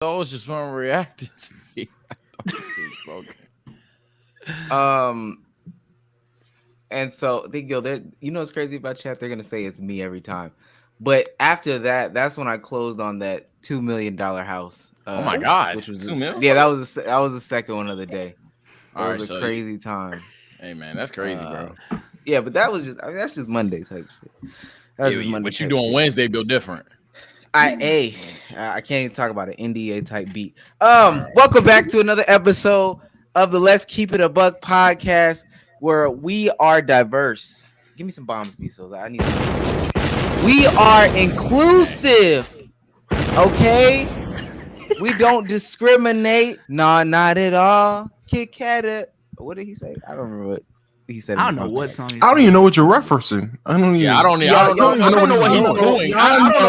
Those just weren't reacting to me. And so they go there. You know what's crazy about chat? They're gonna say it's me every time. But after that, that's when I closed on that $2 million house. Oh my god, which was $2 million? Yeah, that was the second one of the day. That was a so crazy time. Hey man, that's crazy, bro. Yeah, but that was just that's just Monday type shit. That's just Monday. What you doing Wednesday? Build different. I can't even talk about an NDA type beat. Welcome back to another episode of the Let's Keep It a Buck podcast, where we are diverse. Give me some bombs, Bezos. I need some. We are inclusive. Okay? We don't discriminate. No, not at all. Kit Kat. What did he say? I don't remember what he said. I don't know what song. I don't even know what you're referencing. I don't know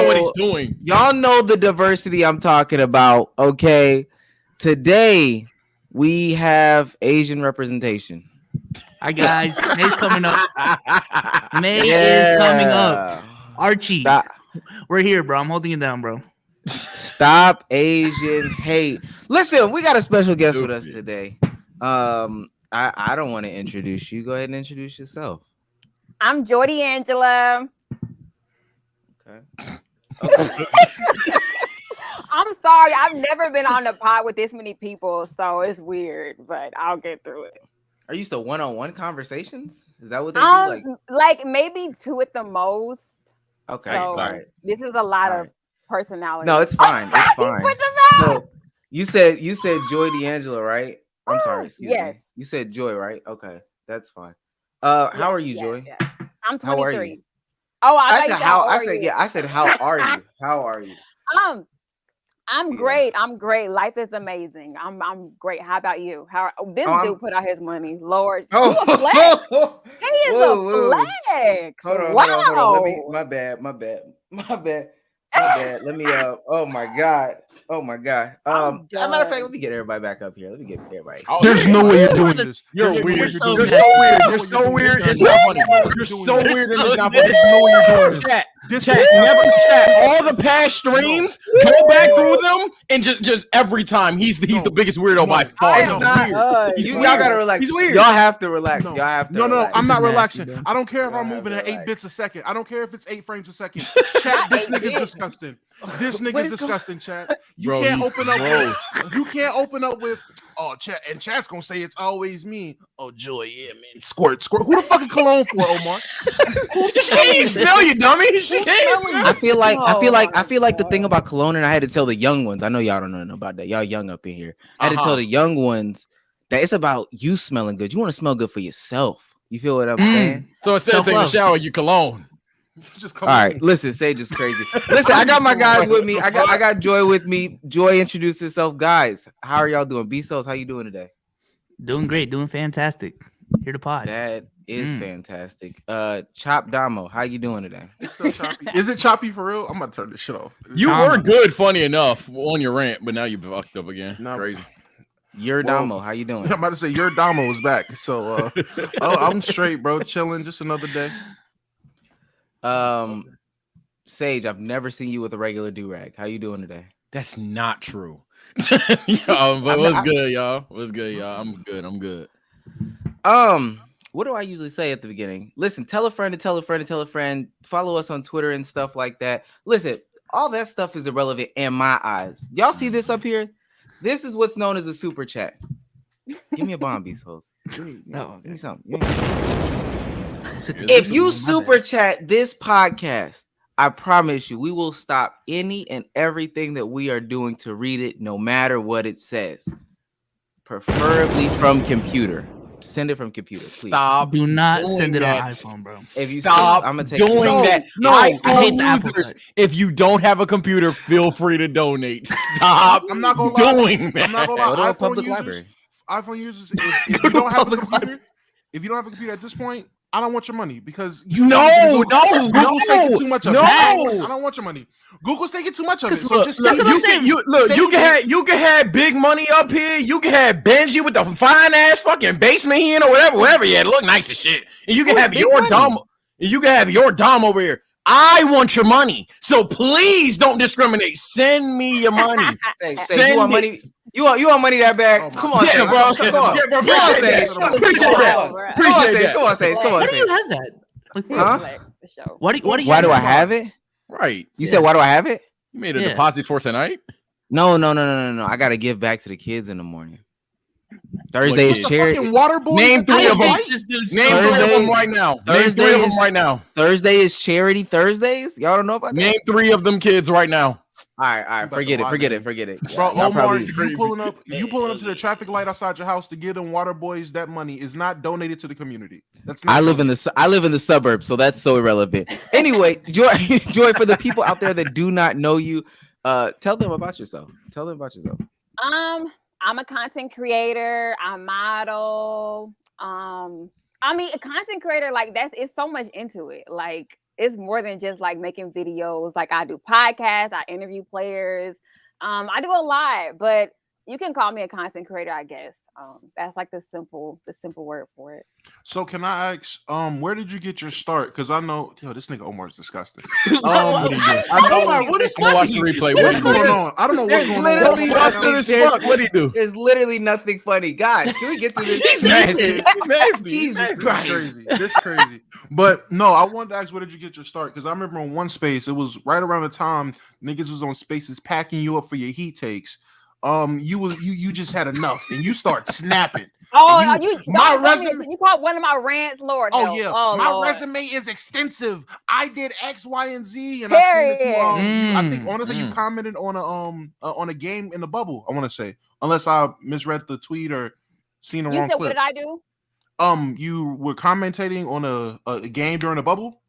what he's doing. Y'all know the diversity I'm talking about. Okay. Today we have Asian representation. Hi guys, May's coming up. May is coming up. Archie, we're here, bro. I'm holding it down, bro. Stop Asian hate. Listen, we got a special guest with us today. I don't want to introduce you. Go ahead and introduce yourself. I'm Jordy Angela. Okay. I'm sorry. I've never been on the pod with this many people, so it's weird, but I'll get through it. Are you still one-on-one conversations? Is that what they do? Like maybe two at the most. Okay. So all right. This is a lot of personality. No, it's fine. It's fine. So you said Joy D'Angelo, right? I'm sorry. Excuse me. You said Joy, right? Okay, that's fine. How are you, Joy? Yeah. I'm 23. How are you? Oh, I said how. I said how are you? How are you? I'm great. I'm great. Life is amazing. I'm great. How about you? This dude put out his money? Lord, he is a flex. Hold on. My bad. Let me oh my god. Matter of fact, let me get everybody back up here. Let me get everybody. There's no way you're doing this. You're weird. You're so weird. You're so weird. It's not funny. You're so weird and it's not funny. There's no way you're doing this. Chat. All the past streams, go back through them and just every time he's the biggest weirdo by far. It's not. Y'all gotta relax. He's weird. Y'all have to relax. Y'all have to. No. I'm not relaxing. I don't care if I'm moving at 8 bits a second. I don't care if it's 8 frames a second. Chat. This nigga's disgusting. This nigga's disgusting, chat. You can't open up with chat, and chat's gonna say it's always me. Oh, Joy, yeah, man. Squirt. Who the fuck is cologne for, Omar? She can't smell you, dummy. I feel like the thing about cologne, and I had to tell the young ones. I know y'all don't know about that. Y'all young up in here. I had to tell the young ones that it's about you smelling good. You want to smell good for yourself. You feel what I'm saying? So instead of taking a shower, you cologne. All right, listen, Sage is crazy. Listen, I got my guys with me. I got Joy with me. Joy, introduce yourself, guys. How are y'all doing? Bezos, how you doing today? Doing great, doing fantastic. Here to pod. That is fantastic. Chop Damo, how you doing today? It's still choppy. Is it choppy for real? I'm about to turn this shit off. You were good, funny enough on your rant, but now you fucked up again. Crazy. Your Damo, how you doing? I'm about to say your Damo is back. So I'm straight, bro. Chilling, just another day. Sage, I've never seen you with a regular do-rag. How you doing today? That's not true. But what's good, y'all? I'm good. What do I usually say at the beginning? Listen, tell a friend to tell a friend to tell a friend. Follow us on Twitter and stuff like that. Listen, all that stuff is irrelevant in my eyes. Y'all see this up here? This is what's known as a super chat. Give me a bomb, Beast host. Give me something. Yeah. If you super chat this podcast, I promise you, we will stop any and everything that we are doing to read it, no matter what it says. Preferably from computer. Send it from computer, please. Stop. Do not send it on iPhone, bro. If you stop, I'm gonna take doing that. No, I hate users. If you don't have a computer, feel free to donate. Stop. I'm not gonna doing that. I'm not gonna lie. Go to a public library. iPhone users, if you don't have a computer, at this point, I don't want your money because Google's taking too much of it. I don't want your money. Google's taking too much of it. So just you can have big money up here. You can have Benji with the fine ass fucking basement here or whatever. Yeah, look nice as shit. And you can have your Dom. You can have your Dom over here. I want your money. So please don't discriminate. Send me your money. You want money? You want money that bad? Come on, yeah, bro. Come on, Sage. Come on, Why do you have that? Why do I have it? Right. You said why do I have it? You made a deposit for tonight? No. I gotta give back to the kids in the morning. Thursday is charity. Name 3 of them. Name 3 of them right now. Name 3 of them right now. Thursday is charity Thursdays. Y'all don't know about that? Name 3 of them kids right now. All right. Forget it. Bro, Omar, you pulling up to the traffic light outside your house to give them water boys that money is not donated to the community. That's not. I live in the suburbs, so that's so irrelevant. Anyway, Joy, for the people out there that do not know you, tell them about yourself. I'm a content creator. I model. I mean, a content creator, like it's so much into it. Like it's more than just like making videos. Like I do podcasts, I interview players. I do a lot, but you can call me a content creator, I guess. That's like the simple word for it. So can I ask, where did you get your start? Because I know, this nigga Omar is disgusting. What is watch the replay? What's going on? I don't know what's going on. What do you do? There's literally nothing funny. God, can we get to this? He's nasty. Jesus Christ. This crazy. But no, I wanted to ask, where did you get your start? Because I remember on one space, it was right around the time niggas was on spaces packing you up for your heat takes. You just had enough and you start snapping. My resume. You caught one of my rants, Lord. Oh no. Yeah, my resume is extensive. I did X, Y, and Z, and I think honestly you commented on a game in the bubble. I want to say, unless I misread the tweet or seen the wrong clip. What did I do? You were commentating on a game during the bubble.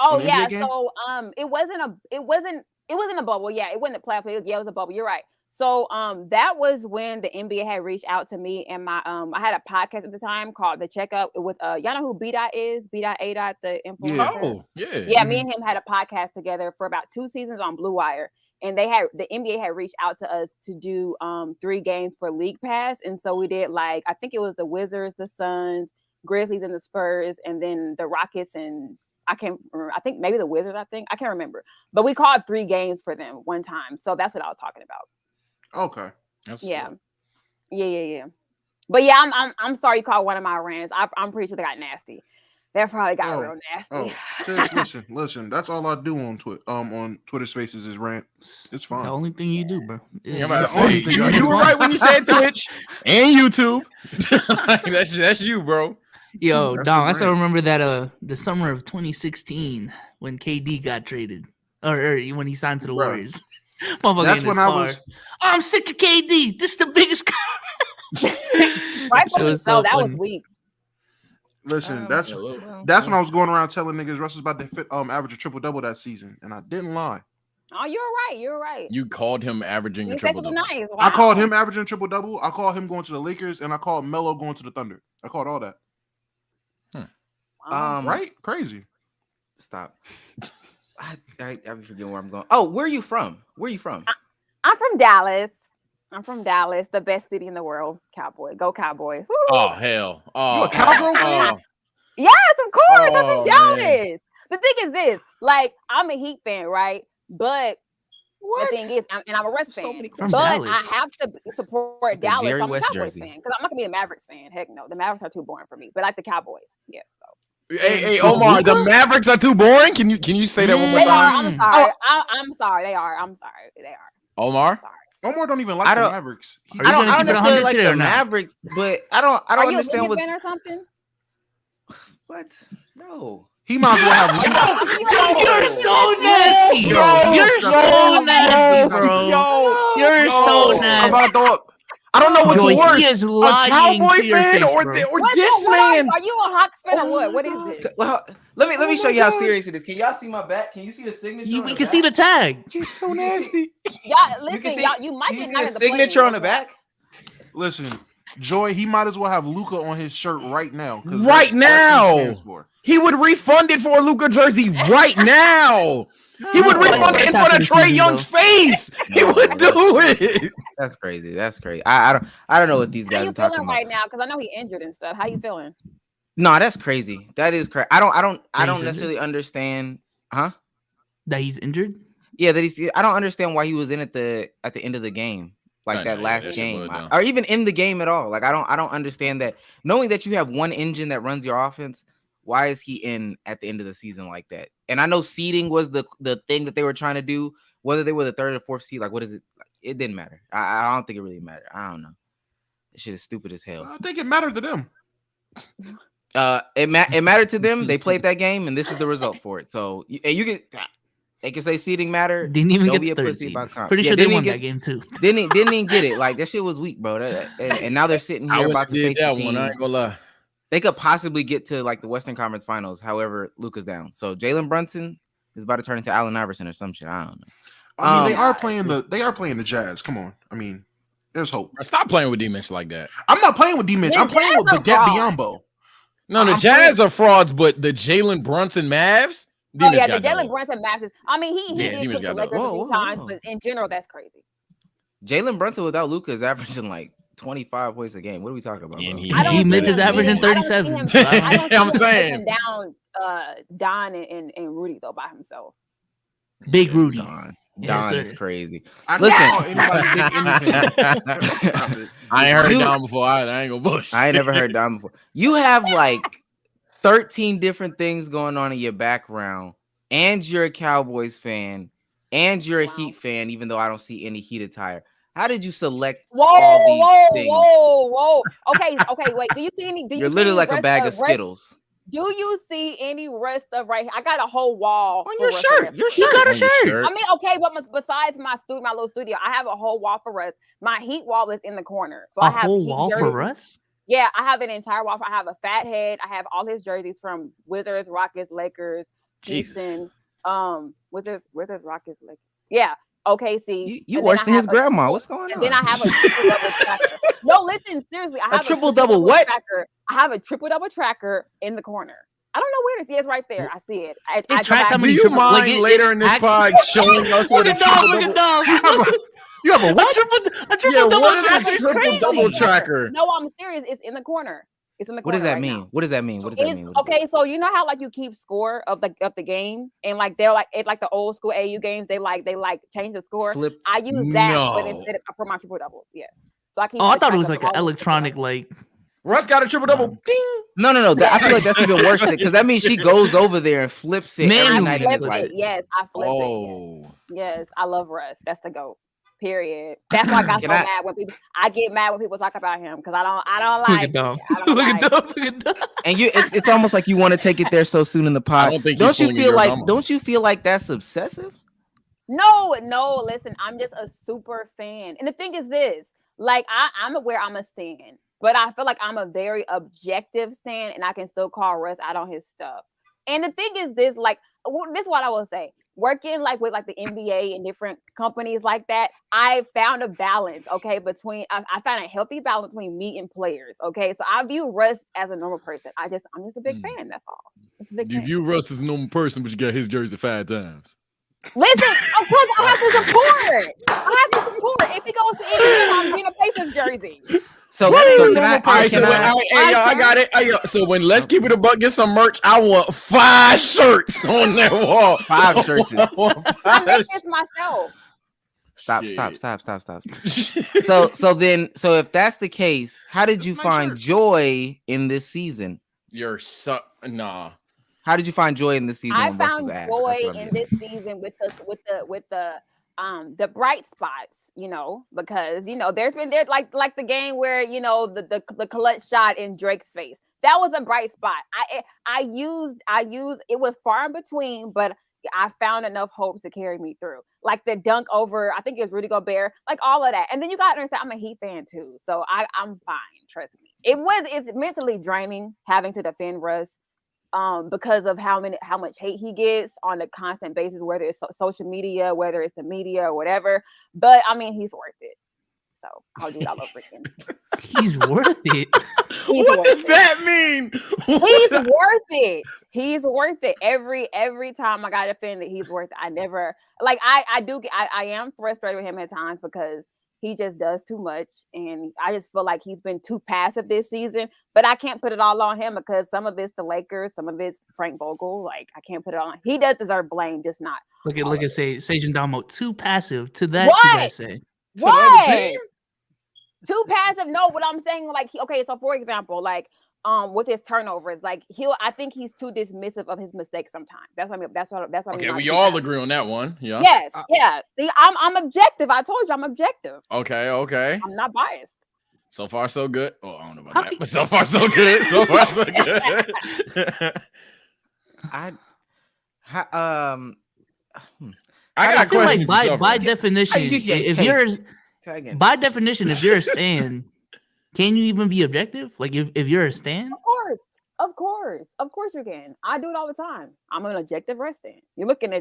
Oh yeah, so it wasn't a bubble. Yeah, it wasn't a playoff. It was a bubble. You're right. So that was when the NBA had reached out to me, and my I had a podcast at the time called The Checkup with y'all know who B-Dot is? B-Dot A-Dot, the influencer. Yeah. Me and him had a podcast together for about 2 seasons on Blue Wire, and the NBA had reached out to us to do 3 games for League Pass, and so we did I think it was the Wizards, the Suns, Grizzlies, and the Spurs, and then the Rockets and I can't remember. I think maybe the Wizards. I can't remember, but we called 3 games for them one time, so that's what I was talking about. Okay. Yeah. But yeah, I'm sorry you called one of my rants. I'm pretty sure they got nasty. That probably got real nasty. Sis, listen. That's all I do on Twitter Spaces is rant. It's fine. The only thing you do, bro. You were right when you said Twitch and YouTube. that's you, bro. Yo, Dom, I still remember that the summer of 2016 when KD got traded, or when he signed to the Warriors. That's when I was. I'm sick of KD. This is the biggest. Rightfully so. That was weak. Listen, that's when I was going around telling niggas Russ was about to average a triple-double that season, and I didn't lie. Oh, you're right. You called him averaging a triple-double. Nice. Wow. I called him averaging a triple-double. I called him going to the Lakers, and I called Melo going to the Thunder. I called all that. Right? Crazy. Stop. I be forgetting where I'm going. Oh, where are you from? I'm from Dallas. The best city in the world. Cowboy. Go Cowboys. Woo. Oh, hell. Oh, you a Cowboy fan? Yes, of course. I'm from Dallas. Man. The thing is this, I'm a Heat fan, right? But the thing is, I'm a Russ fan. But Dallas. I have to support Dallas. So I'm a Cowboys fan. Because I'm not going to be a Mavericks fan. Heck no. The Mavericks are too boring for me. But I like the Cowboys. Yes, so. Hey, Omar, the Mavericks are too boring. Can you say that one more time? I'm sorry. I'm sorry. They are. I'm sorry. They are. Omar? I'm sorry. Omar don't even like the Mavericks. I don't necessarily like the Mavericks, but I don't understand what. Are you a fan or something? What? No. He might as well have. You're so nasty. You're so nasty, bro. You're so nasty. I don't know what's worse, he is a Cowboy fan face, or this man. Are you a Hawks fan or what? What is this? Well, let me show you how serious it is. Can y'all see my back? Can you see the signature? We can see the tag. You're so nasty. Y'all, listen, you might see the signature on the back. Listen, Joy, he might as well have Luka on his shirt right now. Right now, he would refund it for a Luka jersey right now. He would refund it in front of Trae Young's face. He would do it. That's crazy. I don't know what these guys are talking about. How you feeling right now? Because I know he injured and stuff. How you feeling? No, that's crazy. That is crazy. I don't necessarily understand. Huh? That he's injured? Yeah, I don't understand why he was in at the end of the game. Like that last game, or even in the game at all. Like I don't understand that. Knowing that you have one engine that runs your offense, why is he in at the end of the season like that? And I know seeding was the thing that they were trying to do. Whether they were the 3rd or 4th seed, like what is it? It didn't matter. I don't think it really mattered. I don't know. This shit is stupid as hell. I think it mattered to them. It mattered to them. They played that game, and this is the result for it. So they can say seeding matter. Didn't even Don't get be a the pussy about comp. Pretty sure they won that game too. Didn't even get it. Like that shit was weak, bro. And now they're sitting here about to face that team. I ain't gonna lie. They could possibly get to like the Western Conference Finals. However, Luka's down. So Jalen Brunson is about to turn into Allen Iverson or some shit. I don't know. I mean, they are playing the Jazz. Come on. I mean, there's hope. Stop playing with D-Mitch like that. I'm not playing with D-Mitch. I'm playing with the Get Biombo. No, the Jazz are frauds, but the Jalen Brunson Mavs. Oh yeah, the Jalen Brunson Mavs. I mean, he did kick the Lakers a few times, but in general, that's crazy. Jalen Brunson without Luka is averaging like 25 points a game. What are we talking about? D-Mitch is averaging 37. I'm saying down Don and Rudy though by himself. Big Rudy. Don is crazy. Listen, I ain't heard Don before. I ain't gonna bush. I ain't never heard Don before. You have like 13 different things going on in your background, and you're a Cowboys fan, and you're a Heat fan, even though I don't see any Heat attire. How did you select all these things? Whoa. Okay, wait. Do you see any? You're literally like a bag of Skittles. Do you see any rest of right here? I got a whole wall on your shirt. You got a shirt. I mean, okay, but besides my little studio, I have a whole wall for Russ. My Heat wall is in the corner, so I have a whole wall for Russ. Yeah, I have an entire wall. I have a fat head. I have all his jerseys from Wizards, Rockets, Lakers, Houston. Wizards, Rockets, Lakers. Yeah. OKC. You worse than his grandma. What's going on? And then I have a triple double tracker. No, listen, seriously. I have a triple double what? Tracker. I have a triple double tracker in the corner. I don't know where it is. Yeah, it's right there. I see it. It tracks how many do you mind later in this pod showing us what a triple double? You have a what? A triple double tracker. It's crazy. Double tracker. No, I'm serious. It's in the corner. It's in the corner. What does that mean? What does that mean? Okay, so you know how like you keep score of the game, and like they're like it's like the old school AU games. They change the score. I use that, but instead for my triple doubles. Yes. So I keep. Oh, I thought it was like an electronic like. Russ got a triple double. Ding. No. I feel like that's even worse because that means she goes over there and flips it. I flip it. Yes, I flip it. Yes, I love Russ. That's the GOAT. Period. That's why I got mad when people. I get mad when people talk about him because I don't like. Look at them. And it's almost like you want to take it there so soon in the pod. Don't you feel like that's obsessive? No. Listen, I'm just a super fan, and the thing is this: like I'm aware I'm a stan, but I feel like I'm a very objective stan, and I can still call Russ out on his stuff. And the thing is this: like this is what I will say. Working like with like the NBA and different companies like that, I found a balance, okay, between I found a healthy balance between me and players, okay. So I view Russ as a normal person. I'm just a big fan. That's all. You view Russ as a normal person, but you got his jersey 5 times. Listen, of course I have to support. If he goes to England, I'm getting a Pacers jersey. So I got it. So when Let's Keep It a Buck get some merch, I want 5 shirts on that wall. 5 shirts. I make this myself. Stop. So if that's the case, how did you find joy in this season? Nah. How did you find joy in this season? I found joy in this season with the bright spots, because there's been like the game where the clutch shot in Drake's face. That was a bright spot. I used it was far in between, but I found enough hope to carry me through. Like the dunk over, I think it was Rudy Gobert, like all of that. And then you got to understand, I'm a Heat fan too, so I'm fine. Trust me. It's mentally draining having to defend Russ. Because of how much hate he gets on a constant basis, whether it's social media, whether it's the media or whatever. But I mean, he's worth it. So I'll do it all over again. He's worth it. What does that mean? He's worth it. He's worth it. Every time I got defended, he's worth it. I never I am frustrated with him at times because He just does too much, and I just feel like he's been too passive this season. But I can't put it all on him because some of it's the Lakers, some of it's Frank Vogel. Like I can't put it on. He does deserve blame, just not. Look at Sage and Damo too passive to that. What? To that say what? Too passive? No, what I'm saying, like, okay, so for example, like with his turnovers, like I think he's too dismissive of his mistakes sometimes. That's what I mean. That's what okay, we all agree on that one. Yeah. Yes, yeah. See, I'm objective. I told you I'm objective. Okay. I'm not biased. So far, so good. Oh, I don't know about that, but so far, so good. So far, so good. I feel like by definition, if you're a stan, can you even be objective? Like if you're a stan? Of course you can. I do it all the time. I'm an objective Russ stan. You're looking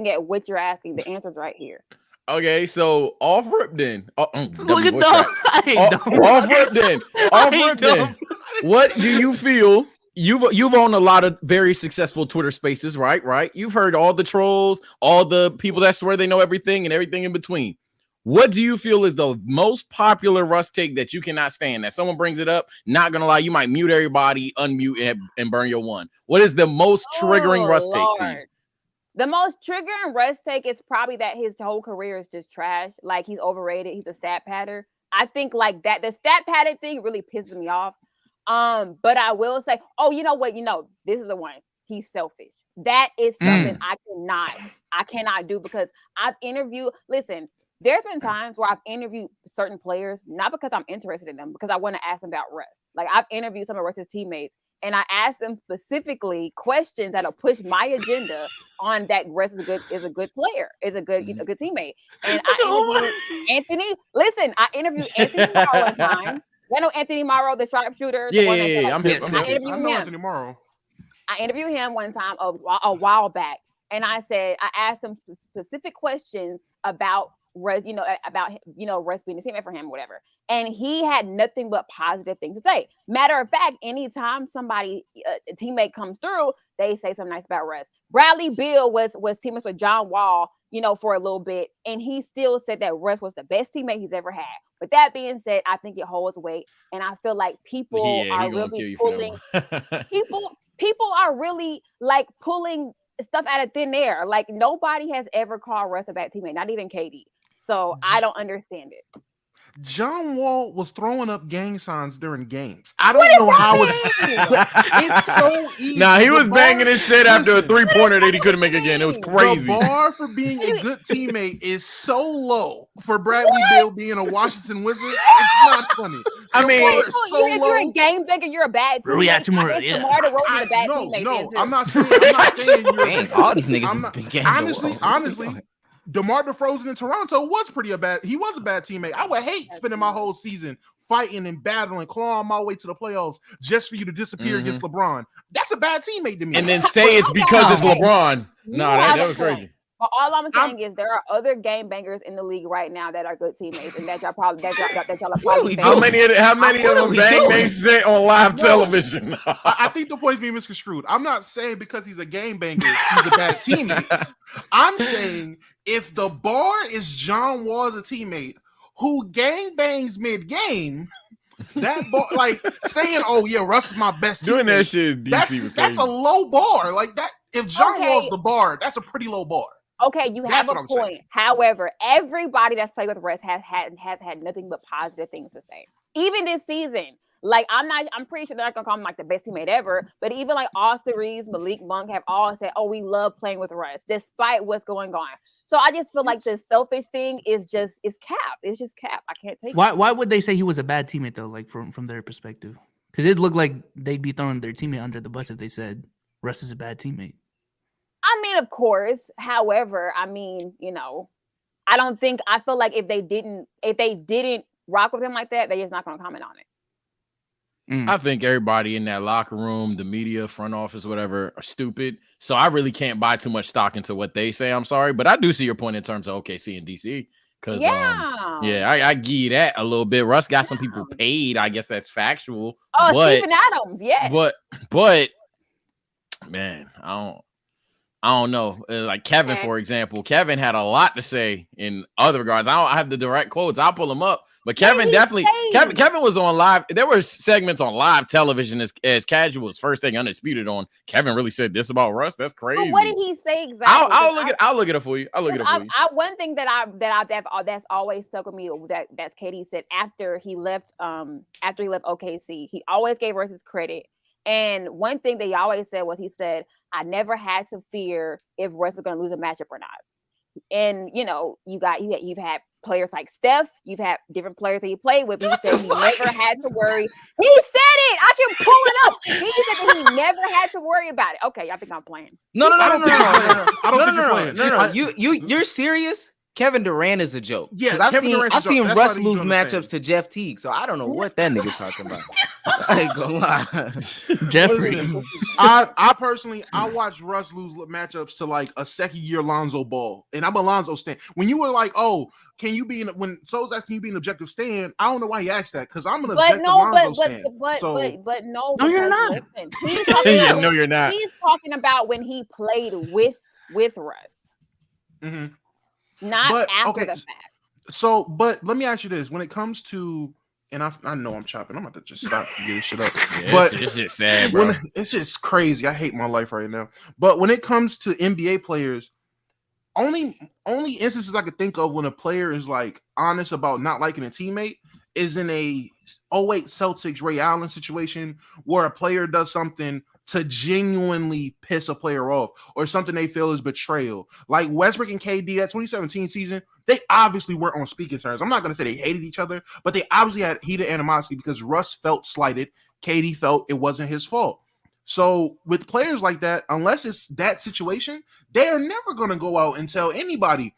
at what you're asking. The answer's right here. Okay, so off rip then. Look at off rip then. Off rip then. What do you feel? You've owned a lot of very successful Twitter spaces, right? You've heard all the trolls, all the people that swear they know everything and everything in between. What do you feel is the most popular Russ take that you cannot stand? That someone brings it up, not gonna lie, you might mute everybody, unmute and burn your one. What is the most triggering Russ take to you? The most triggering Russ take is probably that his whole career is just trash. Like he's overrated. He's a stat patter. I think like that. The stat pattern thing really pisses me off. But I will say, you know what? This is the one. He's selfish. That is something I cannot do because I've interviewed. Listen, there's been times where I've interviewed certain players, not because I'm interested in them, because I want to ask them about Russ. Like I've interviewed some of Russ's teammates, and I asked them specifically questions that'll push my agenda on that Russ is a good player, is a good teammate. And I interviewed Anthony. Listen, I interviewed Anthony Morrow one time. You know Anthony Morrow, the sharpshooter? Yeah. I know Anthony Morrow. I interviewed him one time a while back, and I asked him specific questions about Russ, Russ being a teammate for him, whatever. And he had nothing but positive things to say. Matter of fact, anytime somebody, a teammate comes through, they say something nice about Russ. Bradley Beal was teammates with John Wall, for a little bit, and he still said that Russ was the best teammate he's ever had. But that being said, I think it holds weight, and I feel like people are really pulling people are really like pulling stuff out of thin air. Like nobody has ever called Russ a bad teammate, not even KD. So I don't understand it. John Wall was throwing up gang signs during games. I don't know how it's so easy. Nah, he was banging his set after a 3-pointer that he couldn't make again. It was crazy. The bar for being a good teammate is so low for Bradley Beal being a Washington Wizard. It's not funny. I mean, if you're a game banger, you're a bad teammate. DeMar DeRozan's a bad teammate. No, I'm not saying you're all these niggas has been gang. Honestly. DeMar DeRozan in Toronto was a bad teammate. I would hate spending my whole season fighting and battling, clawing my way to the playoffs just for you to disappear against LeBron. That's a bad teammate to me. And then say it's because it's LeBron. No, that was crazy. But all I'm saying is there are other game bangers in the league right now that are good teammates, and that y'all are probably. How many of them bang they sit on live television? I think the point's being misconstrued. I'm not saying because he's a game banger, he's a bad teammate. I'm saying if the bar is John Wall as a teammate who gang bangs mid game. That bar, like saying, "Oh yeah, Russ is my best teammate." Doing that shit, that's a low bar. Like that, if John Wall's the bar, that's a pretty low bar. Okay, you have a point. However, everybody that's played with Russ has had nothing but positive things to say. Even this season, like I'm pretty sure they're not gonna call him like the best teammate ever. But even like Austin Reeves, Malik Monk have all said, "Oh, we love playing with Russ," despite what's going on. So I just feel like the selfish thing is cap. It's just cap. I can't take it. Why would they say he was a bad teammate though? Like from their perspective, because it looked like they'd be throwing their teammate under the bus if they said Russ is a bad teammate. I mean, of course. However, I feel like if they didn't rock with him like that, they're just not going to comment on it. I think everybody in that locker room, the media, front office, whatever, are stupid. So I really can't buy too much stock into what they say. I'm sorry, but I do see your point in terms of OKC and DC. Because I give you that a little bit. Russ got some people paid. I guess that's factual. Oh, Steven Adams, yes. But man, I I don't know. Like Kevin, for example. Kevin had a lot to say in other regards. I have the direct quotes. I'll pull them up. But Kevin definitely, Kevin was on live. There were segments on live television as Casual as First Thing Undisputed on. Kevin really said this about Russ. That's crazy. But what did he say exactly? I'll look it up for you. One thing that's always stuck with me that's KD said after he left OKC, he always gave Russ his credit. And one thing that he always said was, he said, I never had to fear if Russ was going to lose a matchup or not. And, you know, you've had players like Steph. You've had different players that he played with. He said he never had to worry. He said it. I can pull it up. He said that he never had to worry about it. Okay, I think I'm playing. No. You're serious? Kevin Durant is a joke. Yeah, I've seen Russ lose matchups to Jeff Teague, so I don't know what that nigga's talking about. I ain't gonna lie. Jeffrey. I personally watched Russ lose matchups to like a second-year Lonzo Ball, and I'm a Lonzo stan. When you were like, "Oh, can you be when Soul's asking, can you be an objective stan?" I don't know why he asked that, because I'm an objective Lonzo stan. But no, you're not. Listen, no, you're not. He's talking about when he played with Russ. Mm-hmm. Not after the fact. So, but let me ask you this: when it comes to, and I know I'm chopping, I'm about to just stop getting shit up. But it's just sad, bro. It's just crazy. I hate my life right now. But when it comes to NBA players, only instances I could think of when a player is like honest about not liking a teammate is in a 08 Celtics Ray Allen situation where a player does something to genuinely piss a player off or something they feel is betrayal. Like Westbrook and KD, that 2017 season, they obviously weren't on speaking terms. I'm not going to say they hated each other, but they obviously had heated animosity because Russ felt slighted. KD felt it wasn't his fault. So with players like that, unless it's that situation, they are never going to go out and tell anybody,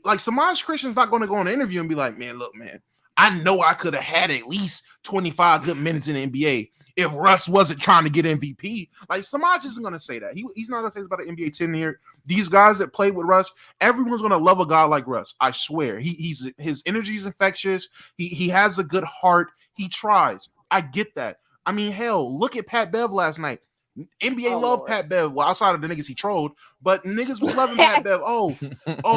like Samaj Christian's not going to go on an interview and be like, man, look, man, I know I could have had at least 25 good minutes in the NBA if Russ wasn't trying to get MVP. Like, Samaj isn't going to say that. He's not going to say this about an NBA 10 year. These guys that play with Russ, everyone's going to love a guy like Russ. I swear. His energy is infectious. He has a good heart. He tries. I get that. I mean, hell, look at Pat Bev last night. NBA loved Pat Bev. Well, outside of the niggas he trolled, but niggas was loving Pat Bev. Oh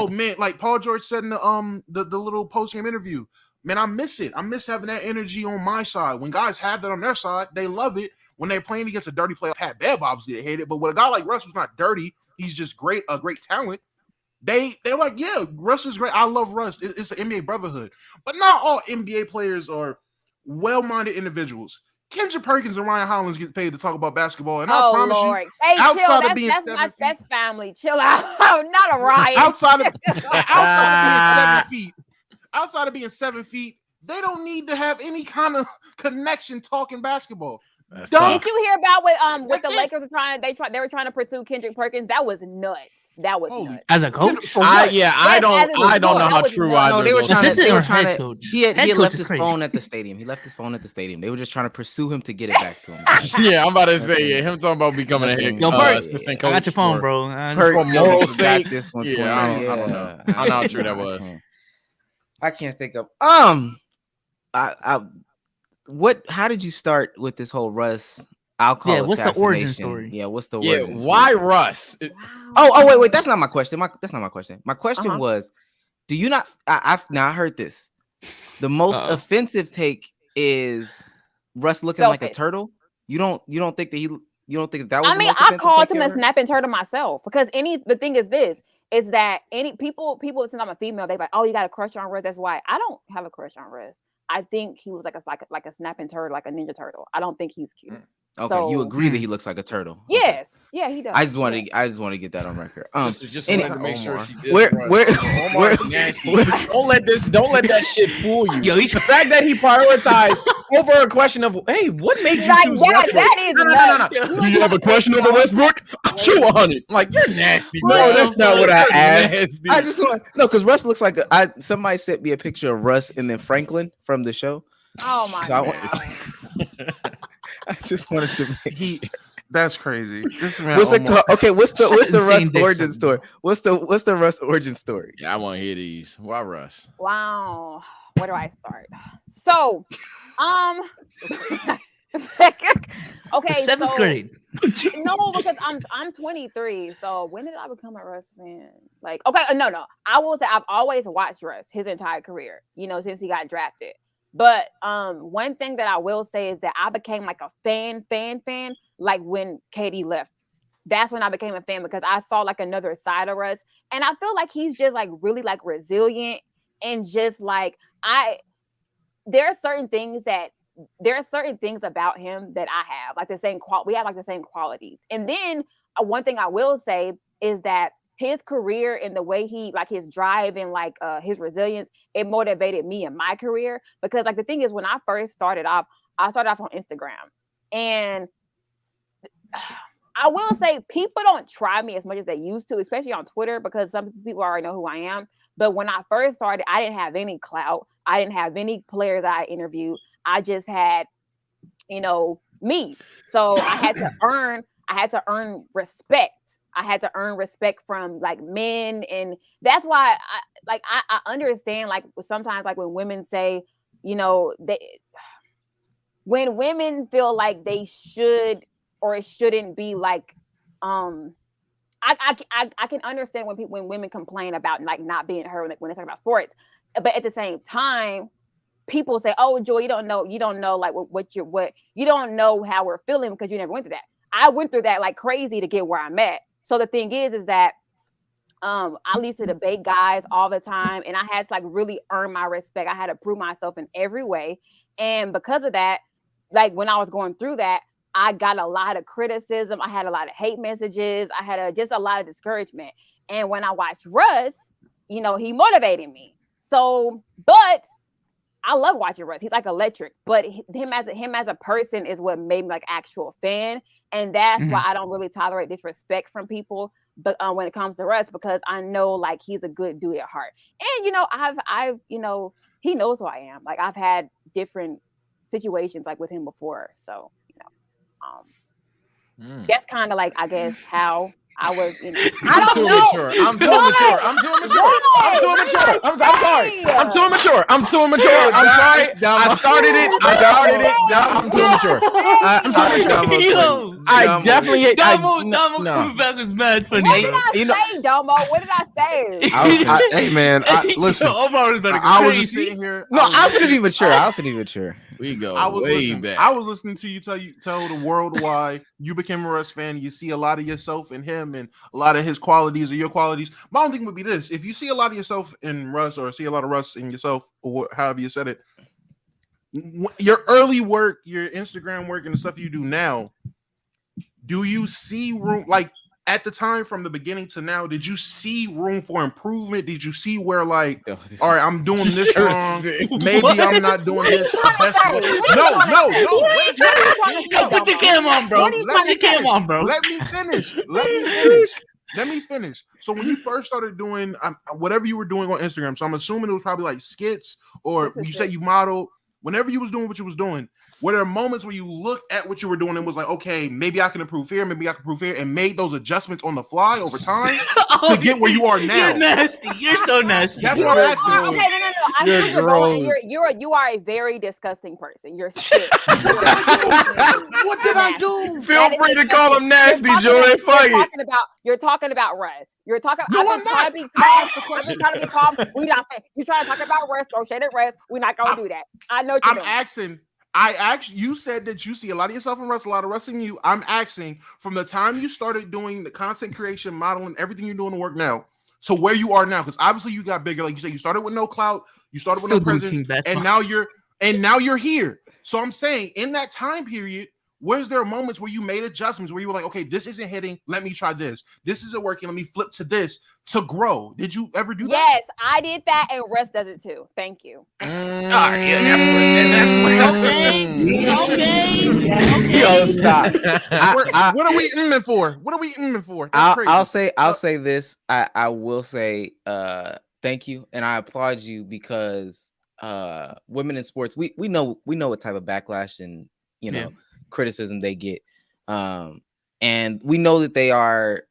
man, like Paul George said in the little post-game interview, man, I miss it. I miss having that energy on my side. When guys have that on their side, they love it. When they're playing against a dirty player, Pat Bev, obviously they hate it. But with a guy like Russ who's not dirty, he's just great, a great talent. They're like, yeah, Russ is great. I love Russ. It's an NBA brotherhood. But not all NBA players are well-minded individuals. Kendrick Perkins and Ryan Hollins get paid to talk about basketball, and I promise you, outside of being 7 feet, that's family. Chill out, not a riot. Outside of being 7 feet, they don't need to have any kind of connection talking basketball. Did you hear about what the Lakers were trying? They were trying to pursue Kendrick Perkins. That was nuts. That was nuts. As a coach? I don't know how true I know. They were trying to. Coach. He had left his phone at the stadium. He left his phone at the stadium. They were just trying to pursue him to get it back to him. Yeah, I'm about to say, him talking about becoming a head assistant coach. I got your phone, bro. For moral sake, this one. Yeah, I don't know. I don't know how true that was. I can't think of. How did you start with this whole Russ? I'll call it. What's the origin story? Yeah, what's the origin? Yeah, why Russ? Oh, wait. That's not my question. That's not my question. My question was, do you not? I heard this. The most offensive take is Russ looking like a turtle. You don't think that that was? I mean, I called him a snapping turtle myself because the thing is this. Is that any people since I'm a female, they're like, oh, you got a crush on Russ. That's why I don't have a crush on Russ. I think he was like a snapping turtle, like a ninja turtle. I don't think he's cute. Okay, so, you agree that he looks like a turtle? Yes, yeah, he does. I just want to get that on record. Just wanted to make sure she did. Where nasty. Don't let that shit fool you. Yo, the fact that he prioritized over a question of, hey, what makes you choose Westbrook? That is no. Do you have a question over Westbrook? I'm sure on it. Like, you're nasty, bro. No, that's not what I asked. Nasty. I just want because Russ looks like somebody sent me a picture of Russ and then Franklin from the show. Oh my god. I just wanted to make sure. That's crazy. This is what's the Russ origin story? What's the Russ origin story? Yeah, I want to hear these. Why Russ? Wow. Where do I start? So, Okay, seventh grade. No, because I'm 23. So when did I become a Russ fan? Like, okay, no. I will say I've always watched Russ his entire career, since he got drafted. But one thing that I will say is that I became like a fan, like when KD left. That's when I became a fan because I saw like another side of Russ. And I feel like he's just like really like resilient and just like there are certain things about him that I have like the same we have like the same qualities. And then one thing I will say is that his career and the way he like his drive and like his resilience, it motivated me in my career because like the thing is when I first started off, I started off on Instagram and I will say people don't try me as much as they used to, especially on Twitter because some people already know who I am. But when I first started, I didn't have any clout. I didn't have any players that I interviewed. I just had, me. So I had to earn respect. I had to earn respect from like men. And that's why I understand like sometimes like when women say, when women feel like they should or it shouldn't be like, I can understand when women complain about like not being heard when they talk about sports, but at the same time, people say, "Oh, Joy, you don't know like what you don't know how we're feeling because you never went through that." I went through that like crazy to get where I'm at. So the thing is that I used to debate guys all the time, and I had to like really earn my respect. I had to prove myself in every way, and because of that, like when I was going through that, I got a lot of criticism. I had a lot of hate messages. I had just a lot of discouragement. And when I watched Russ, he motivated me. So, but I love watching Russ. He's like electric. But him as a person is what made me like actual fan. And that's why I don't really tolerate disrespect from people. But when it comes to Russ, because I know like he's a good dude at heart. And I've he knows who I am. Like I've had different situations like with him before. So. That's kind of like I guess how I was. I'm too immature. I'm sorry. I'm too immature. I'm sorry. I started it. I'm too immature. I definitely hate. Domo coming back is mad funny. What did I say, Domo? What did I say? Hey man, listen. I was just sitting here. No, I was gonna be mature. We go way back. I was listening to you tell the world why you became a Russ fan. You see a lot of yourself in him and a lot of his qualities or your qualities. My own thing would be this: if you see a lot of yourself in Russ or see a lot of Russ in yourself or however you said it, your early work, your Instagram work, and the stuff you do now, do you see room like? At the time from the beginning to now, did you see room for improvement? Did you see where like, all right, I'm doing this wrong. Maybe I'm not doing this the best way. No. Wait, put your cam on, bro. Put your cam on, bro. Let me finish. So when you first started doing whatever you were doing on Instagram, so I'm assuming it was probably like skits or you said you modeled. Whenever you was doing what you was doing, were there moments where you looked at what you were doing and was like, okay, maybe I can improve here, and made those adjustments on the fly over time to get where you are now? You're nasty. You're so nasty. That's what I'm asking. Okay, no. I know you're going. You are a very disgusting person. You're sick. What did I do? Feel free to call him nasty, Joy. Fuck it. You're talking about Russ. You're talking. No, I'm not. Trying to be calm. Trying to be calm. We're not. You're trying to talk about Russ. Throw shade at Russ. We're not gonna do that. I know. You said that you see a lot of yourself in Russ, a lot of Russ in you. I'm asking from the time you started doing the content creation, modeling, everything you're doing the work now, to where you are now, because obviously you got bigger. Like you said, you started with no clout, you started with no presence, and now you're here. So I'm saying in that time period, was there moments where you made adjustments where you were like, okay, this isn't hitting, let me try this. This isn't working, let me flip to this to grow. Did you ever do that? Yes, I did that, and Russ does it too. Thank you. Okay. Yo, stop. What are we aiming for? I'll say this. I will say thank you, and I applaud you because women in sports, we know what type of backlash and criticism they get, and we know that they are,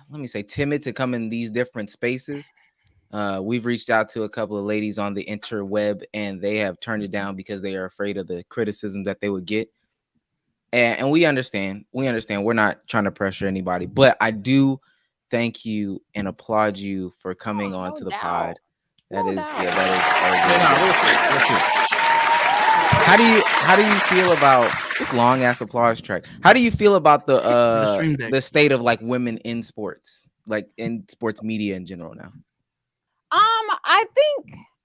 let me say, timid to come in these different spaces. We've reached out to a couple of ladies on the interweb, and they have turned it down because they are afraid of the criticism that they would get. And we understand. We're not trying to pressure anybody, but I do thank you and applaud you for coming on to the pod. That is. How do you feel about this long ass applause track? How do you feel about the state of like women in sports, like in sports media in general now?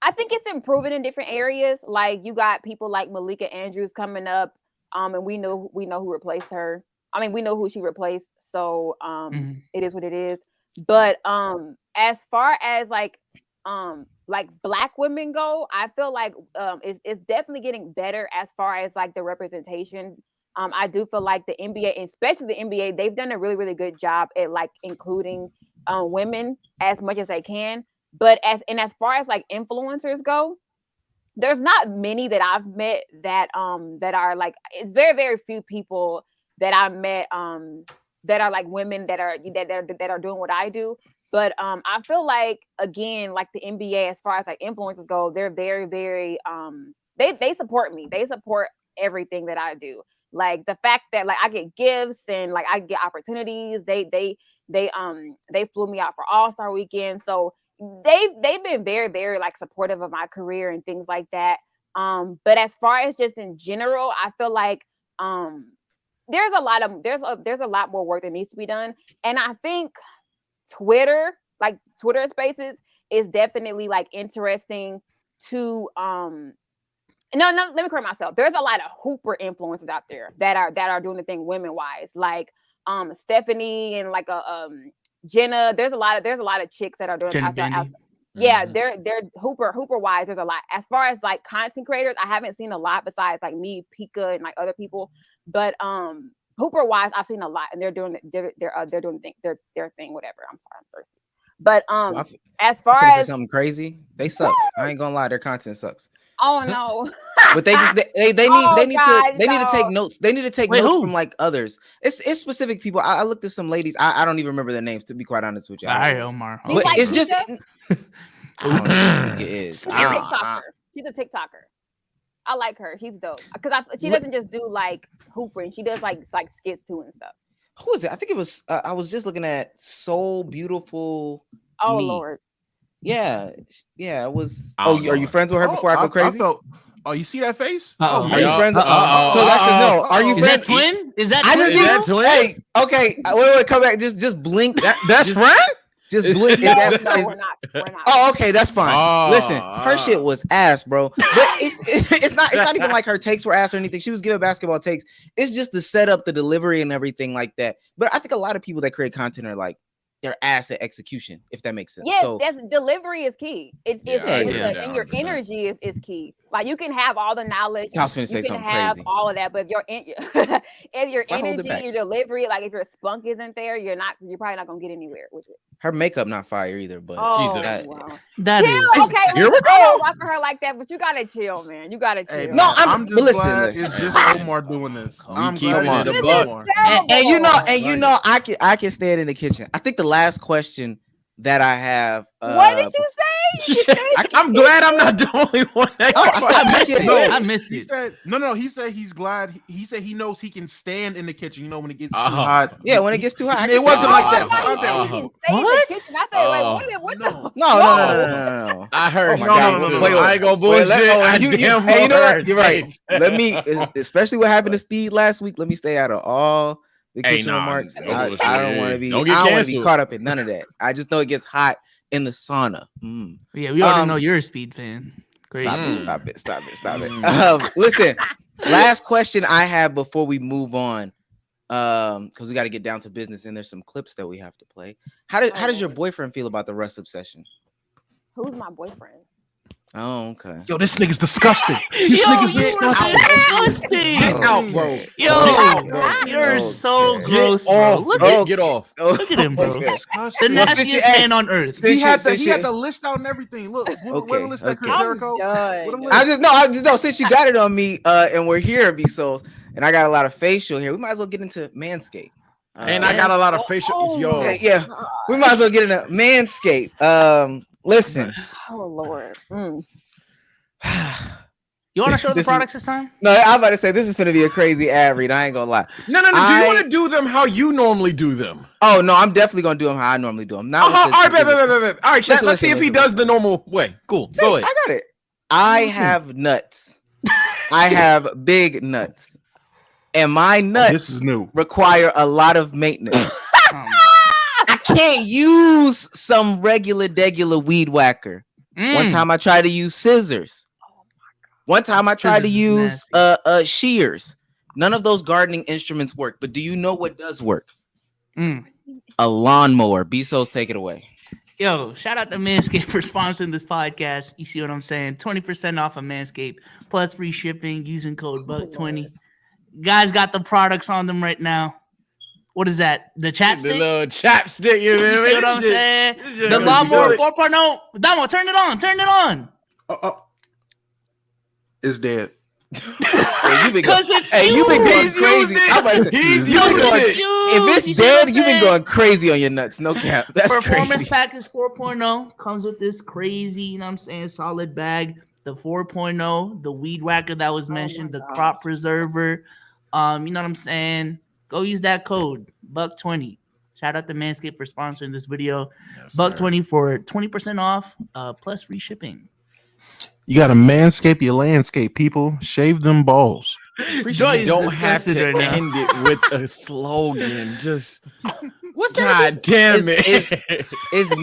I think it's improving in different areas. Like you got people like Malika Andrews coming up, and we know who replaced her. I mean, we know who she replaced, so it is what it is. But as far as like Black women go, I feel like it's definitely getting better as far as like the representation. I do feel like the NBA, especially the NBA, they've done a really, really good job at like including women as much as they can. But as far as like influencers go, there's not many that I've met that are like, it's very, very few people that I've met that are like women that are doing what I do. But I feel like, again, like the NBA, as far as like influencers go, they're very, very they support me. They support everything that I do. Like the fact that like I get gifts and like I get opportunities. They flew me out for All-Star Weekend. So they've been very, very like supportive of my career and things like that. But as far as just in general, I feel like there's a lot more work that needs to be done. And I think Twitter Spaces is definitely like interesting to no, let me correct myself. There's a lot of hooper influencers out there that are doing the thing women wise, like Stephanie and like Jenna. There's a lot of chicks that are doing it. Yeah, they're hooper wise. There's a lot. As far as like content creators, I haven't seen a lot besides like me, Pika, and like other people. But hooper wise, I've seen a lot, and they're doing their thing. Whatever. I'm sorry, I'm thirsty. But as far as something crazy, they suck. I ain't gonna lie, their content sucks. Oh no! But they need to take notes. They need to take notes from like others. It's specific people. I looked at some ladies. I don't even remember their names, to be quite honest with you. All right, Omar. But it's just I don't know who it is. She's a TikToker. I like her. She's dope because she doesn't just do like hoopering. She does like skits too and stuff. Who is it? I think it was. I was just looking at Soul Beautiful. Oh Lord. Yeah, it was. Are you friends with her before I go crazy? You see that face? Are you friends? So that's a no. Are you friends? Is that twin? Is that twin? Hey, okay. Wait, come back. Just blink. That's friend? Just blink. No, we're not. Oh, okay, that's fine. Listen, her shit was ass, bro. But it's not even like her takes were ass or anything. She was giving basketball takes. It's just the setup, the delivery, and everything like that. But I think a lot of people that create content are like, they're ass at execution, if that makes sense. Yes, that's delivery is key. And your energy is key. Like you can have all the knowledge, I was gonna say something have crazy. all of that, but if your energy, your delivery, like if your spunk isn't there, you're probably not gonna get anywhere with it. Her makeup not fire either, but Jesus, that chill, is okay. Here we go. Rock for her like that, but you gotta chill, man. You gotta chill. Hey, no, I'm just glad it's just Omar doing this. I'm glad it's Omar. And you know, I can stand in the kitchen. I think the last question that I have. What did you say? I'm glad I'm not the only one. I missed it. He said no. He said he's glad. He said he knows he can stand in the kitchen. You know when it gets too hot. Yeah, when it gets too hot. It wasn't like that. What? I said, what? No. I heard. No. I ain't gonna bullshit. You know what? You're right. Let me, especially what happened to Speed last week. Let me stay out of all the kitchen remarks. I don't want to be caught up in none of that. I just know it gets hot in the sauna. Yeah, we already know you're a Speed fan. Great. Stop it. Listen, last question I have before we move on, because we got to get down to business and there's some clips that we have to play. How does your boyfriend feel about the Russ obsession? Who's my boyfriend? Oh, okay. Yo, this nigga's disgusting. This nigga's disgusting. He's out, bro. You're so gross, bro. Get off. Look at him, bro. The nastiest man on earth. He had the list out and everything. Look, what the list that Chris Jericho? I just know since you got it on me, and we're here at B-Souls, and I got a lot of facial here. We might as well get into Manscaped. And I got a lot of facial. Yeah. We might as well get into Manscaped. Listen. Oh Lord. You want to show the products this time? No, I'm about to say this is going to be a crazy ad read. I ain't gonna lie. No. Do you want to do them how you normally do them? Oh no, I'm definitely gonna do them how I normally do them. Now, all right, chat. Let's see if he does the normal way. Cool. Go ahead. I got it. I have nuts. I have big nuts, and my nuts this is new. Require a lot of maintenance. I can't use some regular weed whacker. One time I tried to use scissors. One time I tried to use shears. None of those gardening instruments work. But do you know what does work? A lawnmower. Bezos, take it away. Yo, shout out to Manscaped for sponsoring this podcast. You see what I'm saying? 20% off of Manscaped plus free shipping using code BUCK20. Guys got the products on them right now. What is that? The chapstick? The little chapstick. You see what I'm saying? The lawnmower 4.0. Damo, turn it on. Turn it on. It's dead. You've been going crazy. If it's dead, you've been going crazy on your nuts. No cap. That's Performance crazy. Package 4.0 comes with this crazy, you know what I'm saying, solid bag. The 4.0, the weed whacker that was mentioned, the crop preserver. You know what I'm saying? Go use that code BUCK20. Shout out to Manscaped for sponsoring this video. Yes, BUCK20 for 20% off plus free shipping. You got to manscape your landscape, people. Shave them balls. You don't have to end it with a slogan. Just what's that? God damn it! Is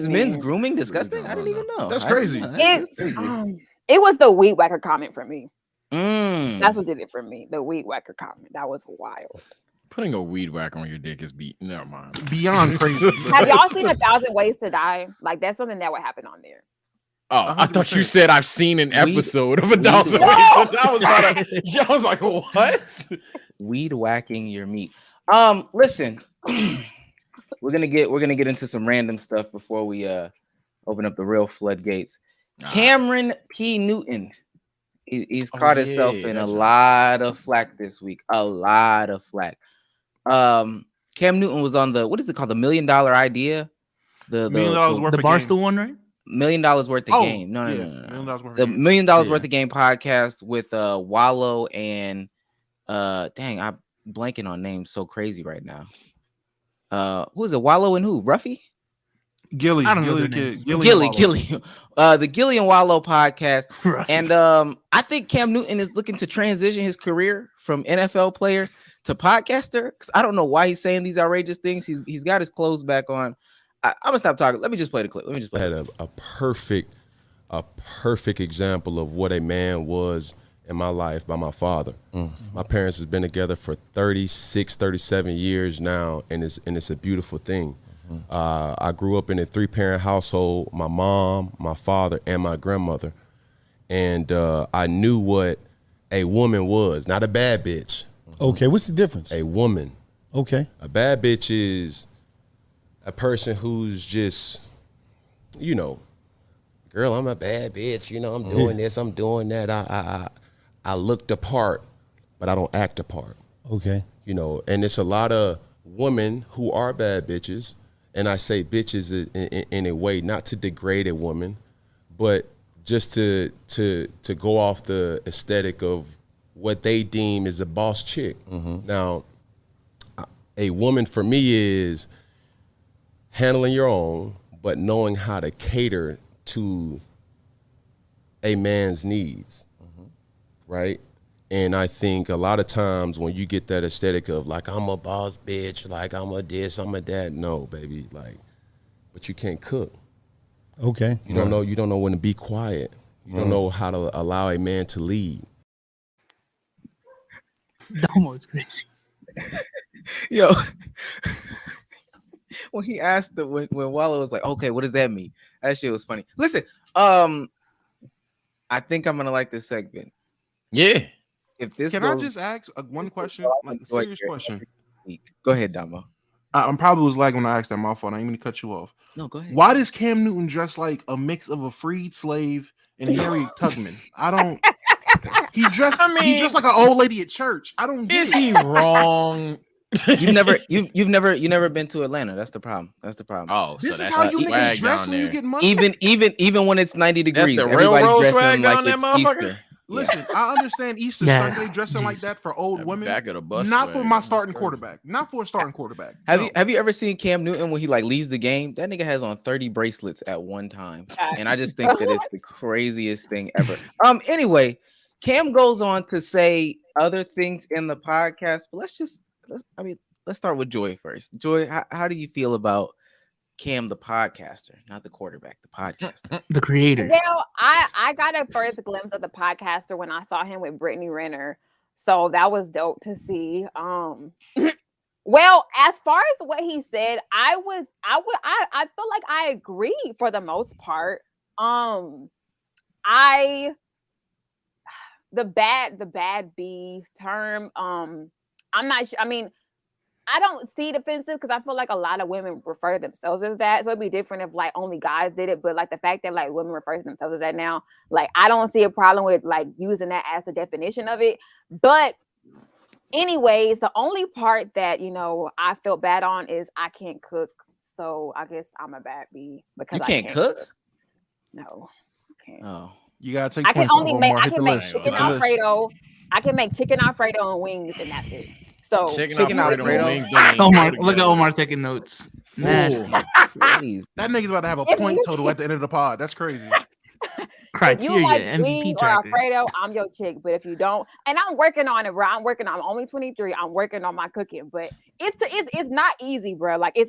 men's grooming disgusting? I didn't even know. That's crazy. It was the weed whacker comment for me. That's what did it for me. The weed whacker comment. That was wild. Putting a weed whacker on your dick is never mind. Beyond crazy. Have y'all seen 1,000 Ways to Die? Like that's something that would happen on there. Oh, 100%. I thought you said I've seen an episode of 1,000 Ways to Die. I was like, what? Weed whacking your meat. Listen, we're gonna get into some random stuff before we open up the real floodgates. Cameron P. Newton, he's caught himself in a lot of flack this week. A lot of flack. Cam Newton was on the what is it called? The $1 Million Idea. The $1 million worth the of Barstool game. one, right? $1 million worth of game. No. The $1 million worth of game podcast with Wallow and dang, I'm blanking on names so crazy right now. Who is it? Wallow and who? Ruffy? Gilly. Gilly. The Gilly and Wallow podcast. And I think Cam Newton is looking to transition his career from NFL player to podcaster. Because I don't know why he's saying these outrageous things. He's got his clothes back on. I'm gonna stop talking. Let me just play the clip. I had a perfect example of what a man was in my life by my father. My parents has been together for 36, 37 years now, and it's a beautiful thing. I grew up in a 3-parent household, my mom, my father, and my grandmother. And I knew what a woman was, not a bad bitch. Okay, what's the difference? A woman. Okay. A bad bitch is a person who's just, you know, girl, I'm a bad bitch. You know, I'm doing this, I'm doing that. I look the part, but I don't act the part. Okay. You know, and it's a lot of women who are bad bitches. And I say bitches in a way, not to degrade a woman, but just to go off the aesthetic of what they deem is a boss chick. Now, a woman for me is handling your own, but knowing how to cater to a man's needs, right? And I think a lot of times when you get that aesthetic of like, I'm a boss bitch, like I'm a this, I'm a that. No, baby, like, but you can't cook. Okay. You don't know when to be quiet. You don't know how to allow a man to lead. Domo is crazy. Yo, when he asked when Wallow was like, okay, what does that mean? That shit was funny. Listen, I think I'm gonna like this segment. Yeah. If this Can I just ask one question? Like a serious question. Go ahead, Damo. I'm probably was lagging when I asked that. My fault. I ain't mean to cut you off. No, go ahead. Why does Cam Newton dress like a mix of a freed slave and Harriet Tubman? I don't. He dressed like an old lady at church. I don't. Is he wrong? You've never been to Atlanta. That's the problem. Oh, this so is that's how you niggas swag dress down when you there. get money. Even when it's 90 degrees, That's the everybody's railroad dressing swag like down there, it's motherfucker. Easter. Listen, I understand Easter Sunday dressing like that for old women. Back of the bus not for my starting quarterback. Not for a starting quarterback. Have you ever seen Cam Newton when he like leaves the game? That nigga has on 30 bracelets at one time, and I just think that it's the craziest thing ever. Anyway, Cam goes on to say other things in the podcast, but let's start with Joy first. Joy, how do you feel about Cam the podcaster, not the quarterback, the podcaster, the creator? Well, I got a first glimpse of the podcaster when I saw him with Brittany Renner, so that was dope to see. Well, as far as what he said, I feel like I agree for the most part. The bad B term. I'm not sure. I mean, I don't see it offensive because I feel like a lot of women refer to themselves as that. So it'd be different if like only guys did it. But like the fact that like women refer to themselves as that now, like I don't see a problem with like using that as the definition of it. But anyways, the only part that, you know, I felt bad on is I can't cook. So I guess I'm a bad B because you can't cook? No, I can't. Oh. You gotta take. I can only make. I can make list. chicken Alfredo. I can make chicken Alfredo and wings, and that's it. So chicken Alfredo and wings. Omar, look at Omar taking notes. That nigga's about to have a point total at the end of the pod. That's crazy. Criteria. If you like MVP wings or Alfredo, I'm your chick. But if you don't, and I'm working on it, bro. I'm only 23. I'm working on my cooking, but it's not easy, bro. Like I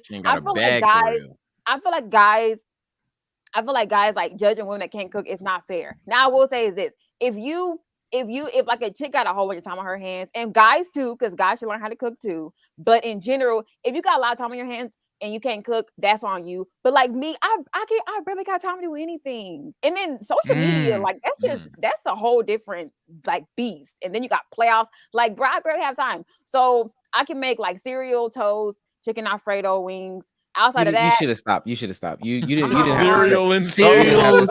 feel like guys like judging women that can't cook is not fair. Now I will say is this: if like a chick got a whole bunch of time on her hands, and guys too, because guys should learn how to cook too. But in general, if you got a lot of time on your hands and you can't cook, that's on you. But like me, I barely got time to do anything. And then social media, like that's a whole different like beast. And then you got playoffs. Like, bro, I barely have time. So I can make like cereal, toast, chicken Alfredo, wings. Outside of that, you should have stopped. You didn't cereal and cereal is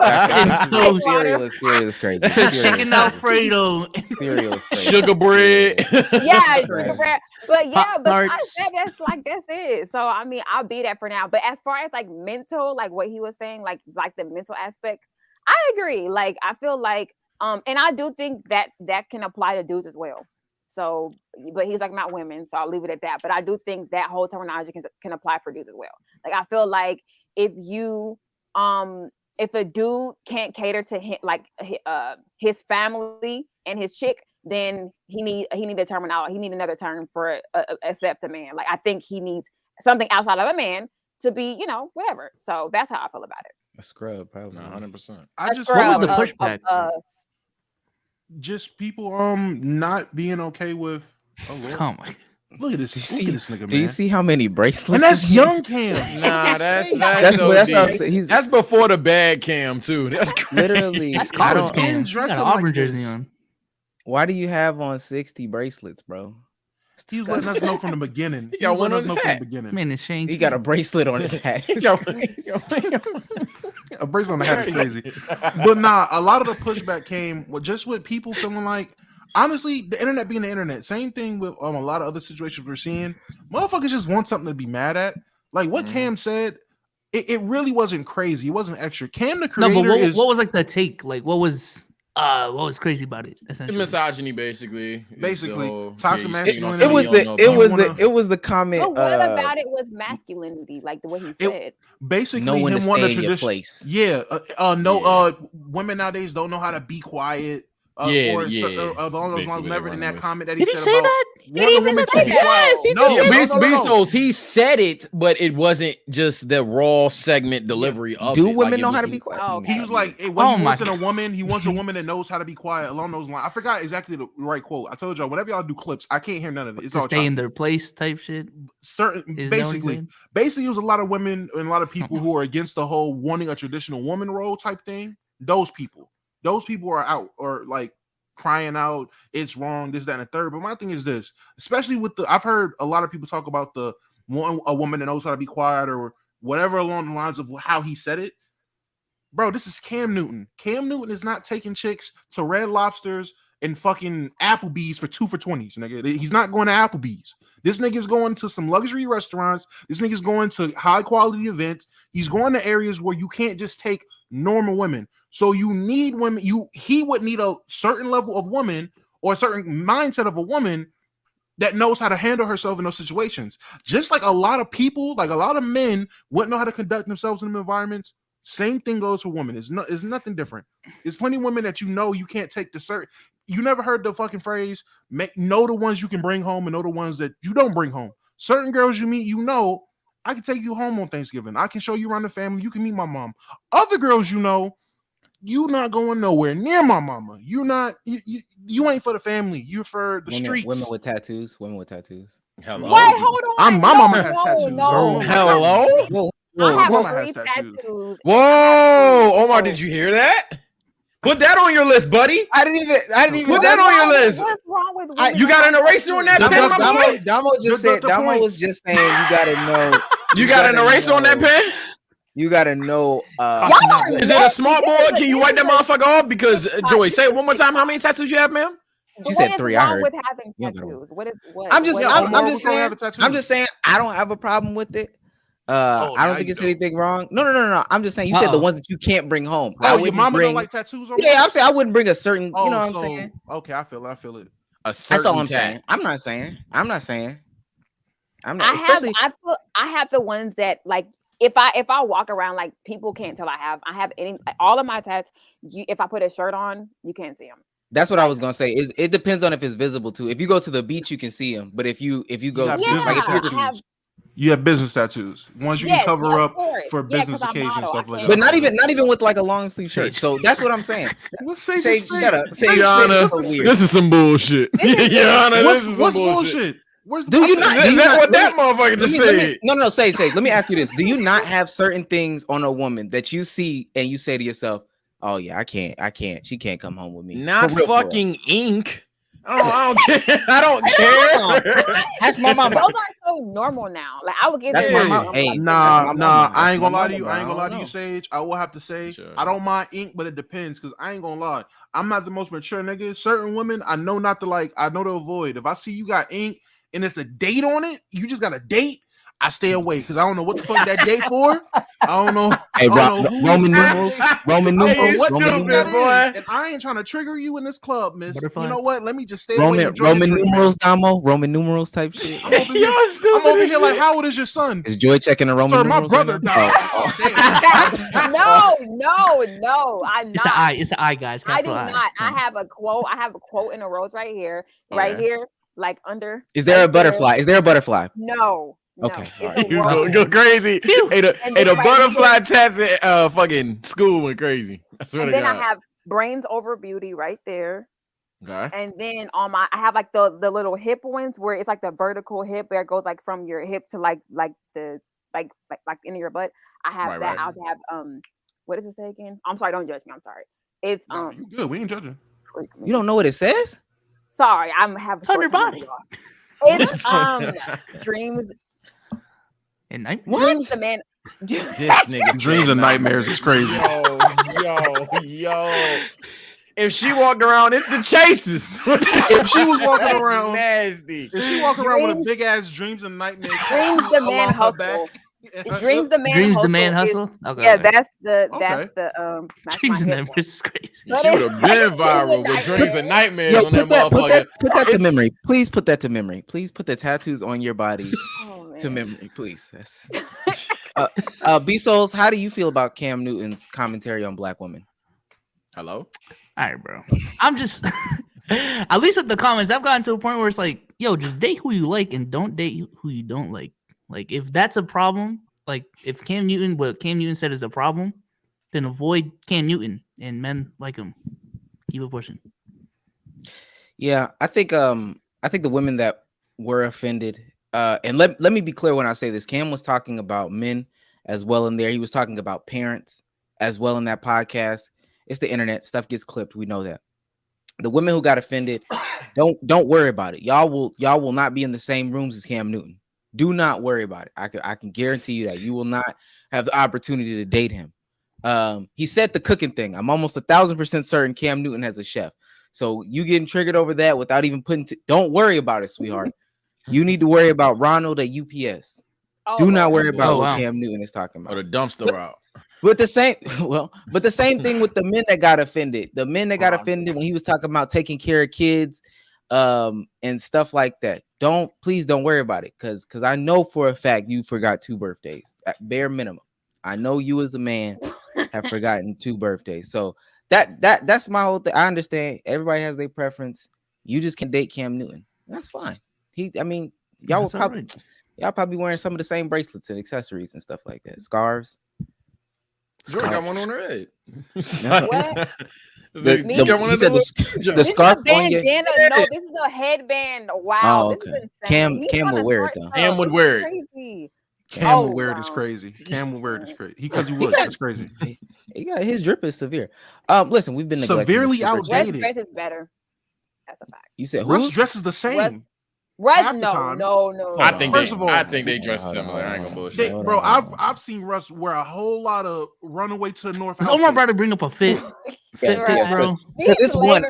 crazy. Chicken Alfredo, cereal is crazy. Sugar bread, sugar bread. But yeah, but that's it. So I mean, I'll be that for now. But as far as like mental, like what he was saying, like the mental aspect, I agree. Like I feel like, and I do think that can apply to dudes as well. So, but he's like not women, so I'll leave it at that. But I do think that whole terminology can apply for dudes as well. Like I feel like if a dude can't cater to him, like his family and his chick, then he need a terminology. He need another term for accept a man. Like I think he needs something outside of a man to be, you know, whatever. So that's how I feel about it. A scrub, probably 100%. What was the pushback? Just people not being okay with. Oh Lord. Come on. Look at this. Look at this nigga, man. Do you see how many bracelets? And that's young Cam. Nah, that's that's before the bad Cam too. That's literally. That's college Cam. Dress Got him an Auburn like jersey this. on. Why do you have on 60 bracelets, bro? He's letting us know from the beginning. He got one on his hat. Man, it's Shane. He got a bracelet on his hat. A bracelet on the hat is crazy. But nah, a lot of the pushback came with people feeling like, honestly, the internet being the internet. Same thing with a lot of other situations we're seeing. Motherfuckers just want something to be mad at. Like what Cam said, it really wasn't crazy. It wasn't extra. Cam the creator what was like the take? Like what was crazy about it? Essentially, misogyny, basically. Toxic masculinity. It was the comment. But what about it was masculinity, like the way he said. Basically, no one him to wanting stay a in your tradition. place. Yeah. Women nowadays don't know how to be quiet. Along those lines, never in that comment that he said say about that? one woman to be quiet. He said it, but it wasn't just the raw segment delivery of it. Do women know how to be quiet? Oh, He was like, when he wants a woman, he wants a woman that knows how to be quiet along those lines. I forgot exactly the right quote. I told y'all, whenever y'all do clips, I can't hear none of it. It's to all stay in their place type shit. Basically, it was a lot of women and a lot of people who are against the whole wanting a traditional woman role type thing. Those people are out or like crying out, it's wrong, this, that, and the third. But my thing is this, especially I've heard a lot of people talk about a woman that knows how to be quiet or whatever along the lines of how he said it. Bro, this is Cam Newton. Cam Newton is not taking chicks to Red Lobsters and fucking Applebee's for 2 for $20s, nigga. He's not going to Applebee's. This nigga's going to some luxury restaurants. This nigga's going to high quality events. He's going to areas where you can't just take normal women. So you need women. He would need a certain level of woman or a certain mindset of a woman that knows how to handle herself in those situations. Just like a lot of people, like a lot of men wouldn't know how to conduct themselves in them environments. Same thing goes for women. It's nothing different. There's plenty of women that you can't take the certain. You never heard the fucking phrase, know the ones you can bring home and know the ones that you don't bring home. Certain girls you meet, I can take you home on Thanksgiving. I can show you around the family. You can meet my mom. Other girls, you not going nowhere near my mama. You ain't for the family. You for the streets. Women with tattoos. Hello. Wait, hold on. My mama has tattoos. No. Hello. I have 3 tattoos. Whoa, Omar, did you hear that? Put that on your list, buddy. I didn't even put that on your list. What's wrong with you got an eraser on that pen, my boy? Damo was just saying you gotta know. You got an eraser on that pen? You gotta know. Is it a small board? Can you wipe that motherfucker off? Because Joey, say it one more time. How many tattoos you have, ma'am? She said 3. I heard. With having tattoos? I'm just saying. I don't have a problem with it. I don't think it's anything wrong. No. I'm just saying you said the ones that you can't bring home. Your mama don't like tattoos? Yeah, I'm saying I wouldn't bring a certain. You know what I'm saying? Okay, I feel it. That's all I'm saying. I'm not saying. I have the ones that like if I walk around like people can't tell I have any all of my tats. If I put a shirt on, you can't see them. That's what I was gonna say. It depends on if it's visible too. If you go to the beach, you can see them. But if you go, you have business tattoos, ones you can cover up for business occasions, stuff like that. But not even with like a long sleeve shirt. So that's what I'm saying. Shut up. This is some bullshit. This is some bullshit. Do you not? Is that what that motherfucker just said? No. Say. Let me ask you this: do you not have certain things on a woman that you see and you say to yourself, "Oh yeah, I can't. She can't come home with me." Not fucking ink. I don't care. That's my mama. Those are so normal now. Like I would give. That's my mom. Hey, nah. I ain't gonna lie to you. Sage. I will have to say I don't mind ink, but it depends because I ain't gonna lie. I'm not the most mature nigga. Certain women I know not to like. I know to avoid. If I see you got ink and it's a date on it, you just got a date. I stay away because I don't know what the fuck that date for. I don't know. Hey, Roman numerals. Boy. And I ain't trying to trigger you in this club, miss. You know what? Let me just stay away. Roman numerals, Damo. Roman numerals type shit. I'm over here like, how old is your son? Is Joy checking the Roman numerals? My brother died. No. I'm not. It's an I, guys. I do not. I have a quote in a rose right here. Right here. Like under. Is there a butterfly? Is there a butterfly? No. Okay. You go crazy. Hey, the butterfly tats at fucking school went crazy. I swear to God. I have brains over beauty right there. Okay. And then I have like the little hip ones where it's like the vertical hip where it goes like from your hip to like the into your butt. I have that. I'll have what does it say again? I'm sorry, don't judge me. I'm sorry. It's you good. We ain't judging. You don't know what it says? Sorry, I'm having on your body. It's dreams. And dreams the man. This nigga dreams and nightmares is crazy. Yo. If she walked around, it's the chases. If she was walking around, nasty. If she walking around with a big ass dreams and nightmares, dreams the man hustle. Dreams the man hustle. Okay. Yeah, that's the dreams and nightmares is crazy. She would have been viral with dreams and nightmares on that motherfucker. Put that to memory. Please put that to memory. Please put the tattoos on your body to memory, please. B-Souls, how do you feel about Cam Newton's commentary on black women? Hello? All right, bro. I'm just at least with the comments, I've gotten to a point where it's like, yo, just date who you like and don't date who you don't like. Like, if that's a problem, like if what Cam Newton said is a problem, then avoid Cam Newton and men like him. Keep it pushing. Yeah, I think the women that were offended, and let me be clear when I say this, Cam was talking about men as well in there. He was talking about parents as well in that podcast. It's the internet. Stuff gets clipped. We know that. The women who got offended, don't worry about it. Y'all will not be in the same rooms as Cam Newton. Do not worry about it. I can guarantee you that you will not have the opportunity to date him. He said the cooking thing. I'm almost 1,000% certain Cam Newton has a chef. So you getting triggered over that without even don't worry about it, sweetheart. You need to worry about Ronald at UPS. Do not worry about what Cam Newton is talking about. Or the dumpster route. But the same thing with the men that got offended. The men that got offended when he was talking about taking care of kids, and stuff like that. Please don't worry about it, because I know for a fact you forgot 2 birthdays at bare minimum. I know you as a man have forgotten 2 birthdays. So that's my whole thing. I understand everybody has their preference. You just can date Cam Newton. That's fine. Y'all probably wearing some of the same bracelets and accessories and stuff like that. Scarves. George got one on the head. What? The scarf on your bandana. No, this is a headband. Wow, oh, okay. This is insane. Cam would wear it though. Cam would wear it. Crazy. Cam would wear it. Is crazy. Cam would wear it. Is crazy. Because he would. It's crazy. He got his drip is severe. Listen, we've been severely outdated. Russ dress is better. That's a fact. You said Russ dresses the same. Russ, no. I think they dress similar. I ain't gonna bullshit. Bro, I've seen Russ wear a whole lot of runaway to the north. So I'm about to bring up a fit, bro. This one,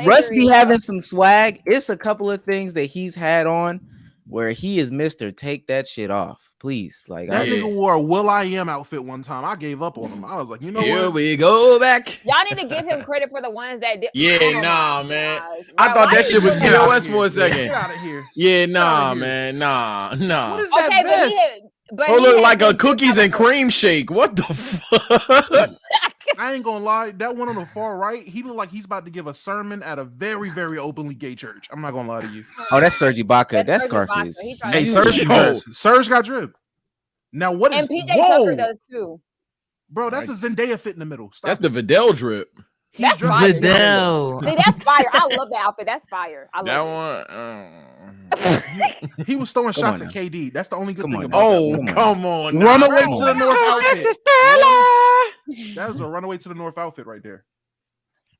Russ be having some swag. It's a couple of things that he's had on where he is Mr. Take that shit off, please. Like that nigga wore a will.i.am outfit one time. I gave up on him. I was like, you know Here what? we go back. Y'all need to give him credit for the ones that did. Man. I thought that shit was POS for a second. Get out of here. Yeah, man. Nah. What is that vest? But look like a cookies and cream shake. What the fuck? I ain't gonna lie, that one on the far right, he looked like he's about to give a sermon at a very, very openly gay church. I'm not gonna lie to you. Oh, that's Serge Ibaka. That's Scarface. Hey, Serge got drip. Now what is? And PJ Tucker does too. Bro, that's a Zendaya fit in the middle. That's the Vidal drip. That's fire. Vidal. See, that's fire. I love that outfit. That's fire. I love that one. He was throwing shots at KD. That's the only good thing about that. Come on. Runaway to the North outfit. That was a runaway to the North outfit right there.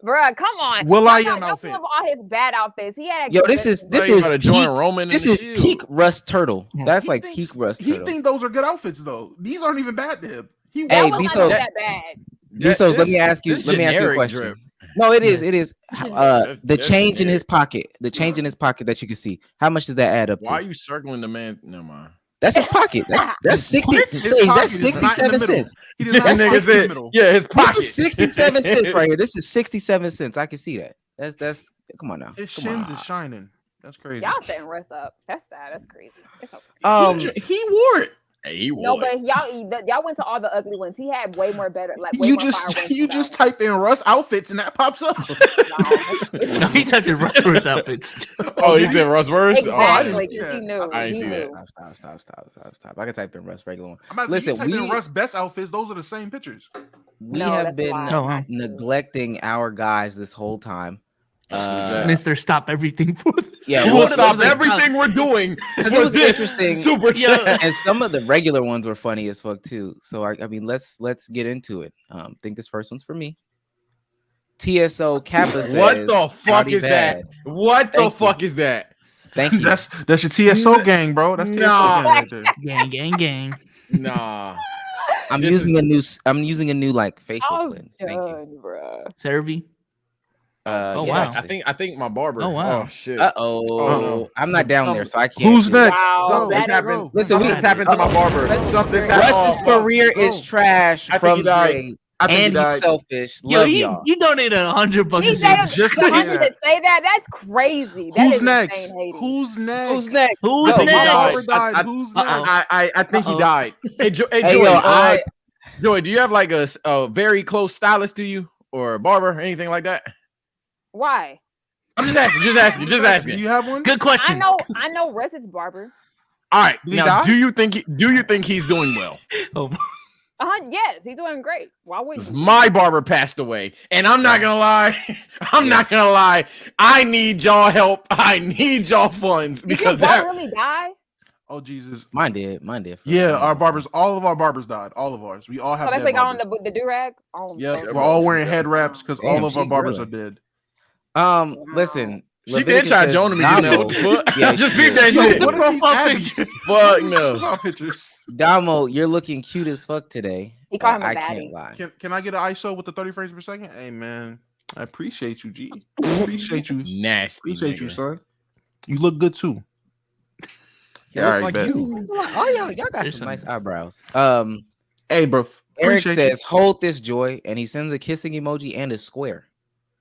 Bruh, come on. will.i.am outfit. All his bad outfits. He had this is peak Russ Turtle. That's like peak Russ Turtle. He think those are good outfits though. These aren't even bad to him. That bad. Bezos, let me ask you a question. Drip. No, it is. The change in his pocket. The change in his pocket that you can see. How much does that add up to? Why are you circling the man? Never mind. That's his pocket. That's 60. That's 67 cents. He does not his pocket. This is 67 cents right here. This is 67 cents. I can see that. That's come on now. His shins is shining. That's crazy. Y'all setting Russ up. That's sad. That's crazy. It's okay. He wore it. Hey, he wore no, but y'all went to all the ugly ones. He had way more better. Like you just type in Russ outfits and that pops up. No, he typed in Russ outfits. Oh, he said Russ verse. Exactly. Oh, he knew. I didn't see that. Stop. I can type in Russ regular one. Listen, type in Russ best outfits. Those are the same pictures. We have been neglecting our guys this whole time. Mr. Stop everything for them. Yeah, we'll stop everything we're doing for this interesting super chat. And some of the regular ones were funny as fuck too. So I mean, let's get into it. I think this first one's for me. TSO Kappa says, "What the fuck is that? What the fuck is that? Thank you. That's your TSO gang, bro. That's TSO gang right there. Gang. Nah." I'm using a new like facial cleanse. Thank you, bro. Cervi. Wow! I think my barber. Oh wow! Oh shit! I'm not down there, so I can't. Who's next? Wow, Listen, we just happened to my barber. Russ's career is trash. I think he died. And he's selfish. Yo, he donated $100. He just to say that. That's crazy. Who's next? Who's next? I think he died. Hey, Joy, do you have like a very close stylist to you or a barber or anything like that? Why? I'm just asking. Do you have one? Good question. I know Russ's barber. All right. Now, do you think he's doing well? Yes, he's doing great. Why would you? My barber passed away, and I'm not gonna lie. I need y'all help. I need y'all funds because did your barber really die? Oh Jesus, mine did. Yeah, our barbers, all of our barbers died. All of ours. We all have. So that's like on the do-rag. Yeah, we're all wearing head wraps because all of our barbers are dead. Listen. She did try joining me. What the fuck? Yeah, just peep that shit. What are these pictures? Fuck no. Pictures. Damo, you're looking cute as fuck today. He called him a I baddie. can't lie. Can I get an ISO with the 30 frames per second? Hey man, I appreciate you, G. Appreciate you. Nasty. Appreciate you, son. You look good too. Yeah, looks like you. Oh, y'all got some nice eyebrows. Hey, bro. Eric says, "Hold this, Joy," and he sends a kissing emoji and a square.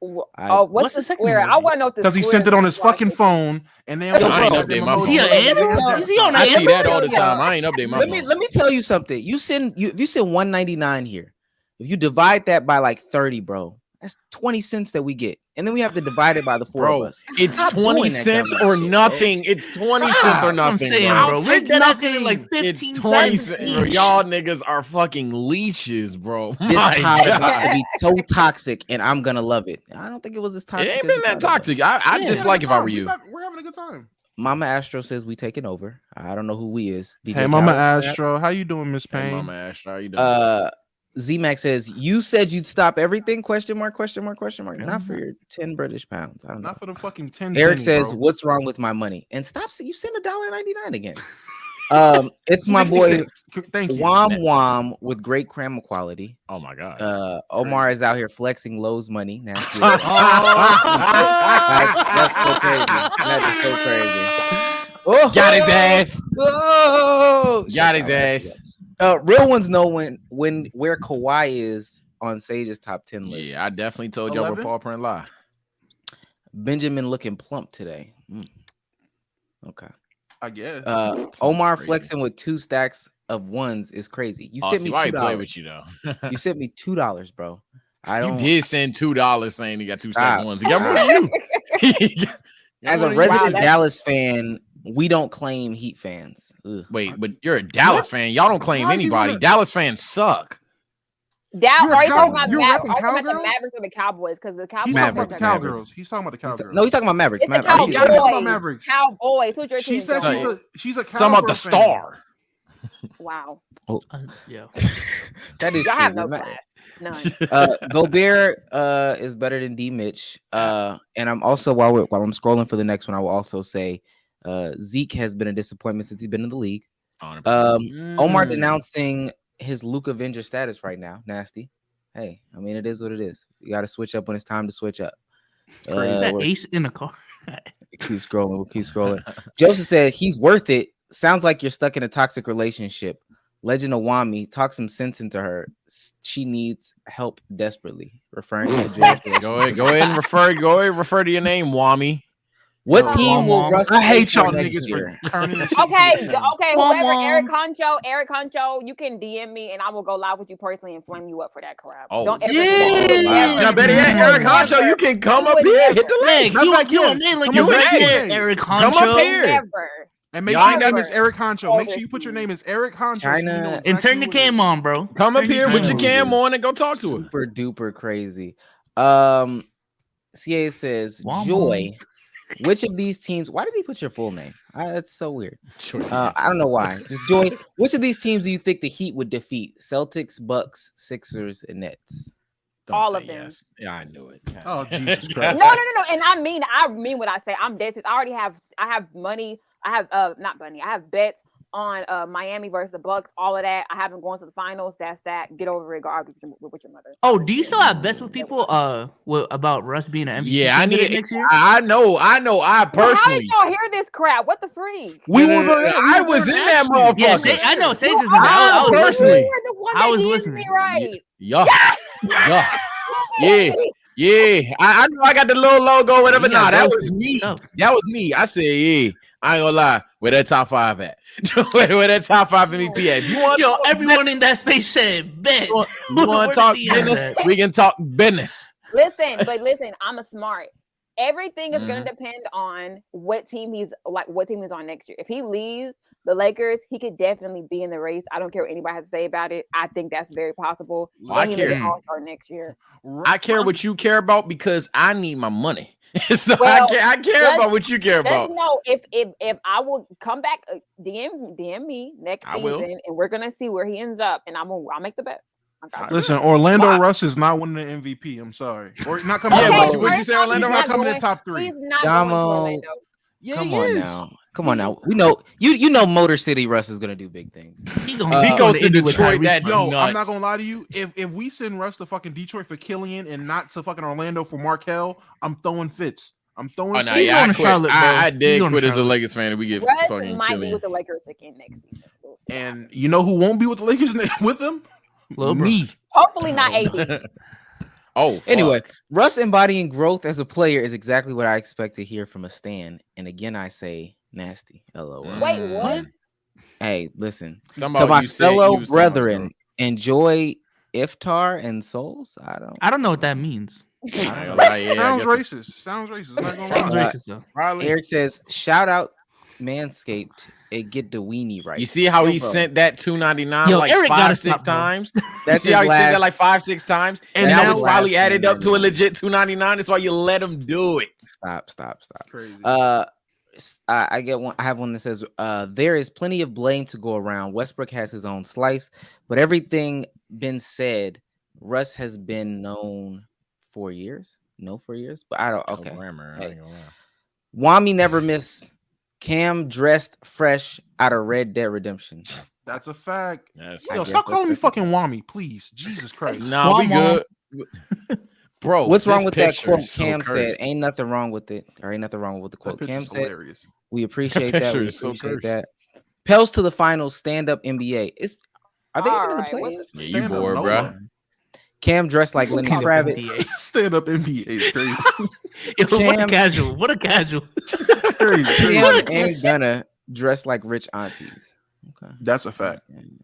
What's the square? I want to know what the because he sent it on his fucking phone, and then I ain't update my phone. Is he on? I see that all the time. I ain't update my phone. Let me tell you something. If you send 199 here, if you divide that by like 30, bro, that's 20 cents that we get, and then we have to divide it by the four of us. It's 20 cents or nothing. It's 20 cents or nothing. I'm saying, bro. We're nothing like 15 cents. Bro. Y'all niggas are fucking leeches, bro. This pod is about to be so toxic, and I'm gonna love it. I don't think it was as toxic. It ain't been that toxic. I dislike if I were you. We're having a good time. Mama Astro says we taking over. I don't know who we is. DJ hey, Mama Astro, how you doing, Miss Payne? Hey, Mama Astro, how you doing? Z-Max says, you said you'd stop everything? Question mark. Not for your 10 British pounds. I don't know. Not for the fucking 10. Eric says, bro. What's wrong with my money? And stop. You send $1.99 again. It's my boy Wom with great camera quality. Oh my god. Omar is out here flexing Lowe's money. That's so crazy. That is so crazy. Oh, got his ass. Oh, got his ass. Real ones know where Kawhi is on Sage's top 10 list. Yeah, I definitely told y'all where Paul Print lie. Benjamin looking plump today. Okay. I guess. Omar flexing with 2 stacks of ones is crazy. You sent me $2. Why he play with you though? You sent me $2, bro. You did send $2 saying you got 2 stacks of ones. He got more than you. As a resident Dallas fan, we don't claim Heat fans. Ugh. Wait, but you're a Dallas fan. Y'all don't claim anybody. Dallas fans suck. Are you talking about the Mavericks or the Cowboys? Because the Cowboys. He's talking about the Cowgirls. He's talking about the Cowgirls. No, he's talking about Mavericks. Mavericks. Cowboys. Who's your team? She said she's a Cowboys. Talking about the star. Wow. Yeah. That is true. I have no class. None. Gobert is better than D Mitch. And I'm also while I'm scrolling for the next one, I will also say Zeke has been a disappointment since he's been in the league. Omar denouncing his Luke Avenger status right now. Nasty. Hey, I mean, it is what it is. You got to switch up when it's time to switch up. Is that Ace in the car? Keep scrolling. We'll keep scrolling. Joseph said he's worth it. Sounds like you're stuck in a toxic relationship. Legend of Wami, talk some sense into her. She needs help desperately. Referring to Joseph. Go ahead and refer to your name, Wami. What team will Russ? I hate y'all niggas for turning this shit. Okay. Whoever Eric Concho, you can DM me and I will go live with you personally and flame you up for that crap. Don't ever. Now, better yet, Eric Concho, you can come up here, hit the leg. Eric Concho. Come up here. Never. And make sure your name is Eric Concho. Make sure you put your name as Eric Concho. And turn the cam on, bro. Come up here with your cam on and go talk to her. Super duper crazy. CA says, Joy. Which of these teams? Why did he put your full name? That's so weird. I don't know why. Just Joy. Which of these teams do you think the Heat would defeat? Celtics, Bucks, Sixers, and Nets. All of them. Yes. Yeah, I knew it. Oh Jesus Christ! No. And I mean what I say. I'm dead serious. I have money. I have not money. I have bets on Miami versus the Bucks. All of that. I haven't gone to the finals. That's that. Get over it. Go argue with your mother. Oh, do you still have bets with people? About Russ being an MVP? Yeah, I need next year. I know. I personally. How did y'all hear this crap? What the freak? I was in that motherfucker. Yeah, I know. Sage was in there. I was personally. I was listening. Right. Yeah. I know I got the little logo, whatever. Nah, that was me. That was me. I said, yeah. I ain't gonna lie. Where that top 5 at? Where that top 5 MVP at? You want everyone in that space said bet. You want to talk business? We can talk business. Listen, I'm a smart. Everything is going to depend on what team he's on next year. If he leaves the Lakers, he could definitely be in the race. I don't care what anybody has to say about it. I think that's very possible. I care. All-Star next year. I care what you care about because I need my money. So I care about what you care about. No, if I will come back, DM me next season, and we're gonna see where he ends up, and I'll make the bet. Listen, Orlando Russ is not winning the MVP. I'm sorry, or not coming. Would you say Orlando Russ Russ coming in the top 3? He's not going to Orlando. Yeah, Come on now. We know you know Motor City Russ is gonna do big things. If he goes to Detroit, that's nuts. I'm not gonna lie to you. If we send Russ to fucking Detroit for Killian and not to fucking Orlando for Markelle, I'm throwing fits. I did quit as a Lakers fan. We get Russ fucking might Killian. be with the Lakers again next season. And you know who won't be with the Lakers with him? Me. Hopefully not AD. Oh, fuck. Anyway, Russ embodying growth as a player is exactly what I expect to hear from a stan. And again, I say nasty. LOL. Wait, what? Hey, listen. Somebody To my you said you fellow was talking about brethren, enjoy iftar and souls. I don't know what that means. Sounds racist. Sounds racist. I'm not gonna Sounds lie. racist though. Probably. Eric says, shout out Manscaped and get the weenie right. You see how he bro. sent that $2.99 Yo, like Eric gotta 5-6 stop, bro. times? That's See how his he said that last- like 5-6 times? And And now now it's probably last added up to a $2.99. legit $2.99. That's why you let him do it. Stop. Crazy. I get one. I have one that says, there is plenty of blame to go around. Westbrook has his own slice, but everything been said, Russ has been known for years. No, for years, but I don't. Okay. Hey. Wami never miss. Cam dressed fresh out of Red Dead Redemption. That's a fact. Yes. Yo, guess stop calling me that's fucking Wami, please. Jesus Christ. Nah, we good. Bro, What's wrong this with that picture quote? is so Cam said, cursed. "Ain't nothing wrong with it," or "Ain't nothing wrong with the That quote." Cam picture's said, hilarious. "We appreciate that. picture We is so appreciate cursed. that." Pels to the finals. Stand up NBA. Are they All even in the right, play? what's Yeah, you Stand up, bored, no bro. one. Cam dressed like Lenny Stand up Kravitz. NBA. Stand up NBA is crazy. Yo, what a Cam- casual. What a casual. Crazy. Cam and Gunna dressed like rich aunties. Okay, That's a fact.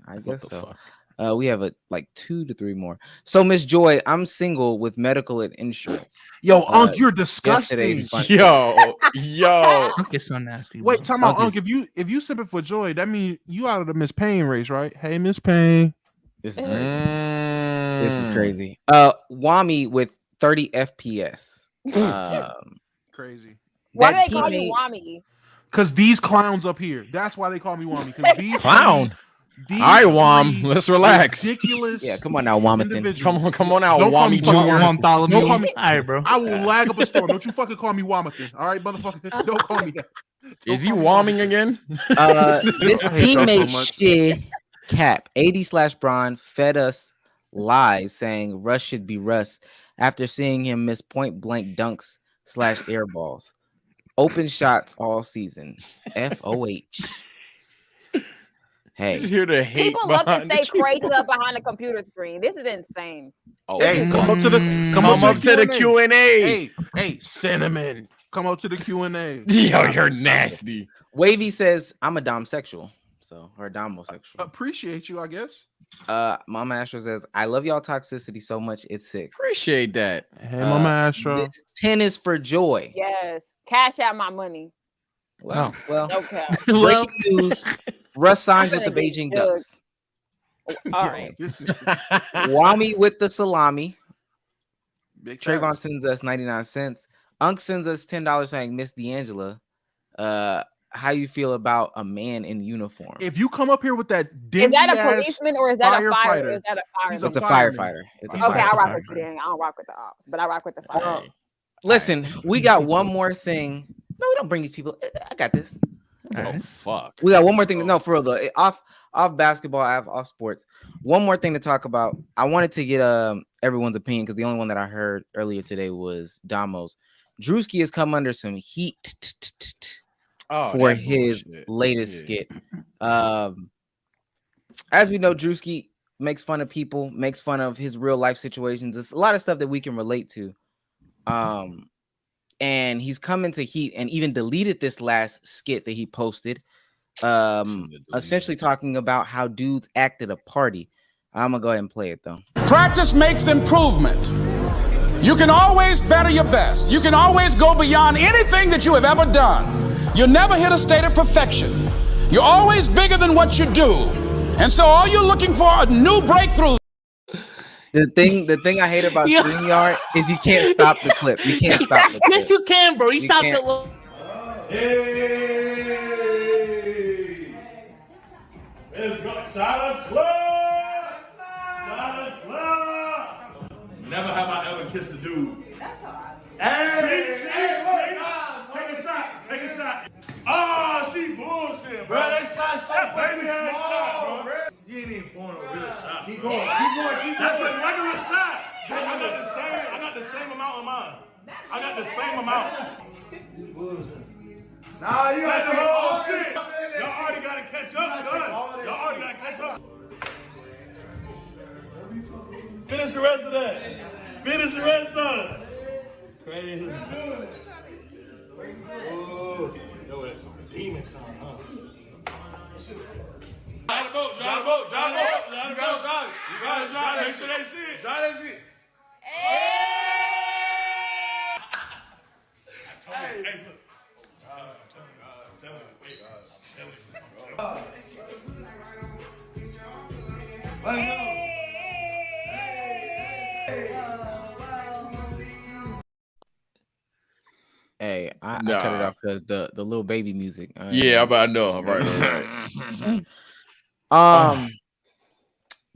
I guess the so. fuck? We have like 2 to 3 more. So Miss Joy, I'm single with medical and insurance. Yo, Unc, you're Yesterday's disgusting. fun. Yo. Don't get so nasty. Wait, bro. time out, Unc Unc. If you sipping for joy, that means you out of the Miss Payne race, right? Hey, Miss Payne. This is crazy. Mm. This is crazy. Wami with 30 FPS. Crazy. Why do That they call you teammate- Wami? Because these clowns up here. That's why they call me Wami. Because these Clown. These All right, Wam. three Let's relax. Ridiculous. Yeah, come on now, Wamathan. individuals. Come on out, Don't call me Wami fucking Jr. Wami. Bartholomew. Don't call me- All right, bro. I will lag up a storm. Don't you fucking call me Wamathan. All right, motherfucker. Don't call me that. Is he Don't call me warming Wamathan. again? This I hate y'all so teammate much. shit cap 80/Bron fed us lies saying Russ should be Russ after seeing him miss point blank dunks / airballs. Open shots all season. FOH. You Hey, just hear the hate People love to behind say the crazy stuff behind the computer screen. This is insane. Oh, Hey, come up to the come up to the Q&A. Hey, cinnamon. Come up to the Q&A. Yo, you're nasty. Wavy says I'm a domsexual, so or domosexual. Appreciate you, I guess. Mama Astro says I love y'all toxicity so much it's sick. Appreciate that. Hey, Mama Astro. This 10 is for joy. Yes. Cash out my money. Well, Okay. Well, breaking news: Russ signs I'm with the gonna get Beijing jugged. Ducks. All right. This Wami with the salami. big Trayvon facts. sends us 99 cents. Unc sends us $10 saying Miss D'Angela. How you feel about a man in uniform? If you come up here with that Is that a dingy-ass policeman or is that a fire? firefighter. Is that a He's fireman? It's a fireman. firefighter. It's a He's a Okay, I rock firefighter. with you then. I don't rock with the ops, but I rock with the fire. Listen, we got one more thing. No, we don't bring these people. I got this. Oh, fuck. We got one more thing. No, for real though. Off basketball, off sports. One more thing to talk about. I wanted to get everyone's opinion because the only one that I heard earlier today was Damo's. Druski has come under some heat for his latest skit. As we know, Druski makes fun of people, makes fun of his real life situations. There's a lot of stuff that we can relate to. And he's come into heat and even deleted this last skit that he posted, essentially talking about how dudes act at a party. I'm gonna go ahead and play it though. Practice makes improvement. You can always better your best. You can always go beyond anything that you have ever done. You'll never hit a state of perfection. You're always bigger than what you do. And so all you're looking for are new breakthroughs. The thing I hate about StreamYard is you can't stop the clip. You can't stop the clip. Yes, you can, bro. You stopped can't. the. Hey! Let's go. Silent club! Silent club! Never have I ever kissed a dude. That's all right. Hey! Take a shot. Take a shot. Oh, she bullshit, bro. That baby ass shot, bro. You ain't even pouring a real shot. Keep going. That's a regular shot. I got the same amount on mine. I got the same amount. Nah, you got the whole shit. Y'all already got to catch catch up, guys. Y'all already gotta catch up. Finish the rest of that. Finish the rest of it. Crazy. Oh, yo, that's some demon time, huh? Drive the boat, drive the boat, drive the boat. You gotta drive it. You gotta drive it. Make sure they see it. Drive that shit. Hey, look. Hey, I cut it off because the little baby music. Yeah, I know. Right.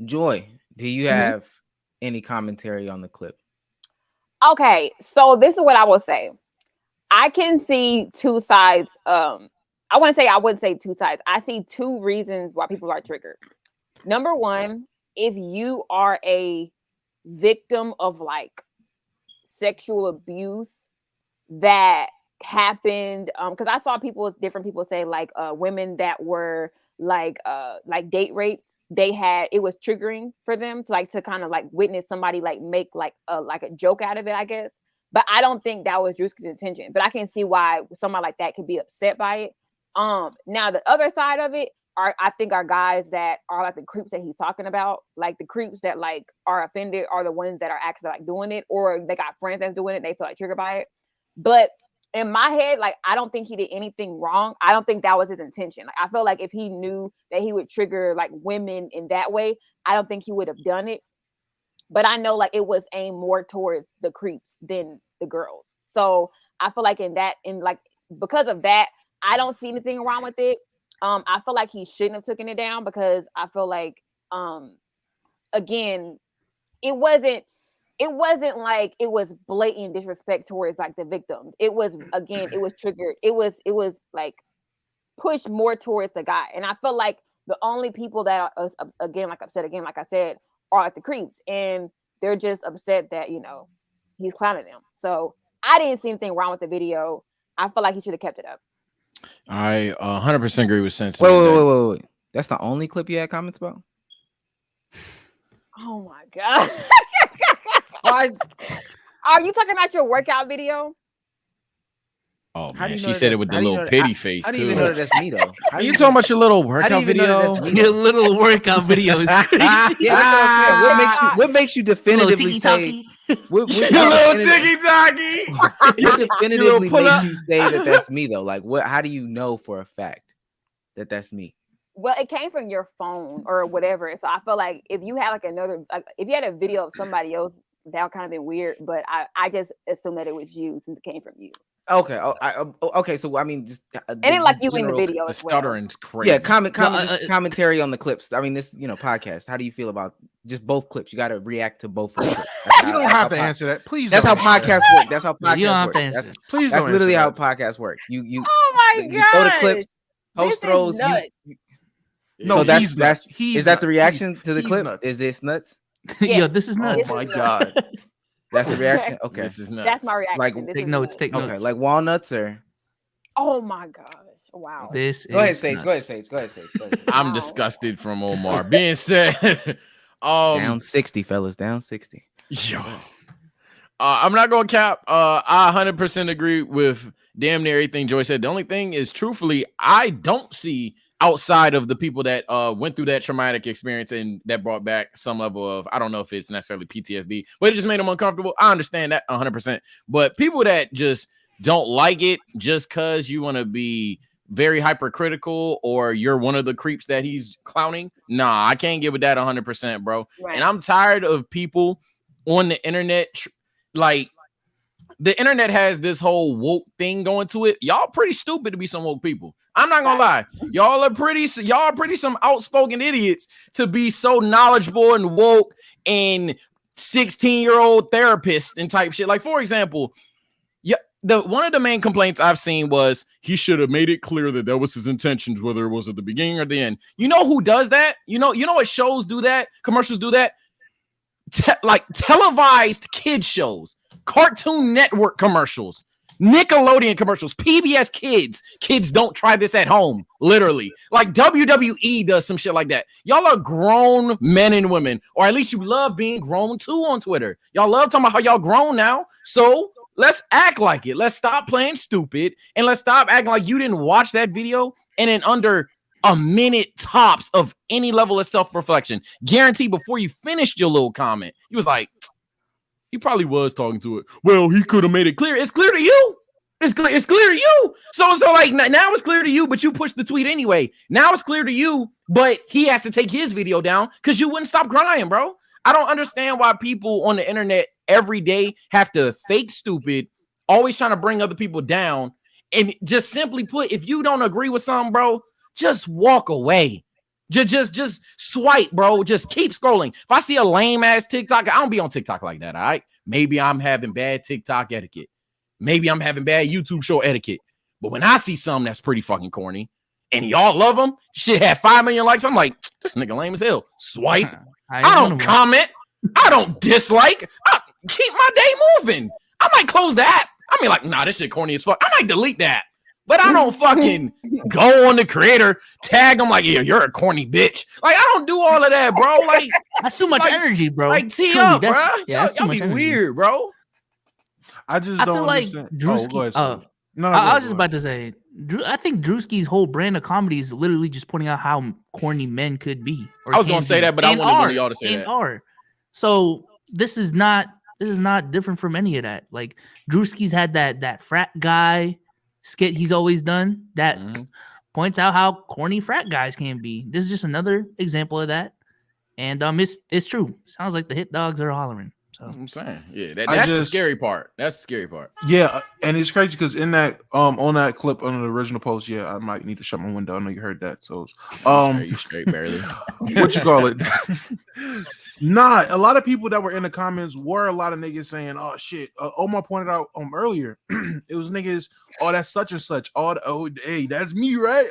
Joy, do you have any commentary on the clip? Okay, so this is what I will say. I can see two sides. I wouldn't say two sides. I see two reasons why people are triggered. Number one, if you are a victim of like sexual abuse that happened, because I saw different people say like women that were like date raped, it was triggering for them to kind of like witness somebody like make like a joke out of it, I guess. But I don't think that was Druski's intention. But I can see why somebody like that could be upset by it. Now the other side of it I think are guys that are like the creeps that he's talking about. Like the creeps that like are offended are the ones that are actually like doing it, or they got friends that's doing it, they feel like triggered by it. But in my head, like I don't think he did anything wrong. I don't think that was his intention. Like I feel like if he knew that he would trigger like women in that way, I don't think he would have done it. But I know like it was aimed more towards the creeps than the girls. So I feel like because of that, I don't see anything wrong with it. I feel like he shouldn't have taken it down because I feel like again, it wasn't like it was blatant disrespect towards like the victims. It was triggered. It was like pushed more towards the guy. And I feel like the only people that are like I said, are like the creeps, and they're just upset that, you know, he's clowning them. So I didn't see anything wrong with the video. I feel like he should have kept it up. I 100% agree with Sensei. Wait. That's the only clip you had comments about? Oh my God. Why? Are you talking about your workout video? Oh man, she said it with the little pity face. How do you even know that that's me though? Are you talking about your little workout video? Your little workout video is crazy. Yeah, what makes you definitively say? What little ticky-tacky. What definitively makes you say that that's me though? Like what? How do you know for a fact that that's me? Well, it came from your phone or whatever. So I feel like if you had if you had a video of somebody else, that would kind of been weird. But I just assumed that it was you since it came from you. Okay. Okay. So I mean, just and it like you in the video. The stuttering's crazy. Yeah. Commentary on the clips. I mean, this podcast. How do you feel about just both clips? You got to react to both of the clips. You don't have to answer that. Please. That's how podcasts work. That's how podcasts work. That's literally how podcasts work. You. Oh my God. You throw the clips. Host throws. No, so is that the reaction to the clip? Nuts. Is this nuts? Yeah. Yo, this is nuts. Oh my God. That's the reaction. Okay, this is nuts. That's my reaction. Like take notes. Okay, like walnuts or. Oh my gosh! Wow. Go ahead, Sage. Go ahead. I'm disgusted from Omar. Being said, down 60, fellas. Down 60. Yo, I'm not gonna cap. I 100% agree with damn near everything Joy said. The only thing is, truthfully, I don't see outside of the people that went through that traumatic experience and that brought back some level of, I don't know if it's necessarily PTSD, but it just made them uncomfortable. I understand that 100%. But people that just don't like it just because you want to be very hypercritical or you're one of the creeps that he's clowning, nah, I can't get with that 100%, bro. Right. And I'm tired of people on the internet, like, the internet has this whole woke thing going to it. Y'all pretty stupid to be some woke people. I'm not gonna lie. Y'all are pretty some outspoken idiots to be so knowledgeable and woke and 16-year-old therapist and type shit. Like, for example, one of the main complaints I've seen was he should have made it clear that was his intentions, whether it was at the beginning or the end. You know who does that? You know what shows do that? Commercials do that? Like televised kid shows, Cartoon Network commercials. Nickelodeon commercials, PBS Kids don't try this at home, literally. Like WWE does some shit like that. Y'all are grown men and women, or at least you love being grown too on Twitter. Y'all love talking about how y'all grown now. So let's act like it. Let's stop playing stupid and let's stop acting like you didn't watch that video and in under a minute tops of any level of self-reflection. Guarantee before you finished your little comment, you was like, he probably was talking to it. Well, he could have made it clear. It's clear to you. It's clear to you. So like now it's clear to you, but you pushed the tweet anyway. Now it's clear to you, but he has to take his video down because you wouldn't stop crying, bro. I don't understand why people on the internet every day have to fake stupid, always trying to bring other people down. And just simply put, if you don't agree with something, bro, just walk away. Just swipe, bro. Just keep scrolling. If I see a lame ass TikTok, I don't be on TikTok like that. All right. Maybe I'm having bad TikTok etiquette. Maybe I'm having bad YouTube show etiquette. But when I see something that's pretty fucking corny and y'all love them, shit had 5 million likes. I'm like, this nigga lame as hell. Swipe. I don't comment. I don't dislike. I keep my day moving. I might close the app. I mean, like, nah, this shit corny as fuck. I might delete that. But I don't fucking go on the creator, tag them like, yeah, you're a corny bitch. Like, I don't do all of that, bro. Like, that's too much energy, bro. Like, tee up, bro. Yeah, that's too much energy. Weird, bro. I don't feel like understand. Drewski. I was just about to say, I think Drewski's whole brand of comedy is literally just pointing out how corny men could be. I was gonna say that, but I wanted one of y'all to say that. So this is not different from any of that. Like Drewski's had that frat guy skit he's always done that points out how corny frat guys can be. This is just another example of that, and it's true. Sounds like the hit dogs are hollering. So I'm saying, yeah, that's the scary part. That's the scary part. Yeah, and it's crazy because in that on that clip on the original post, yeah, I might need to shut my window. I know you heard that. So you straight barely. What you call it? Nah, a lot of people that were in the comments were a lot of niggas saying, "Oh shit." Omar pointed out earlier, it was niggas. Oh, that's such and such. Oh, hey, that's me, right?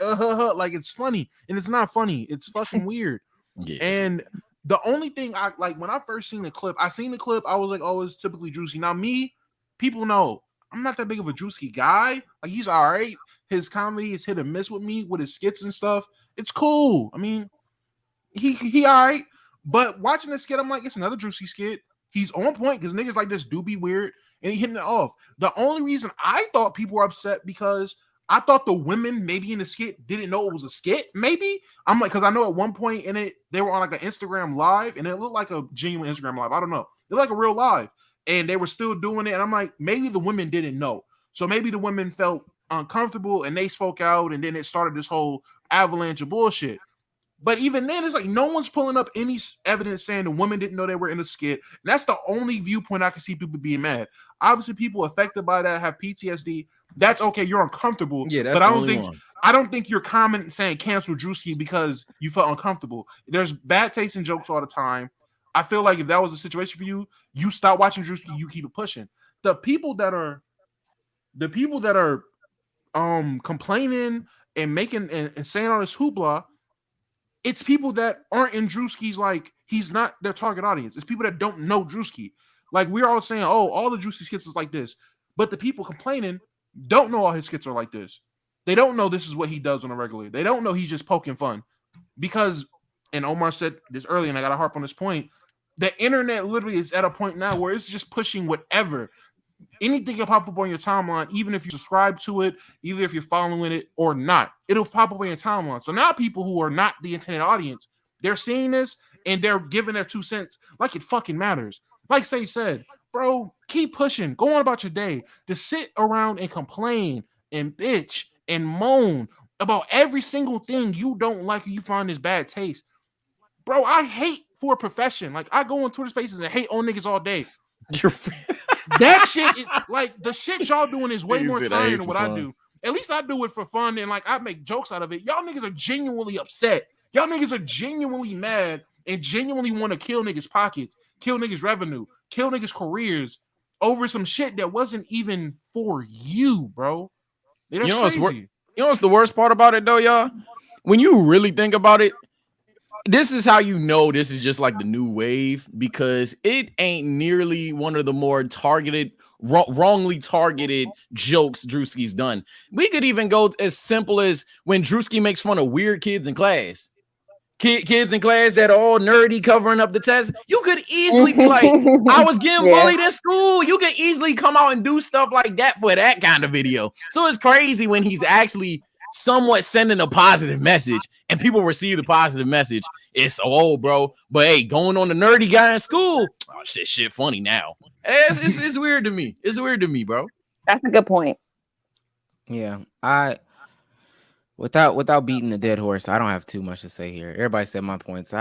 Like it's funny, and it's not funny. It's fucking weird. Yeah. And the only thing I like when I first seen the clip, I was like, "Oh, it's typically Druski." Now, people know I'm not that big of a Druski guy. Like he's all right. His comedy is hit and miss with me with his skits and stuff. It's cool. I mean, he all right. But watching this skit, I'm like, it's another Druski skit. He's on point because niggas like this do be weird and he hitting it off. The only reason I thought people were upset because I thought the women maybe in the skit didn't know it was a skit. Maybe I'm like, because I know at one point in it, they were on like an Instagram live and it looked like a genuine Instagram live. I don't know. It looked like a real live and they were still doing it. And I'm like, maybe the women didn't know. So maybe the women felt uncomfortable and they spoke out and then it started this whole avalanche of bullshit. But even then, it's like no one's pulling up any evidence saying the women didn't know they were in a skit. And that's the only viewpoint I can see people being mad. Obviously, people affected by that have PTSD. That's okay. You're uncomfortable. Yeah, that's but the only one. I don't think you're commenting saying cancel Druski because you felt uncomfortable. There's bad taste in jokes all the time. I feel like if that was a situation for you, you stop watching Druski, you keep it pushing. The people that are complaining and making and saying all this hoopla. It's people that aren't in Druski's, like, he's not their target audience. It's people that don't know Druski. Like, we're all saying, oh, all the Druski skits is like this. But the people complaining don't know all his skits are like this. They don't know this is what he does on a regular. They don't know he's just poking fun. Because, and Omar said this earlier, and I got to harp on this point, the internet literally is at a point now where it's just pushing whatever. Anything can pop up on your timeline, even if you subscribe to it, even if you're following it or not, it'll pop up on your timeline. So now people who are not the intended audience, they're seeing this and they're giving their 2 cents like it fucking matters. Like Sage said, bro, keep pushing. Go on about your day. To sit around and complain and bitch and moan about every single thing you don't like or you find is bad taste. Bro, I hate for a profession. Like, I go on Twitter Spaces and hate on niggas all day. That shit, like, the shit y'all doing is way more tiring than what I do. At least I do it for fun and, like, I make jokes out of it. Y'all niggas are genuinely upset. Y'all niggas are genuinely mad and genuinely want to kill niggas' pockets, kill niggas' revenue, kill niggas' careers over some shit that wasn't even for you, bro. That's crazy. You know what's the worst part about it, though, y'all? When you really think about it, this is how you know this is just like the new wave, because it ain't nearly one of the more targeted wrongly targeted jokes Druski's done. We could even go as simple as when Druski makes fun of weird kids in class. Kids in class that are all nerdy covering up the test. You could easily be like, I was getting bullied in school. You could easily come out and do stuff like that for that kind of video. So it's crazy when he's actually somewhat sending a positive message and people receive the positive message. It's bro. But hey, going on the nerdy guy in school, shit funny now. It's weird to me. It's weird to me, bro. That's a good point. Yeah, without beating the dead horse, I don't have too much to say here. Everybody said my points.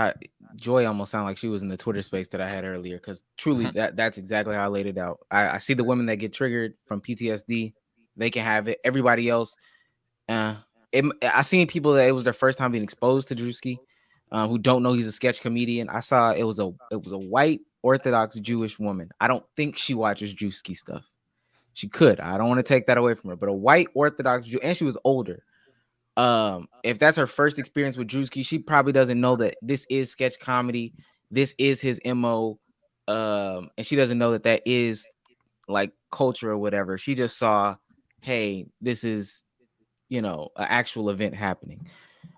Joy almost sounded like she was in the Twitter space that I had earlier, because truly that's exactly how I laid it out. I see the women that get triggered from PTSD, they can have it. Everybody else, I seen people that it was their first time being exposed to Druski, who don't know he's a sketch comedian. I saw it was a white Orthodox Jewish woman. I don't think she watches Druski stuff. She could. I don't want to take that away from her, but a white Orthodox Jew, and she was older. If that's her first experience with Druski, she probably doesn't know that this is sketch comedy. This is his MO. And she doesn't know that is like culture or whatever. She just saw, hey, this is, an actual event happening.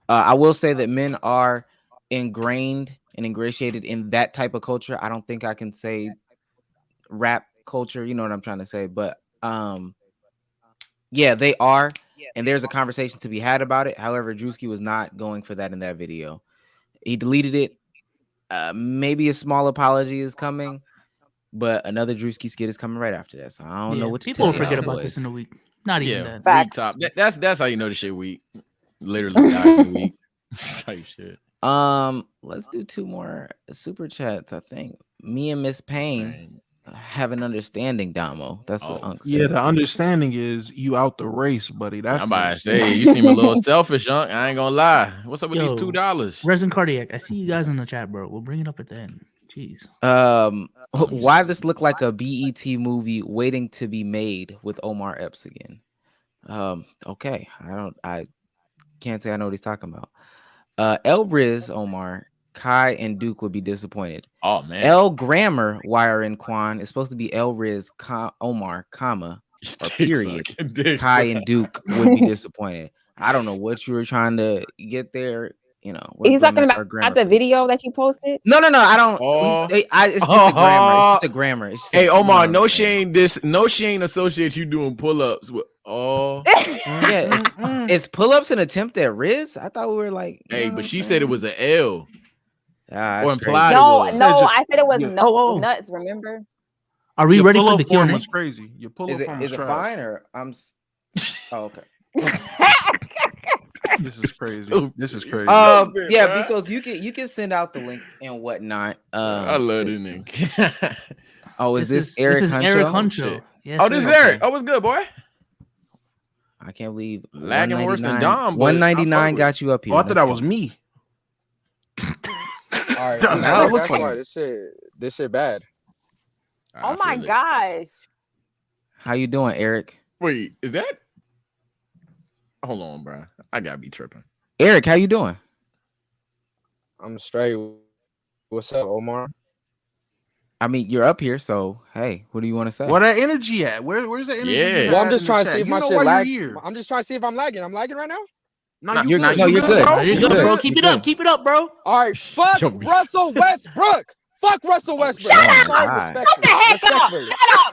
I will say that men are ingrained and ingratiated in that type of culture. I don't think I can say rap culture, you know what I'm trying to say, but yeah, they are. And there's a conversation to be had about it. However, Druski was not going for that in that video. He deleted it. Maybe a small apology is coming, but another Druski skit is coming right after that. So I don't know what people will forget about this in a week. Not even that. Week top. That's how you know the shit week. Literally dies in a week. Type shit. Let's do 2 more super chats. I think me and Miss Payne have an understanding, Damo. That's what Unc said. Yeah, the understanding is you out the race, buddy. That's I'm about to say you seem a little selfish, Unc. I ain't gonna lie. What's up with these $2? Resin Cardiac. I see you guys in the chat, bro. We'll bring it up at the end. Jeez. Why this look like a BET movie waiting to be made with Omar Epps again? Okay. I can't say I know what he's talking about. Rizz, Omar, Kai, and Duke would be disappointed. Oh man. L Grammar, Wire, and Quan is supposed to be Rizz, Omar, comma, or period. Kai and Duke would be disappointed. I don't know what you were trying to get there. He's talking about the video that you posted. No. I don't. It's just a grammar. It's just a grammar. Hey, Omar, no shame associate you doing pull-ups with. Is pull-ups an attempt at Rizz? I thought we were like. Hey, but she said it was an L. Or implied. No, I said it was nuts. Remember? Are we ready for the Q&A? Was crazy. Your pull-up form is it fine or I'm? Oh, okay. This is crazy. This is crazy. Yeah, so you can send out the link and whatnot. I love it, nigga. Is this Eric? This is Eric Huncho. Yes, this is Eric. Oh, what's good, boy? I can't believe lagging worse than Dom. 199 got you up here. Oh, I thought that was me. All right, that looks like this shit bad. Oh my gosh. How you doing, Eric? Wait, is that? Hold on, bro. I gotta be tripping. Eric, how you doing? I'm straight. What's up, Omar? I mean, you're up here, so hey, what do you want to say? Where that energy at? Where's the energy? Yeah. Well, I'm just trying to see if my shit lagging. I'm just trying to see if I'm lagging. I'm lagging right now. No, you're not. No, you're good. You're good, bro. Keep it up. Keep it up, bro. All right. Fuck Russell Westbrook. Fuck Russell Westbrook. Shut up! Shut the heck up! Shut up! Shut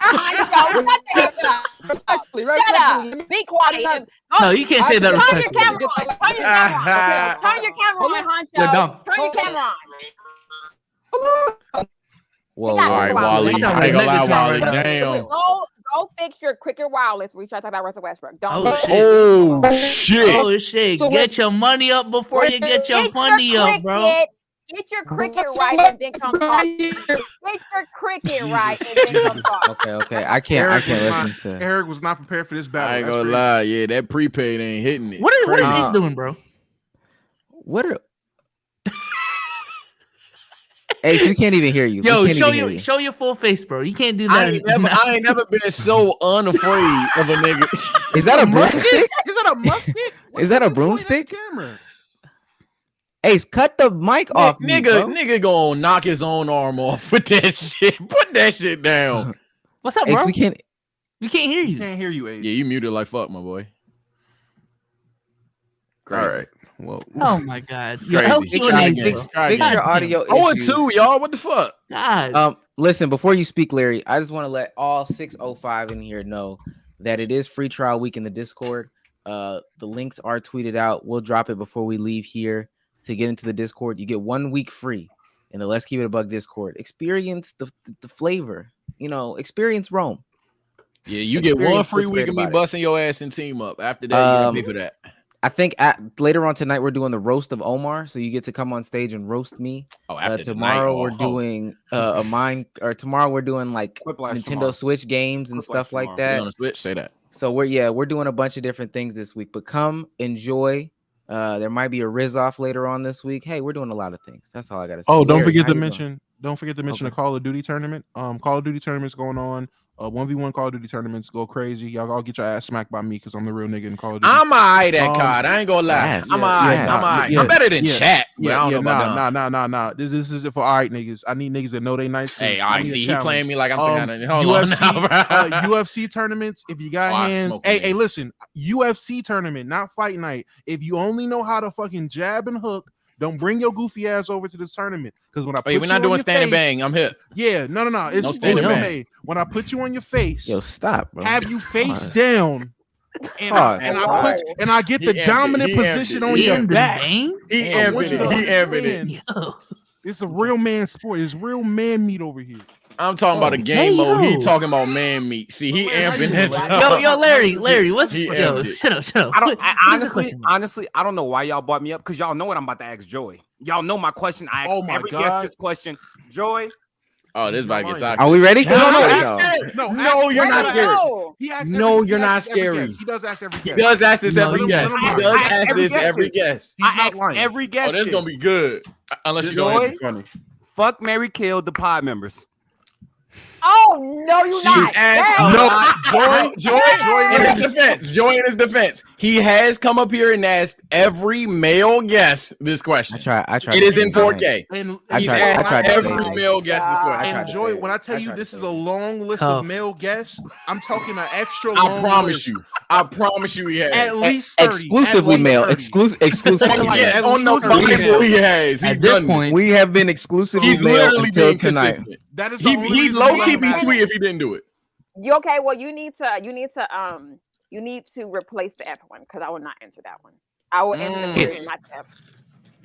the heck up! Respectfully. Be quiet. No, you can't say that Turn your respectfully. camera on. Turn your camera on, Honcho. You're dumb. Turn your camera on. Whoa, all right, Wally. I ain't gonna lie, Wally. Damn. Go fix your Cricket Wireless. We try to talk about Russell Westbrook. Don't. Oh shit! Oh shit! Get your money up before you get your money up, bro. Get your cricket right and then come talk. Get your cricket right and then come talk. Okay. I can't listen to. Eric was not prepared for this battle. I ain't gonna lie. Yeah, that prepaid ain't hitting it. What is Ace doing, bro? What are? Ace, we can't even hear you. Yo, show your full face, bro. You can't do that. I ain't never been so unafraid of a nigga. Is that a broomstick? Is that a musket? Is that a broomstick? Ace, cut the mic off, nigga gonna knock his own arm off with that shit. Put that shit down. What's up, Ace, bro? we can't. We can't hear you. Can't hear you, Ace. Yeah, you muted like fuck, my boy. All right. Well, Oh my God. Crazy. Fix your audio issues. 0-2, y'all. What the fuck? God. Listen, before you speak, Larry, I just want to let all 605 in here know that it is free trial week in the Discord. The links are tweeted out. We'll drop it before we leave here to get into the Discord. You get 1 week free in the Let's Keep It a Buck Discord. Experience the flavor. Experience Rome. Yeah, you get one free week of me busting your ass and team up. After that, you gotta pay for that. I think later on tonight we're doing the roast of Omar, so you get to come on stage and roast me. Tomorrow we're doing tomorrow we're doing like Nintendo Switch games and stuff like that. On the Switch, say that. So we're doing a bunch of different things this week. But come enjoy. There might be a Rizz off later on this week. Hey, we're doing a lot of things. That's all I gotta say. Oh, don't forget to mention the Call of Duty tournament. Call of Duty tournament's going on. 1v1 Call of Duty tournaments go crazy. Y'all all get your ass smacked by me because I'm the real nigga in Call of Duty. I'm alright at COD. I ain't gonna lie. I'm alright. I'm better than chat. Nah. This is for alright niggas. I need niggas that know they nice. Hey, alright. See, he playing me like I'm some kind of UFC tournaments. If you got hands, hey, listen. UFC tournament, not fight night. If you only know how to fucking jab and hook, don't bring your goofy ass over to this tournament because when I put we're not doing stand and bang. I'm hit. Yeah, no. It's no stand and bang. When I put you on your face, stop, bro. Have you face down, and I get the dominant position on your back. He ambit. It's a real man sport. It's real man meat over here. I'm talking about a game mode. He talking about man meat. See, he amping it. Yo, Larry, what's shut up. Honestly, I don't know why y'all brought me up because y'all know what I'm about to ask Joy. Y'all know my question. I ask every guest this question. Joy. Oh, this about to get toxic. Are we ready? No, you're not scared. No, you're not scary. He does ask every guest. He does ask this every guest. He does ask this every guest. I ask every guest. Oh, this is gonna be good. Unless Joy, fuck, marry, kill the pod members. Oh no, you're not. Joy in his defense. He has come up here and asked every male guest this question. I try. It is in 4K. I tried every male guest this question. And Joy, when I tell you this is a long list of male guests, I'm talking an extra long I promise you he has. At least 30. Exclusively male. Exclusively. On no fucking he has. At this point, we have been exclusively male until tonight. That is he low key be sweet if he didn't do it. Okay, well you need to replace the F one because I will not answer that one. I will answer the not the F.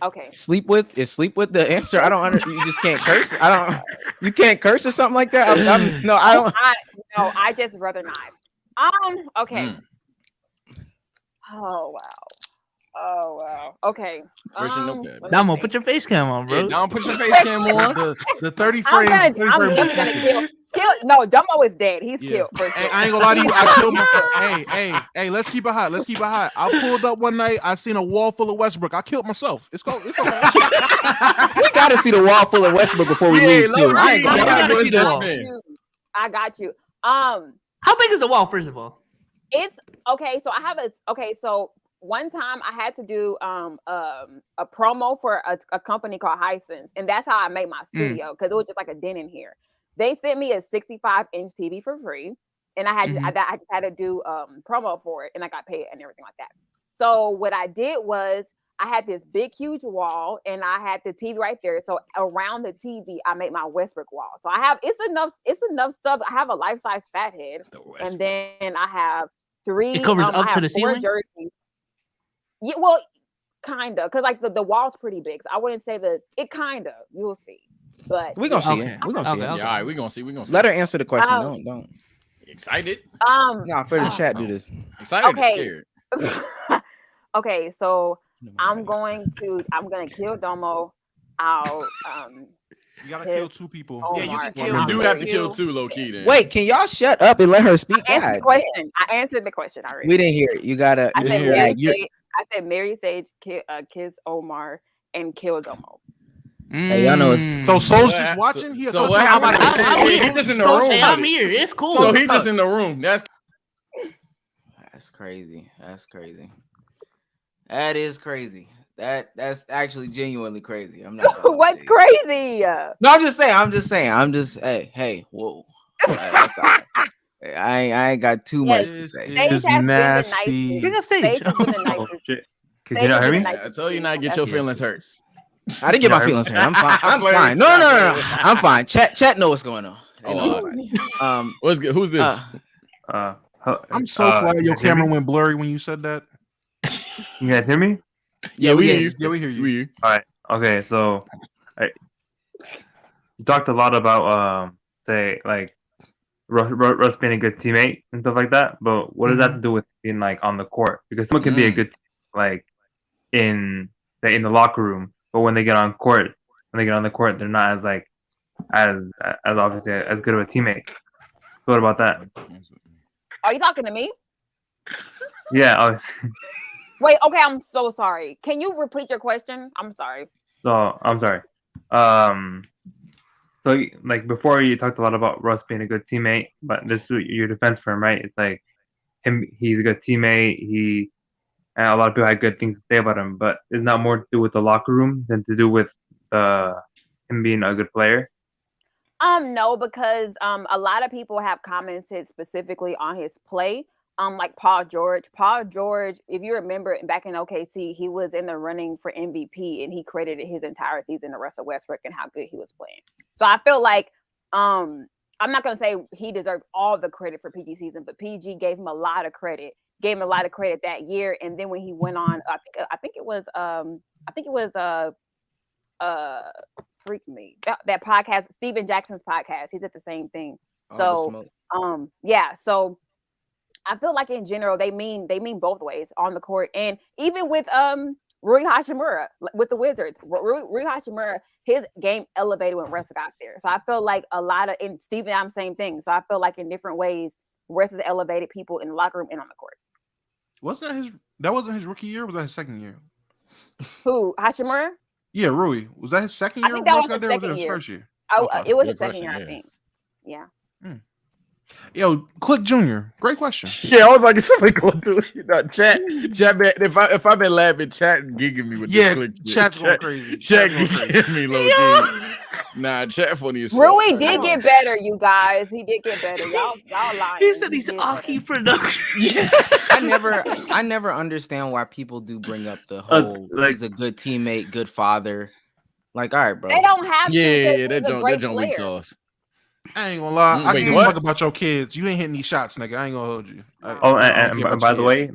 Okay. Sleep with the answer. I don't you just can't curse. You can't curse or something like that. I just rather not. Okay. Oh wow. Okay. Damo, put your face cam on, bro. Yeah, Damo, put your face cam on. The 30 frames. I'm gonna kill. No, Dumbo is dead. He's killed. Hey, I ain't gonna lie to you. I killed myself. Hey, let's keep it hot. I pulled up one night. I seen a wall full of Westbrook. I killed myself. It's okay. We gotta see the wall full of Westbrook before we leave too. I got you. How big is the wall, first of all? It's okay. So one time I had to do a promo for a company called Hisense, and that's how I made my studio because it was just like a den in here. They sent me a 65-inch TV for free, and I just had to do promo for it, and I got paid and everything like that. So what I did was I had this big, huge wall, and I had the TV right there. So around the TV, I made my Westbrook wall. So I have it's enough stuff. I have a life-size fat head, and then I have 3. It covers up to the ceiling. Jerseys. Yeah, well, kind of, because like the wall's pretty big. So I wouldn't say that it kind of. You'll see. But we're gonna see it. We're gonna see it. Yeah, all right, we're gonna see. Let her answer the question. Don't. Excited? No, for the chat, do this. Excited or scared? Okay, so I'm gonna kill Domo. You gotta kill 2 people. Yeah, you can kill. You do have to kill 2, low key. Then. Wait, can y'all shut up and let her speak? I answered the question already. We didn't hear it. You gotta. I said Mary Sage, kiss Omar, and kill Domo. Hey, y'all know it's so Soul's just watching. He's just in the room. I'm here. It's cool. So he's just in the room. That's crazy. That is crazy. That's actually genuinely crazy. I'm not. What's crazy? No, I'm just saying. Hey, whoa. It's I ain't got too much to say. Sage has been nasty. the nicest. Sage has been the nicest. Can you not hear me? I told you not to get your feelings hurt. I didn't get my feelings hurt. I'm fine. I'm fine. No. I'm fine. Chat know what's going on. What's good? Who's this? I'm so glad your camera went blurry when you said that. You guys hear me? Yeah, we hear you. Yeah, we hear you. All right. Okay. So, you talked a lot about say like Russ being a good teammate and stuff like that. But what does that have to do with being like on the court? Because someone can be a good like in the locker room, but when they get on the court, they're not as like as obviously as good of a teammate. So what about that? Are you talking to me? Yeah. Wait. Okay. I'm so sorry. Can you repeat your question? I'm sorry. So I'm sorry. So like before you talked a lot about Russ being a good teammate, but this is your defense for him, right? It's like he's a good teammate. And a lot of people had good things to say about him, but it's not more to do with the locker room than to do with him being a good player. No, because a lot of people have commented specifically on his play. Like Paul George. Paul George, if you remember back in OKC, he was in the running for MVP and he credited his entire season to Russell Westbrook and how good he was playing. So I feel like I'm not gonna say he deserved all the credit for PG season, but PG gave him a lot of credit. Gave him a lot of credit that year, and then when he went on, I think it was freak me that podcast, Steven Jackson's podcast. He did the same thing. So so I feel like in general they mean both ways on the court, and even with Rui Hachimura with the Wizards, Rui Hachimura, his game elevated when Russ got there. So I feel like a lot of in Steven, I'm same thing. So I feel like in different ways, Russ has elevated people in the locker room and on the court. That wasn't his rookie year? Was that his second year? Who, Hachimura? Yeah, Rui. Was that his second year? I think that was his second year. First year? Oh, it was his second year, I think. Yeah. Yo, Click Jr. Great question. Yeah, I was like, is somebody going to chat? If I've been laughing, chat gigging me with this click. Chat's going crazy. Chat gigging me low key. Nah, chat funny as fuck. Rui did get better, you guys. He did get better. Y'all lying. He said he's Aki production. Yeah. I never understand why people do bring up the whole he's a good teammate, good father. Like, all right, bro. They don't have to. Yeah, that don't weak sauce. I ain't gonna lie. I can talk about your kids. You ain't hitting these shots, nigga. I ain't gonna hold you. And by the way,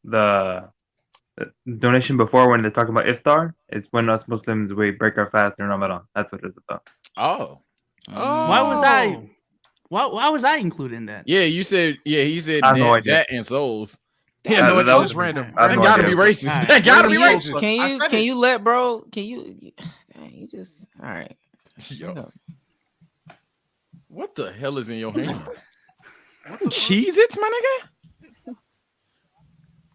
the donation before when they're talking about iftar is when us Muslims we break our fast in Ramadan. That's what it's about. Oh. Why was I included in that? Yeah, you said. Yeah, he said that and souls. Yeah, no, it's just random. That gotta be racist. That gotta be racist. Can you let bro? Can you? You just all right. Yo. What the hell is in your hand? Cheez-Its, my nigga?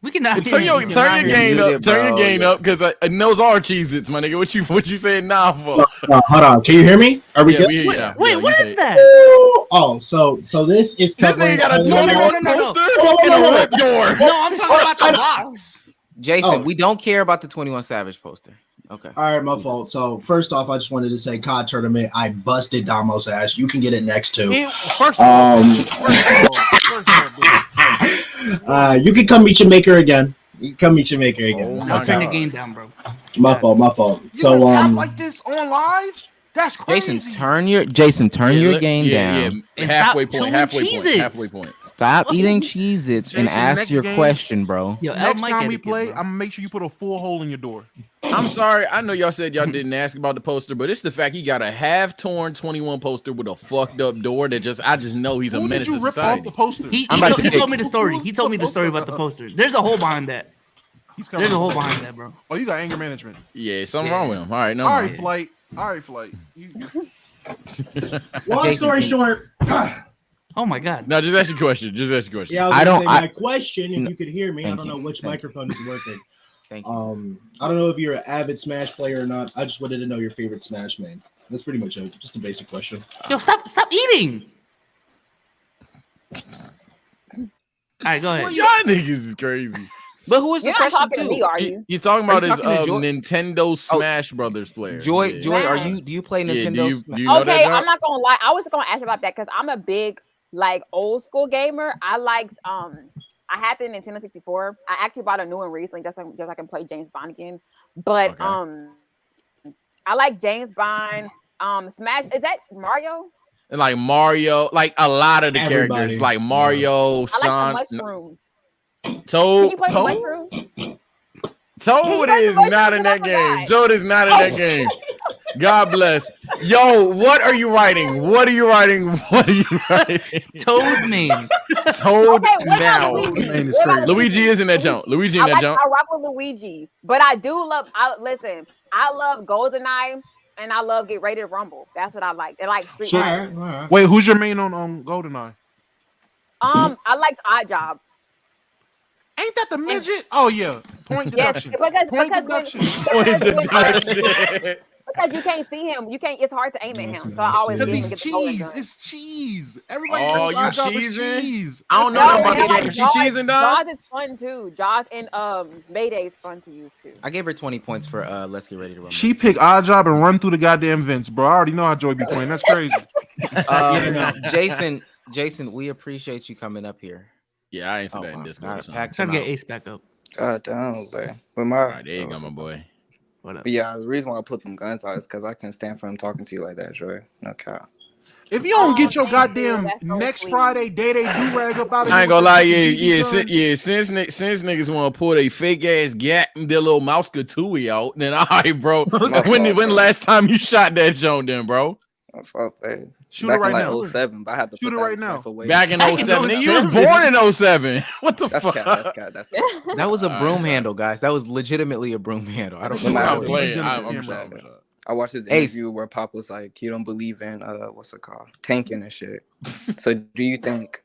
We cannot turn your gain up. Turn your gain up because those are Cheez-Its, my nigga. What you saying now for? Hold on. Can you hear me? Are we good? Wait, what is that? Oh, so this is covering. This nigga got a 21 poster and a whip door. No, I'm talking about the box. Jason, we don't care about the 21 Savage poster. Okay. All right, my fault. So first off, I just wanted to say, COD tournament, I busted Damo's ass. You can get it next too. First of all, you can come meet your maker again. I'll turn the game down, bro. My fault. So like this on live? That's crazy. Jason, turn your game down. Yeah. Halfway point. Stop eating Cheez-Its and ask your question, bro. Yo, next time we play, I'm gonna make sure you put a full hole in your door. I'm sorry. I know y'all said y'all didn't ask about the poster, but it's the fact he got a half-torn 21 poster with a fucked up door that I just know he's a menace to society. Off the poster? He told me the story. He told me the story about the poster. There's a hole behind that. There's a hole behind that, bro. Oh, you got anger management. Yeah, something wrong with him. All right, no. All right, Flight. Long story short. Oh my God. No, just ask your question. Yeah, my question, if you could hear me, I don't know which microphone is working. Thank you. I don't know if you're an avid Smash player or not. I just wanted to know your favorite Smash main. That's pretty much it. Just a basic question. Yo, stop eating. All right, go ahead. Well, y'all niggas is crazy. But who is the You're not question talking to to? me, are you? You're talking Are you about his talking to Joy? Nintendo Smash Brothers player. Joy, Yeah. Joy, are Smash. you? Do you play Yeah, Nintendo? do you know that, Okay, John? I'm not gonna lie. I was gonna ask you about that because I'm a big like old school gamer. I liked I had the Nintendo 64. I actually bought a new one recently just so I can play James Bond again. But Okay. I like James Bond. Smash, is that Mario? And like Mario, like a lot of the Everybody. characters, like Mario, I like the Sonic, mushroom. Can Toad. you play the mushroom? Toad play the is not mushroom? in 'Cause I that game. forgot. Toad is not in that game. God bless. Yo, what are you writing? What are you writing? What are you writing? Toad name. Toad Okay, what about now. Luigi? Man, it's What about crazy. Luigi is in that jump. Luigi in that jump. I rock with Luigi, but I do love. Listen, I love GoldenEye and I love Get Ready to Rumble. That's what I like. I like Street So- Fighter. All right. Wait, who's your main on GoldenEye? I like Odd Job. Ain't that the midget? Oh yeah, point Yes, deduction. because Point because deduction. because you can't see him. You can't. It's hard to aim at him. So I always Because give him he's get the golden cheese. gun. It's cheese. Everybody Oh, knows you Odd Job is cheesing? cheese. I don't know No, nothing about and the like game. She Jaws- cheesing, dog? Jaws is fun too. Jaws and Mayday's fun to use too. I gave her 20 points for Let's Get Ready to Rumble. She picked Odd Job and run through the goddamn vents, bro. I already know how Joy be playing. That's crazy. Jason, we appreciate you coming up here. Yeah, I answered that in Discord. Gotta or something. pack Trying some to get out. Ace back up. God damn, but All right, there you go, my boy. What up? But yeah, the reason why I put them guns out is because I couldn't stand for him talking to you like that, Joy. No cap. If you don't get your thank you. goddamn That's so next sweet. Friday do rag up out of I ain't here gonna lie, with the since BB gun, since niggas want to pull a fake ass gat and their little mouse Katooey out, then all right, bro. when last time you shot that joint, then, bro? Oh, fuck, babe. Shoot Back it right in like now. 07, but I had to Shoot put it that right now. knife away. Back in Back in 07. Nigga, you was 07. born in 07. What the That's fuck? cat. That's cat. That was a All broom right, handle, guys. That was legitimately a broom handle. I don't No know. matter I'm what. playing. He's gonna I'm be sure. camera. I watched his Ace. interview where Pop was like, "You don't believe in what's it called, tanking and shit." So, do you think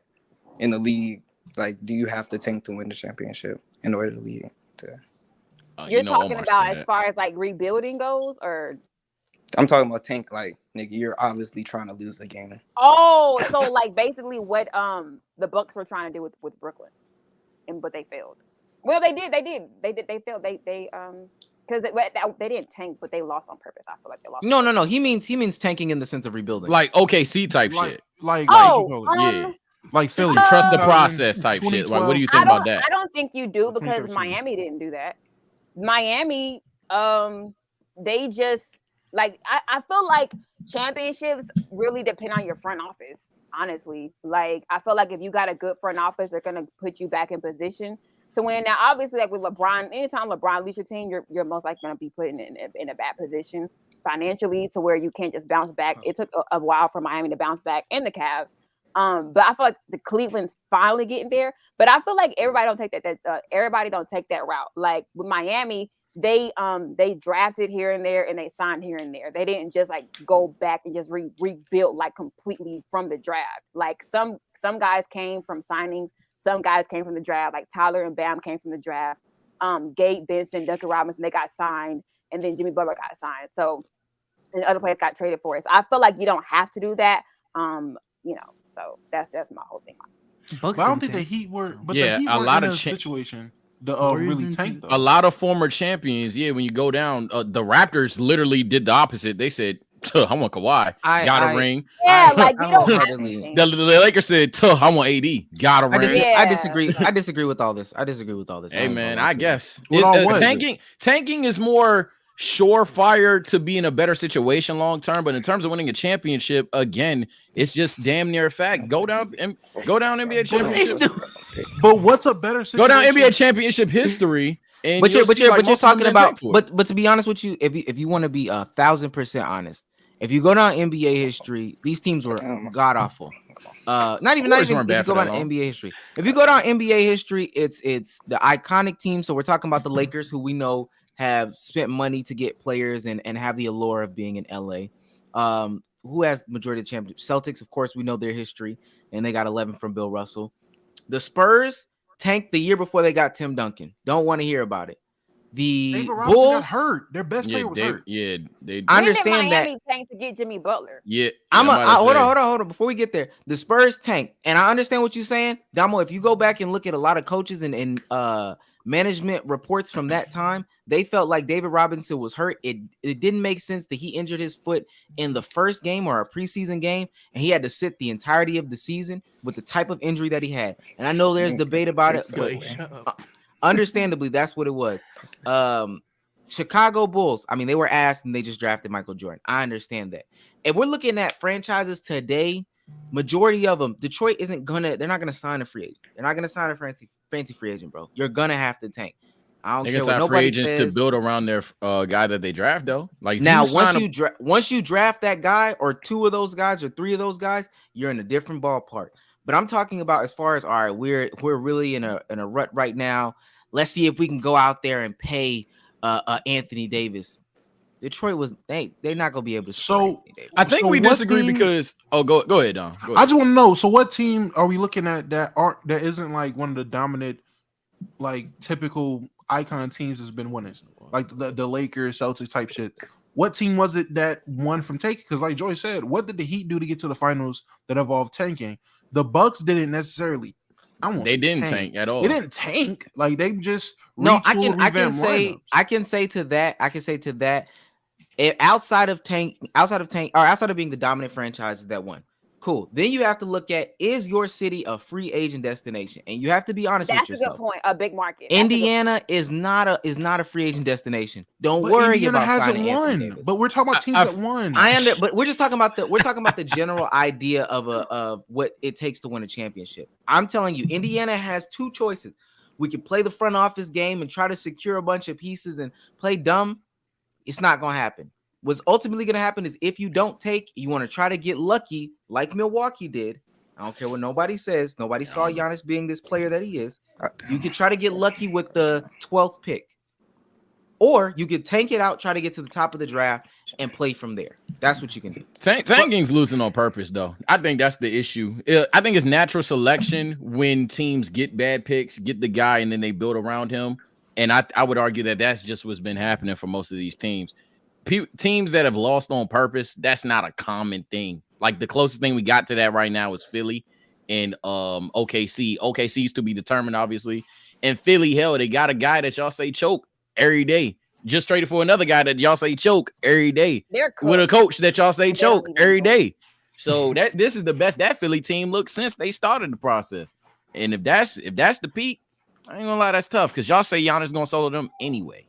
in the league, like, do you have to tank to win the championship in order to lead? You're You know talking Omar about said as that. far as like rebuilding goes, or I'm talking about tank, like, nigga, you're obviously trying to lose the game. so like basically what the Bucks were trying to do with Brooklyn, but they failed. Well, they failed. They because they didn't tank, but they lost on purpose. I feel like they lost. No. He means tanking in the sense of rebuilding. Like OKC type like, shit. like, Oh, Yeah. like Philly. Trust the 2000, process type shit. Like, what do you think about that? I don't think you do because 2013. Miami didn't do that. Miami, they just like I feel like championships really depend on your front office. Honestly, like I feel like if you got a good front office, they're gonna put you back in position to win. Now, obviously, like with LeBron, anytime LeBron leads your team, you're most likely gonna be put in a bad position financially to where you can't just bounce back. It took a while for Miami to bounce back and the Cavs. But I feel like the Cleveland's finally getting there. But I feel like everybody don't take that route. Like with Miami, they drafted here and there and they signed here and there. They didn't just like go back and just rebuild like completely from the draft. Like some guys came from signings, some guys came from the draft. Like Tyler and Bam came from the draft. Gabe Vincent, Duncan Robinson, they got signed, and then Jimmy Butler got signed. So and other players got traded for it. So I feel like you don't have to do that. So that's my whole thing. But I don't think the Heat were. But Yeah, the Heat a were lot in of a cha- situation to Warriors really and tank Heat. though. A lot of former champions, when you go down, the Raptors literally did the opposite. They said, I want Kawhi. Got a ring. Yeah, like you don't have wholeheartedly- to. The Lakers said, I want AD. Got a ring. I disagree. I disagree with all this. Hey, man, I guess. What all was Tanking is more surefire to be in a better situation long term, but in terms of winning a championship, again, it's just damn near a fact. Go down NBA championship. But what's a better situation? Go down NBA championship history. And But you're most of them talking didn't about. tank for it. But to be honest with you, if you want to be 1,000% honest, if you go down NBA history, these teams were god awful. Not even Warriors if weren't you bad go for that down long. NBA history. If you go down NBA history, it's the iconic team. So we're talking about the Lakers, who we know have spent money to get players and have the allure of being in LA. Who has majority of the championship? Celtics, of course, we know their history, and they got 11 from Bill Russell. The Spurs tanked the year before they got Tim Duncan. Don't want to hear about it. The David Robinson Bulls got hurt. Their best player was hurt. Yeah, they. I understand that. Miami tanked to get Jimmy Butler. Yeah, hold on. Before we get there, the Spurs tank, and I understand what you're saying, Damo. If you go back and look at a lot of coaches and management reports from that time, they felt like David Robinson was hurt. It didn't make sense that he injured his foot in the first game or a preseason game, and he had to sit the entirety of the season with the type of injury that he had. And I know there's debate about it, but understandably, that's what it was. Chicago Bulls, I mean, they were asked and they just drafted Michael Jordan. I understand that. If we're looking at franchises today, majority of them, Detroit they're not gonna sign a free agent. They're not gonna sign a fancy free agent, bro. You're gonna have to tank. I don't care what nobody agents says. to build around their guy that they draft, though. Like now, once you draft that guy, or two of those guys, or three of those guys, you're in a different ballpark. But I'm talking about as far as, all right, we're really in a rut right now. Let's see if we can go out there and pay Anthony Davis. Detroit was they're not gonna be able to. So I think we disagree because go ahead, Don. Go ahead. I just want to know. So what team are we looking at that isn't like one of the dominant, like typical icon teams that's been winning, like the Lakers, Celtics type shit? What team was it that won from tanking? Because like Joy said, what did the Heat do to get to the finals that involved tanking? The Bucks didn't necessarily. They didn't tank at all. They didn't tank. Like they just I can say to that. Outside of being the dominant franchises that won, cool. Then you have to look at, is your city a free agent destination? And you have to be honest with yourself. That's a good point. A big market. Indiana is not a free agent destination. Don't worry Indiana about hasn't signing won. Anthony Davis. But we're talking about teams that won. But we're just talking about the general idea of what it takes to win a championship. I'm telling you, Indiana has two choices. We can play the front office game and try to secure a bunch of pieces and play dumb. It's not going to happen. What's ultimately going to happen is, if you don't take, you want to try to get lucky like Milwaukee did. I don't care what nobody says. Nobody saw Giannis being this player that he is. You could try to get lucky with the 12th pick. Or you could tank it out, try to get to the top of the draft, and play from there. That's what you can do. Tanking's losing on purpose, though. I think that's the issue. I think it's natural selection when teams get bad picks, get the guy, and then they build around him. And I would argue that that's just what's been happening for most of these teams. Teams that have lost on purpose, that's not a common thing. Like the closest thing we got to that right now is Philly and OKC. OKC's to be determined, obviously. And Philly, hell, they got a guy that y'all say choke every day. Just traded for another guy that y'all say choke every day. With a coach that y'all say choke every day. So this is the best that Philly team looks since they started the process. And if that's the peak, I ain't gonna lie, that's tough because y'all say Giannis gonna solo them anyway.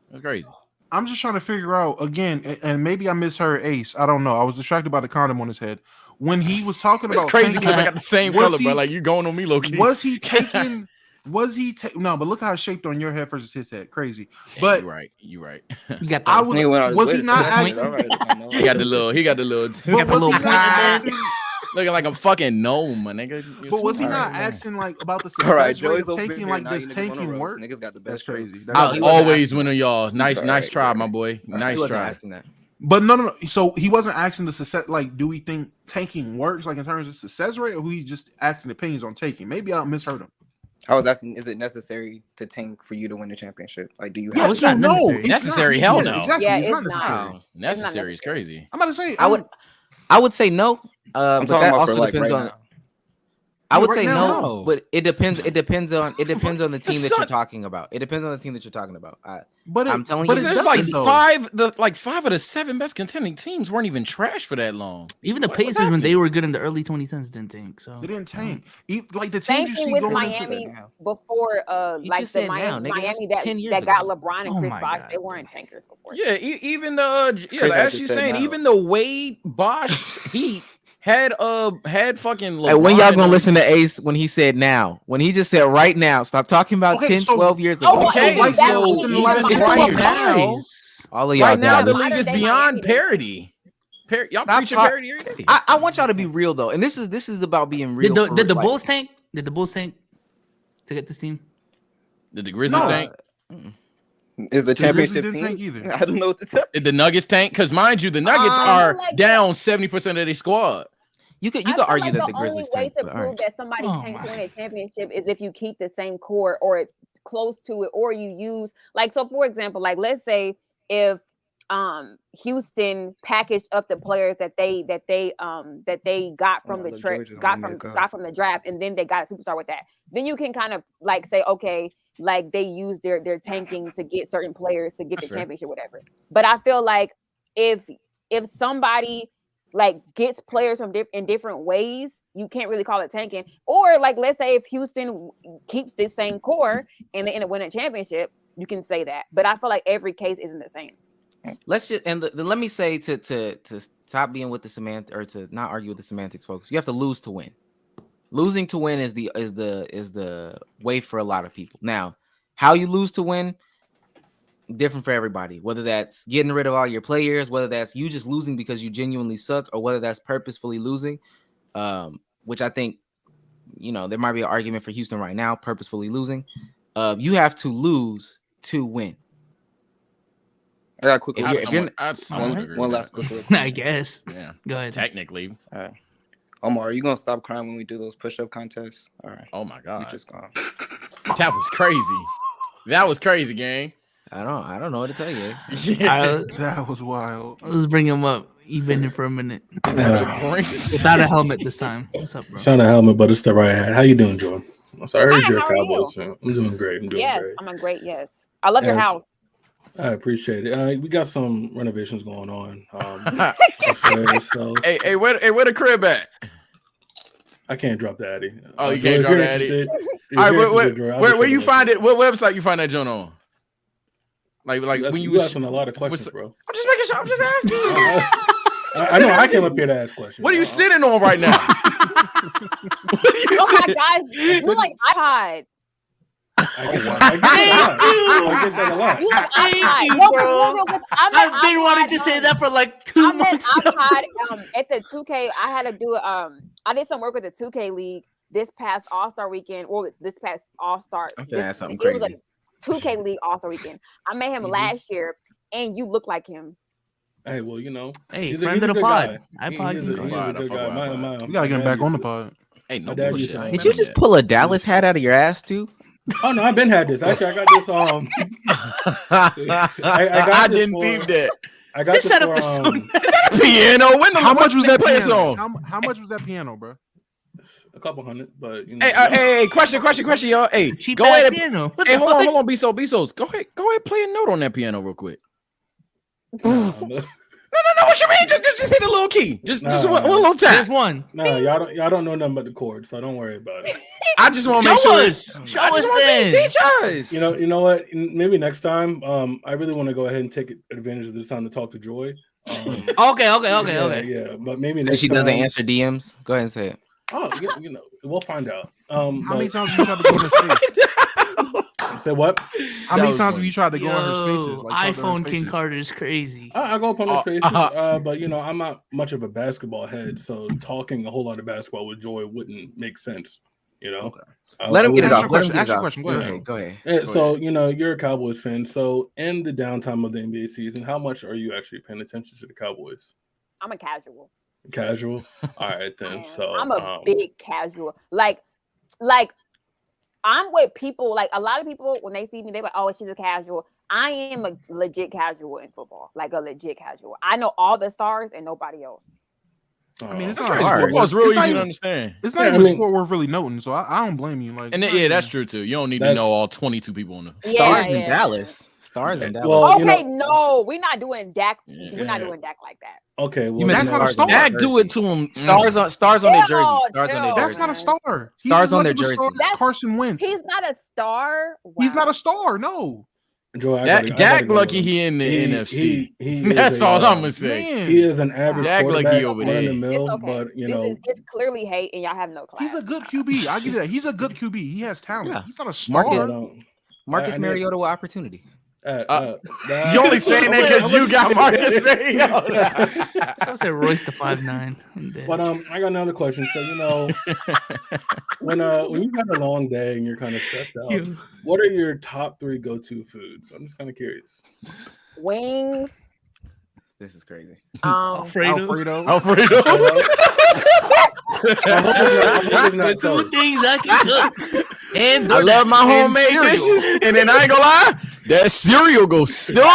That's crazy. I'm just trying to figure out again, and maybe I misheard Ace. I don't know. I was distracted by the condom on his head when he was talking about. It's crazy because I got the same color, bro. Like you going on me, low key. Was he taking? No, but look how it's shaped on your head versus his head. Crazy. But you're right. You got the, was he not asking? He got the little. Looking like a fucking gnome, my nigga. But was he not asking like about the success rate of tanking? Like, does tanking work? Niggas got the best. That's crazy. I always win on y'all. Nice try, my boy. Nice try. But no. So he wasn't asking the success. Like, do we think tanking works? Like in terms of success rate, or we just asking opinions on tanking? Maybe I misheard him. I was asking, is it necessary to tank for you to win the championship? Like, do you? No, it's not necessary. Necessary? Hell no. Exactly. Yeah, it's not it's necessary. not. Necessary is crazy. I'm about to say. I would say no. I'm but talking that about also for like depends right on. now. I would Right say now, no, but it depends. It depends on the team that you're talking about. It depends on the team that you're talking about. I'm telling you, there's like five of the 7 best contending teams weren't even trash for that long. Even the Pacers, when they were good in the early 2010s, didn't tank. So they didn't tank. Like the teams you see with going Miami before, like the Miami that got LeBron and Chris Bosh, they weren't tankers before. Yeah, even as you saying, even the Wade Bosh Heat had fucking LeBron. Hey, when y'all gonna listen to Ace when he said now? When he just said right now, stop talking about 12 years ago. Okay, so right now, all of y'all right now the league is beyond parity. Y'all preaching parity every day. I want y'all to be real though, and this is about being real. Did the Bulls tank? Did the Bulls tank to get this team? Did the Grizzlies tank? Is the championship team? I don't know what to tell. Did the Nuggets tank? Because mind you, the Nuggets are down 70% of their squad. You could argue that the Grizzlies tank. The only way to prove that somebody tanks to win a championship is if you keep the same core or close to it, or you use like, so for example, like let's say if Houston packaged up the players that they got from got from the draft, and then they got a superstar with that, then you can kind of like say, okay, like they use their tanking to get certain players to get the championship, whatever. But I feel like if somebody like gets players from in different ways, you can't really call it tanking. Or like, let's say if Houston keeps this same core and they end up winning a championship, you can say that. But I feel like every case isn't the same. Let's just let me say to stop being with the semantics, or to not argue with the semantics, folks. You have to lose to win. Losing to win is the way for a lot of people. Now, how you lose to win, different for everybody. Whether that's getting rid of all your players, whether that's you just losing because you genuinely suck, or whether that's purposefully losing, which I think, there might be an argument for Houston right now, purposefully losing. You have to lose to win. I got a quick one last quick look. I guess. Yeah. Go ahead. Technically. All right. Omar, are you gonna stop crying when we do those push-up contests? All right. Oh my God. You just gone. That was crazy. That was crazy, gang. I don't know what to tell you. That was wild. Let's bring him up. You've been here for a minute. Without a helmet this time. What's up, bro? It's not a helmet, but it's the right hat. How you doing, Joe? So I heard you're a Cowboys fan. I'm doing great. I'm great. Yes. I love your house. I appreciate it. We got some renovations going on. Upstairs, so. Hey, where the crib at? I can't drop the Addy. Oh, you can't drop the Addy. All right, where you find it? What website you find that joint on? Like when you asking a lot of questions, bro. I'm just making sure. I'm just asking. I know I came up here to ask questions. What are you sitting on right now? Oh my guys, you like iPod. I've been wanting to say that for like 2 months. At the 2K, I had to do I did some work with the 2K League this past All-Star weekend, or this past All-Star. I'm gonna ask something crazy. It was like 2K League All-Star weekend. I met him last year, and you look like him. Hey, well, hey, friend of the pod. He's a good guy. We gotta get him back on the pod. Hey, no bullshit. Did you just pull a Dallas hat out of your ass too? Oh no, I've been had this. Actually, I got this. I didn't peep that. I got this setup is so nice. Piano. How much was that piano? How much was that piano, bro? A couple hundred, but Hey, question, y'all. Hey, cheap go ahead. Piano. Hey, hold on, Bezos. Go ahead, play a note on that piano real quick. No. What you mean? Just hit a little key. Just one little tap. Just one. No, y'all don't know nothing but the chords, so don't worry about it. I just want to make sure. Show us. Teach us. You know what? Maybe next time. I really want to go ahead and take advantage of this time to talk to Joy. Okay. Yeah, but maybe Since next she doesn't time, answer DMs, go ahead and say it. Oh, we'll find out. How many times have you tried to go in her space? Say what? How many times have you tried to go in her spaces? Like, iPhone King Carter is crazy. I go up on her spaces, but I'm not much of a basketball head, so talking a whole lot of basketball with Joy wouldn't make sense. Okay. Let him get it off. Ask your question. Go ahead. Go ahead. So you're a Cowboys fan. So in the downtime of the NBA season, how much are you actually paying attention to the Cowboys? I'm a casual. Casual. All right then. So I'm a big casual. Like I'm with people. Like a lot of people when they see me, they're like, "Oh, she's a casual." I am a legit casual in football. Like a legit casual. I know all the stars and nobody else. I mean, it's not hard. Football's really easy to understand. It's not even a sport worth really noting, so I don't blame you. Like, that's true too. You don't need to know all 22 people on the stars in Dallas. Stars in Dallas. Well, no, we're not doing Dak. We're not doing Dak like that. Okay, well, that's not a star. Dak do it to him. Stars on their jersey. Stars on their jersey. That's not a star. Stars on their jersey. That's Carson Wentz. He's not a star. Wow. He's not a star. No. Dak lucky he in the NFC. That's all I'm gonna say. Man. He is an average quarterback, lucky over there. In the mill, okay. But it's clearly hate, and y'all have no class. He's a good QB. I'll give you that. He's a good QB. He has talent. Yeah. He's not a star. Marcus Mariota with opportunity. You only saying that because you got Marcus Mariota. I said Royce the 5'9". But I got another question. So when you've had a long day and you're kind of stressed out, what are your top 3 go-to foods? I'm just kind of curious. Wings. This is crazy. Alfredo. The two things I can cook. And I love my homemade dishes, and then I ain't gonna lie, that cereal goes stupid.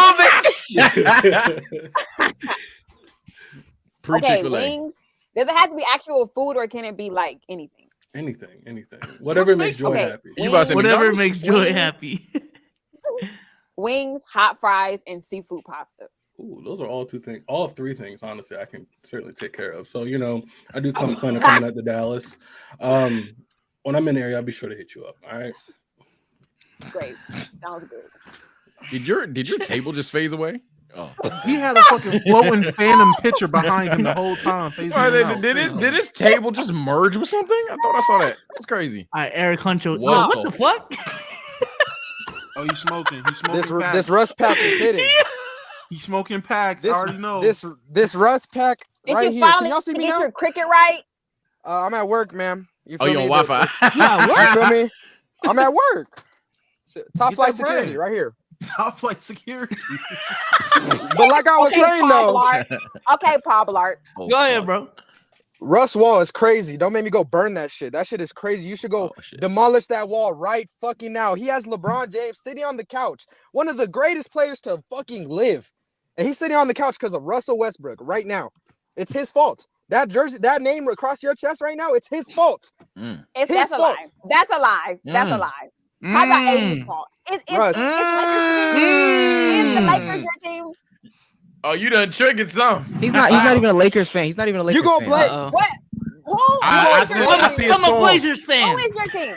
Okay, wings. Does it have to be actual food, or can it be like anything? Anything. Whatever makes Joy happy. Whatever makes Joy happy. Wings, hot fries, and seafood pasta. Ooh, those are all three things, honestly, I can certainly take care of. So, I do plan on coming out to Dallas. When I'm in the area, I'll be sure to hit you up. All right. Great. Sounds good. Did your table just phase away? Oh. He had a fucking floating phantom picture behind him the whole time. Did his table just merge with something? I thought I saw that. That's crazy. All right, Eric Huncho. What the fuck? Oh, he's smoking. He's smoking. This Russ pack is hitting. He's smoking packs. I already know. This Russ pack right here. Can y'all see me now? Your cricket right? I'm at work, ma'am. You you on Wi-Fi? You at work? You feel me? I'm at work. Top flight security right here. Top flight security. But like I was saying though. Okay, Paul Blart. Go ahead, bro. Russ wall is crazy. Don't make me go burn that shit. That shit is crazy. You should go demolish that wall right fucking now. He has LeBron James sitting on the couch. One of the greatest players to fucking live. And he's sitting on the couch because of Russell Westbrook right now. It's his fault. That jersey, that name across your chest right now, it's his fault. That's a lie. That's a lie. That's a lie. How about AD's fault? It's the Lakers your team. Oh, you done triggered some. He's not even a Lakers fan. He's not even a Lakers fan. You gonna blame what? I'm a Blazers fan. Who is your team?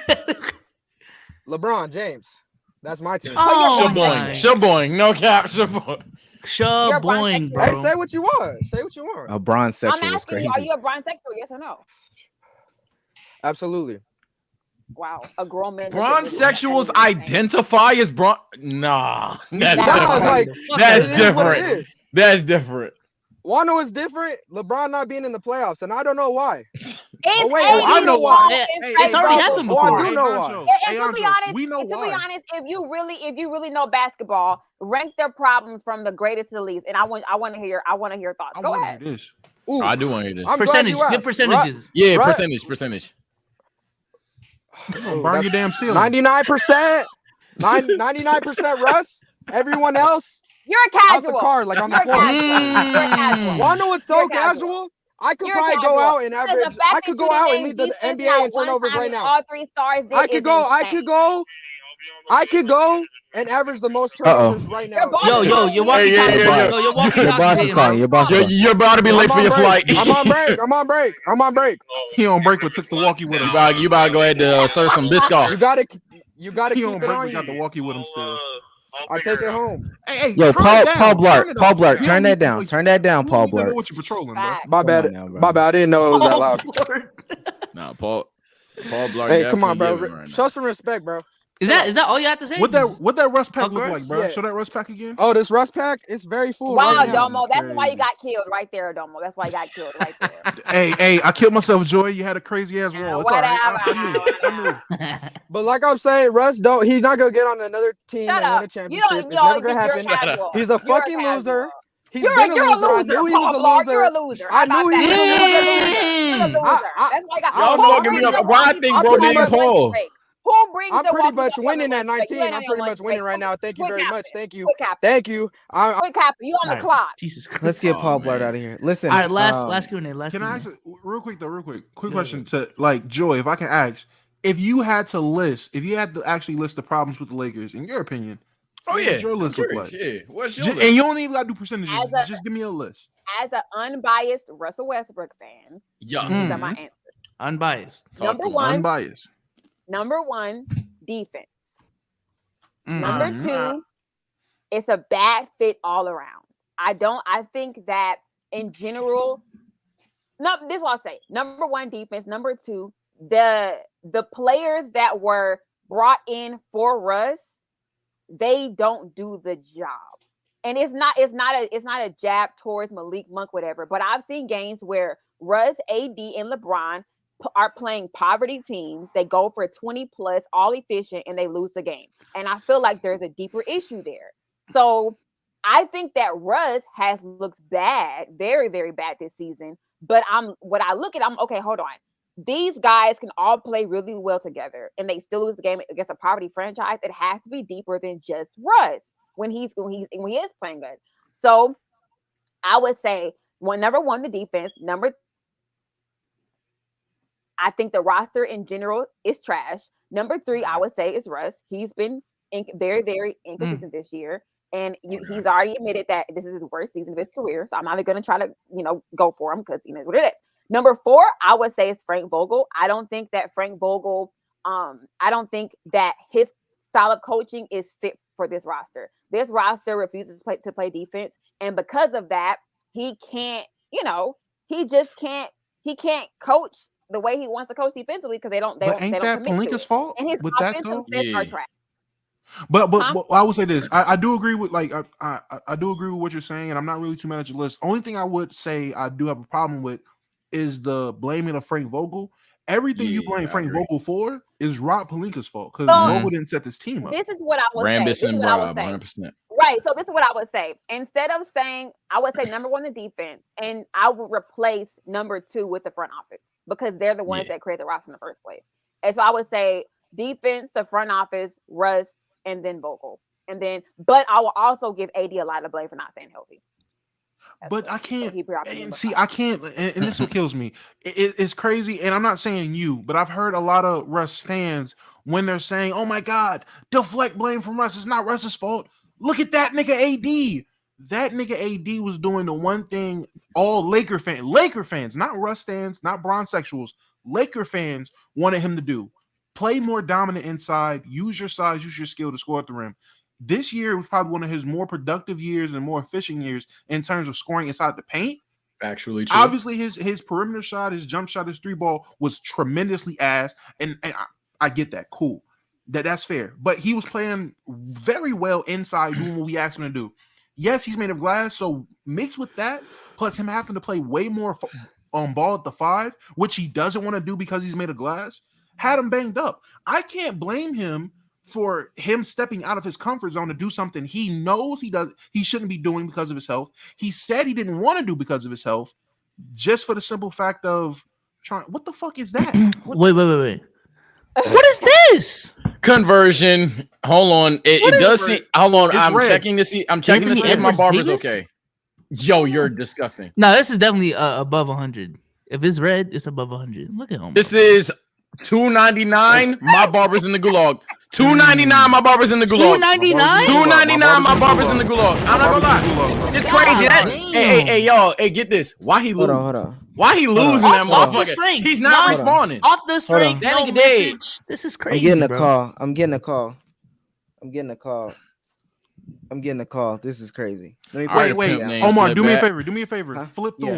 LeBron James. That's my team. Shaboing. No cap. Shaboing, bro. Hey, say what you want. Say what you want. A Bronsexual I'm is asking crazy. you, are you a Bronsexual? Yes or no? Absolutely. Wow, a grown man. Bronsexuals identify as Bron. Nah, that's different. That's different. Wanna know what's different? LeBron not being in the playoffs, and I don't know why. I know why. It's already happened before. I do know why. And to be honest, if you really know basketball, rank their problems from the greatest to the least. And I want to hear your thoughts. Go ahead. I do want to hear this. Percentage. Good percentages. Yeah, percentage. Burn your damn ceiling. 99%. 99% Russ. Everyone else. You're a casual. Out the card, like on the floor. Wanna know what's so casual? I could probably go out and average. I could go out and lead the NBA in turnovers right now. All three stars. I could go and average the most turnovers right now. Yo, you're walking. Your boss is calling. Your boss. You're about to be late for your flight. I'm on break. He on break, but took the walkie with him. You about to go ahead to serve some biscuit. You gotta He keep on it break, on but got the you. walkie with him still. I take it home. Hey, Yo, Paul Blart, turn that down. You Turn that down, Paul don't know Blart. what you're patrolling, bro. My bad. I didn't know it was that loud. Nah, Paul Blart. Hey, come on, bro. Show some respect, bro. Is that all you have to say? What that Russ pack look Russ? like, bro? Yeah. Show that Russ pack again. Oh, this Russ pack, it's very full. Wow, right now. Domo. That's why you got killed right there, Domo. That's why you got killed right there. Hey, I killed myself, Joy. You had a crazy ass wall. It's all right. I knew. But like I'm saying, Russ he's not gonna get on another team and win a championship. It's never gonna happen. He's a fucking loser. He's been a loser. I knew he was a loser. You're a loser. I knew he was a loser. You're a loser. That's why I got. Y'all fucking me up. Why I think bro didn't Paul? Who brings I'm the pretty walkie much up winning on at the 19. I'm pretty much winning right now. Thank you very much. Thank you. Thank you. Quick cap, you on the clock. Jesus Christ. Let's get Paul Blart out of here. Listen. All right, last Q&A. Can I ask real quick? Quick question to like Joy, if I can ask, if you had to actually list the problems with the Lakers, in your opinion, what would your list look like? Yeah. What's your list? And you don't even gotta do percentages. Just give me a list. As an unbiased Russell Westbrook fan, these are my answers. Unbiased. Number one, defense. Number two, it's a bad fit all around. I think that in general, this is what I'll say. Number one, defense. Number two, the players that were brought in for Russ, they don't do the job. And it's not a jab towards Malik Monk, whatever. But I've seen games where Russ, AD, and LeBron are playing poverty teams. They go for 20 plus, all efficient, and they lose the game. And I feel like there's a deeper issue there. So I think that Russ has looked bad, very, very bad this season. But I'm okay, hold on. These guys can all play really well together and they still lose the game against a poverty franchise. It has to be deeper than just Russ when he is playing good. So I would say number one, the defense. I think the roster in general is trash. Number three, I would say is Russ. He's been very, very inconsistent this year. And he's already admitted that this is his worst season of his career. So I'm not even going to try to, go for him because he knows what it is. Number four, I would say is Frank Vogel. I don't think that Frank Vogel, I don't think that his style of coaching is fit for this roster. This roster refuses to play defense. And because of that, he can't, he can't coach the way he wants to coach defensively because they don't ain't that commit to Pelinka's it. fault And his with offensive that, sets are trash. But I would say this. I do agree with I do agree with what you're saying, and I'm not really too mad at your list. Only thing I would say I do have a problem with is the blaming of Frank Vogel. Everything you blame Frank Vogel for is Rob Pelinka's fault because Vogel didn't set this team up. This is what I would say. This is what I would say. 100%. Right. So this is what I would say. Instead of saying, I would say number one, the defense, and I would replace number two with the front office because they're the ones that create the roster in the first place. And so I would say defense, the front office, Russ, and then Vogel. But I will also give AD a lot of blame for not staying healthy. But I can't I can't, and this is what kills me. It's crazy, and I'm not saying you, but I've heard a lot of Russ stands when they're saying, "Oh my God, deflect blame from Russ. It's not Russ's fault. Look at that nigga AD. That nigga AD was doing the one thing all Laker fans, not Russ stands, not Bronsexuals, Laker fans wanted him to do: play more dominant inside, use your size, use your skill to score at the rim." This year was probably one of his more productive years and more efficient years in terms of scoring inside the paint. Actually, true. Obviously, his perimeter shot, his jump shot, his three ball was tremendously ass, and I get that. Cool, that's fair. But he was playing very well inside, doing what we asked him to do. Yes, he's made of glass, so mixed with that, plus him having to play way more on ball at the 5, which he doesn't want to do because he's made of glass, had him banged up. I can't blame him for him stepping out of his comfort zone to do something he knows he shouldn't be doing because of his health. He said he didn't want to do because of his health, just for the simple fact of trying. What the fuck is that? Wait. What is this? Conversion. Hold on. It does seem. Hold on. I'm red. checking to see. I'm checking to see if my barber's okay. Yo, you're disgusting. No, this is definitely above 100. If it's red, it's above 100. Look at him. This is $2.99. My barber's in the gulag. $2.99. My barber's in the gulag. $2.99. $2.99. My barber's in the gulag. I'm not gonna lie. It's crazy. Hey, y'all. Hey, get this. Why he losing? Hold on. Why he losing that Off the motherfucker? strength. He's not responding. Off the strength. That No nigga dead. message. This is crazy. I'm getting a bro. call. I'm getting a call. This is crazy. Wait. Omar, do me a favor. Huh? Flip through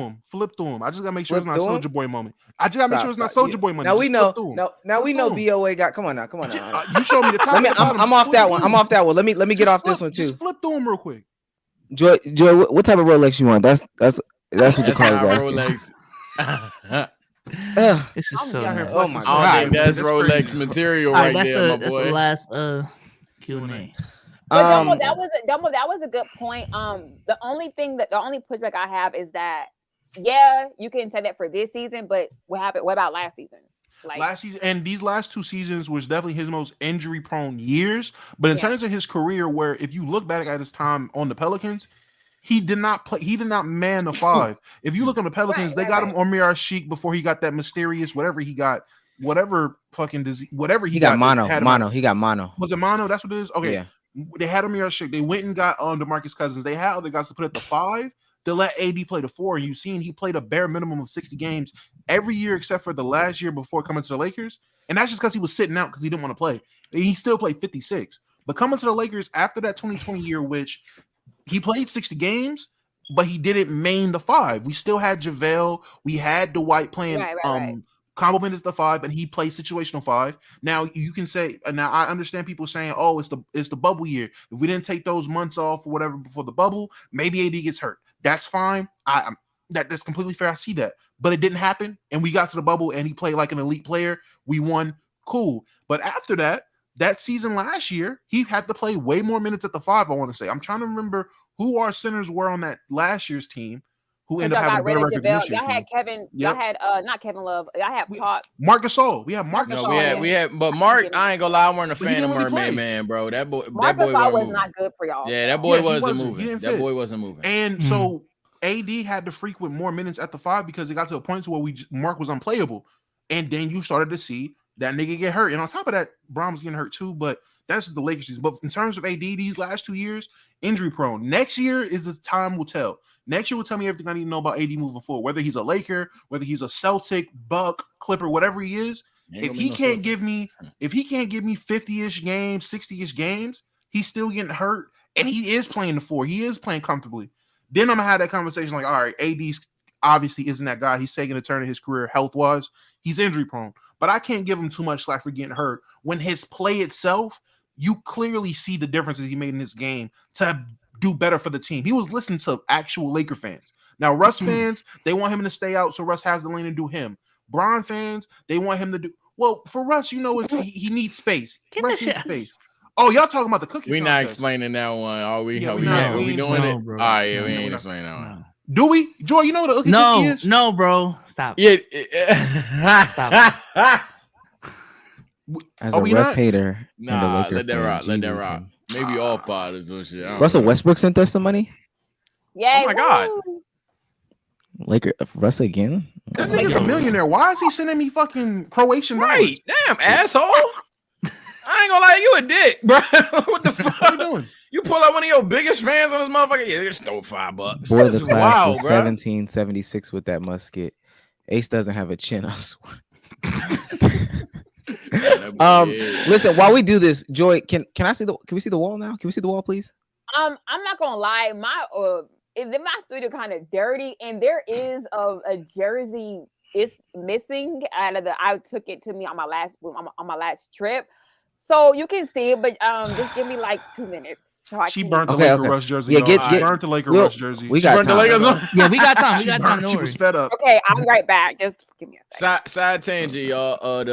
him. I just gotta make sure it's not Soulja Boy moment. I just gotta make sure it's not Soulja Boy moment. Now we know. Now we know BOA got. Come on now. You show me the top. I'm off that one. Let me get off this one too. Just flip through him real quick. Joy, what type of Rolex you want? That's what the call is asking. This is so nice. Oh my God, that's Rolex material right there, my boy. That's the last Q&A. But Dumbo, that was a good point. The only pushback I have is that you can say that for this season, but what happened? What about last season? Last season and these last two seasons was definitely his most injury-prone years. But in terms of his career, where if you look back at his time on the Pelicans, he did not play. He did not man the 5. If you look on the Pelicans, they got him on Mir Sheik before he got that mysterious whatever fucking disease, whatever he got. Mono. He got mono. Was it mono? That's what it is. Okay. Yeah. They had him Mir Sheik. They went and got DeMarcus Cousins. They had other guys to put at the 5 to let AD play the 4. And you've seen he played a bare minimum of 60 games every year except for the last year before coming to the Lakers. And that's just because he was sitting out because he didn't want to play. He still played 56. But coming to the Lakers after that 2020 year, which he played 60 games, but he didn't main the 5. We still had JaVale. We had Dwight playing compliment is the 5, and he plays situational 5. Now you can say, now I understand people saying, "Oh, it's the bubble year. If we didn't take those months off or whatever before the bubble, maybe AD gets hurt." That's fine. That's completely fair. I see that, but it didn't happen, and we got to the bubble, and he played like an elite player. We won, cool. But after that, that season last year, he had to play way more minutes at the 5. I want to say. I'm trying to remember who our centers were on that last year's team. Who ended up having a better record this year? Y'all had Kevin. Y'all had not Kevin Love. Y'all had Marc Gasol. We have Marc Gasol. No, we had, but Mark, I ain't gonna lie, I wasn't a fan of Mermaid Man, bro. That boy was not good for y'all. Yeah, that boy wasn't moving. That boy wasn't moving. And so AD had to frequent more minutes at the 5 because it got to a point where Mark was unplayable, and then you started to see that nigga get hurt. And on top of that, Bron was getting hurt too. But that's just the Lakers season. But in terms of AD, these last 2 years, injury prone. Next year is the time will tell. Next year will tell me everything I need to know about AD moving forward. Whether he's a Laker, whether he's a Celtic, Buck, Clipper, whatever he is. If he can't give me 50-ish games, 60-ish games, he's still getting hurt, and he is playing the 4. He is playing comfortably. Then I'm gonna have that conversation like, all right, AD's obviously isn't that guy. He's taking a turn in his career health-wise. He's injury prone, but I can't give him too much slack for getting hurt when his play itself, you clearly see the differences he made in this game to do better for the team. He was listening to actual Laker fans. Now, Russ fans, they want him to stay out so Russ has the lane to do him. Bron fans, they want him to do well for Russ. You know, he needs space. Russ needs space. Oh, y'all talking about the cookie? We not explaining that one. Are we? Yeah, we doing it? Bro. All right, yeah, we ain't explaining that one. Do we? Joy, you know what the cookie is? No, bro. Stop. Yeah. Stop. As a Russ hater, nah, let that rock. Let that rock. Maybe all potters or shit. Russell Westbrook sent us some money. Yeah. Oh my God. Laker Russ again. That nigga's a millionaire. Why is he sending me fucking Croatian dollars? Right. Damn, asshole. I ain't gonna lie, you a dick, bro. What the fuck? What are you doing? You pull out one of your biggest fans on this motherfucker. Yeah, just throw $5. Boy, the That's class wild, was bro. 1776 with that musket. Ace doesn't have a chin. I swear. Listen, while we do this, Joy, can we see the wall now? Can we see the wall, please? I'm not gonna lie, my studio kind of dirty, and there is a jersey is missing out of I took it to me on my last trip. So you can see it, but just give me like 2 minutes. So she burnt the Laker Russ jersey. Yeah, burnt the Laker Russ jersey. We got time. Yeah, we got time. We got time. She was fed up. Okay, I'll be right back. Just give me a second. Side tangent, y'all.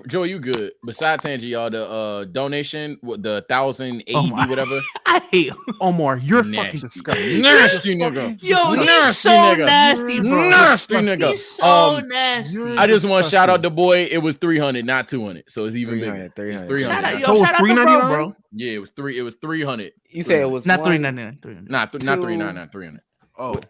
Joe, you good? But side tangent, y'all. The donation with the 1,080 whatever. I hate Omar. You're nasty. Fucking disgusting. Nasty nigga. Yo, he's nasty so nigga. nasty, bro. Nasty nigga. He's so nasty. I just want to shout out the boy. It was 300, not 200. So it's even bigger. 300. It's 300. Shout out, So it was shout out to $3.99? bro. Yeah, it was 300. You say it was Not one- $3.99. $300. Not 399, 300. Oh.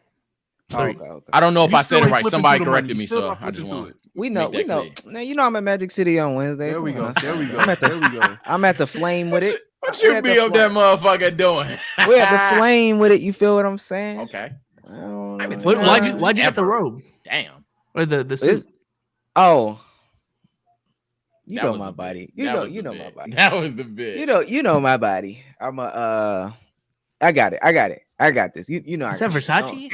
Okay. I don't know if You I still said it ain't right. flipping Somebody through the money. corrected You me, still so not I just flipping want. We know. Make that clear. Now you know I'm at Magic City on Wednesday. There we Come go. on. There we go. I'm at the, There we go. I'm at the flame with it. What you be up that motherfucker doing? We're at the flame with it. You feel what I'm saying? Okay. I don't I mean, know. Why'd you get the robe? Damn. Or the suit? Oh. You That know was my the body. bit. That was You the know bit. my body. That was the bit. You know my body. I'm a I got it. I got this. You know Is that Versace?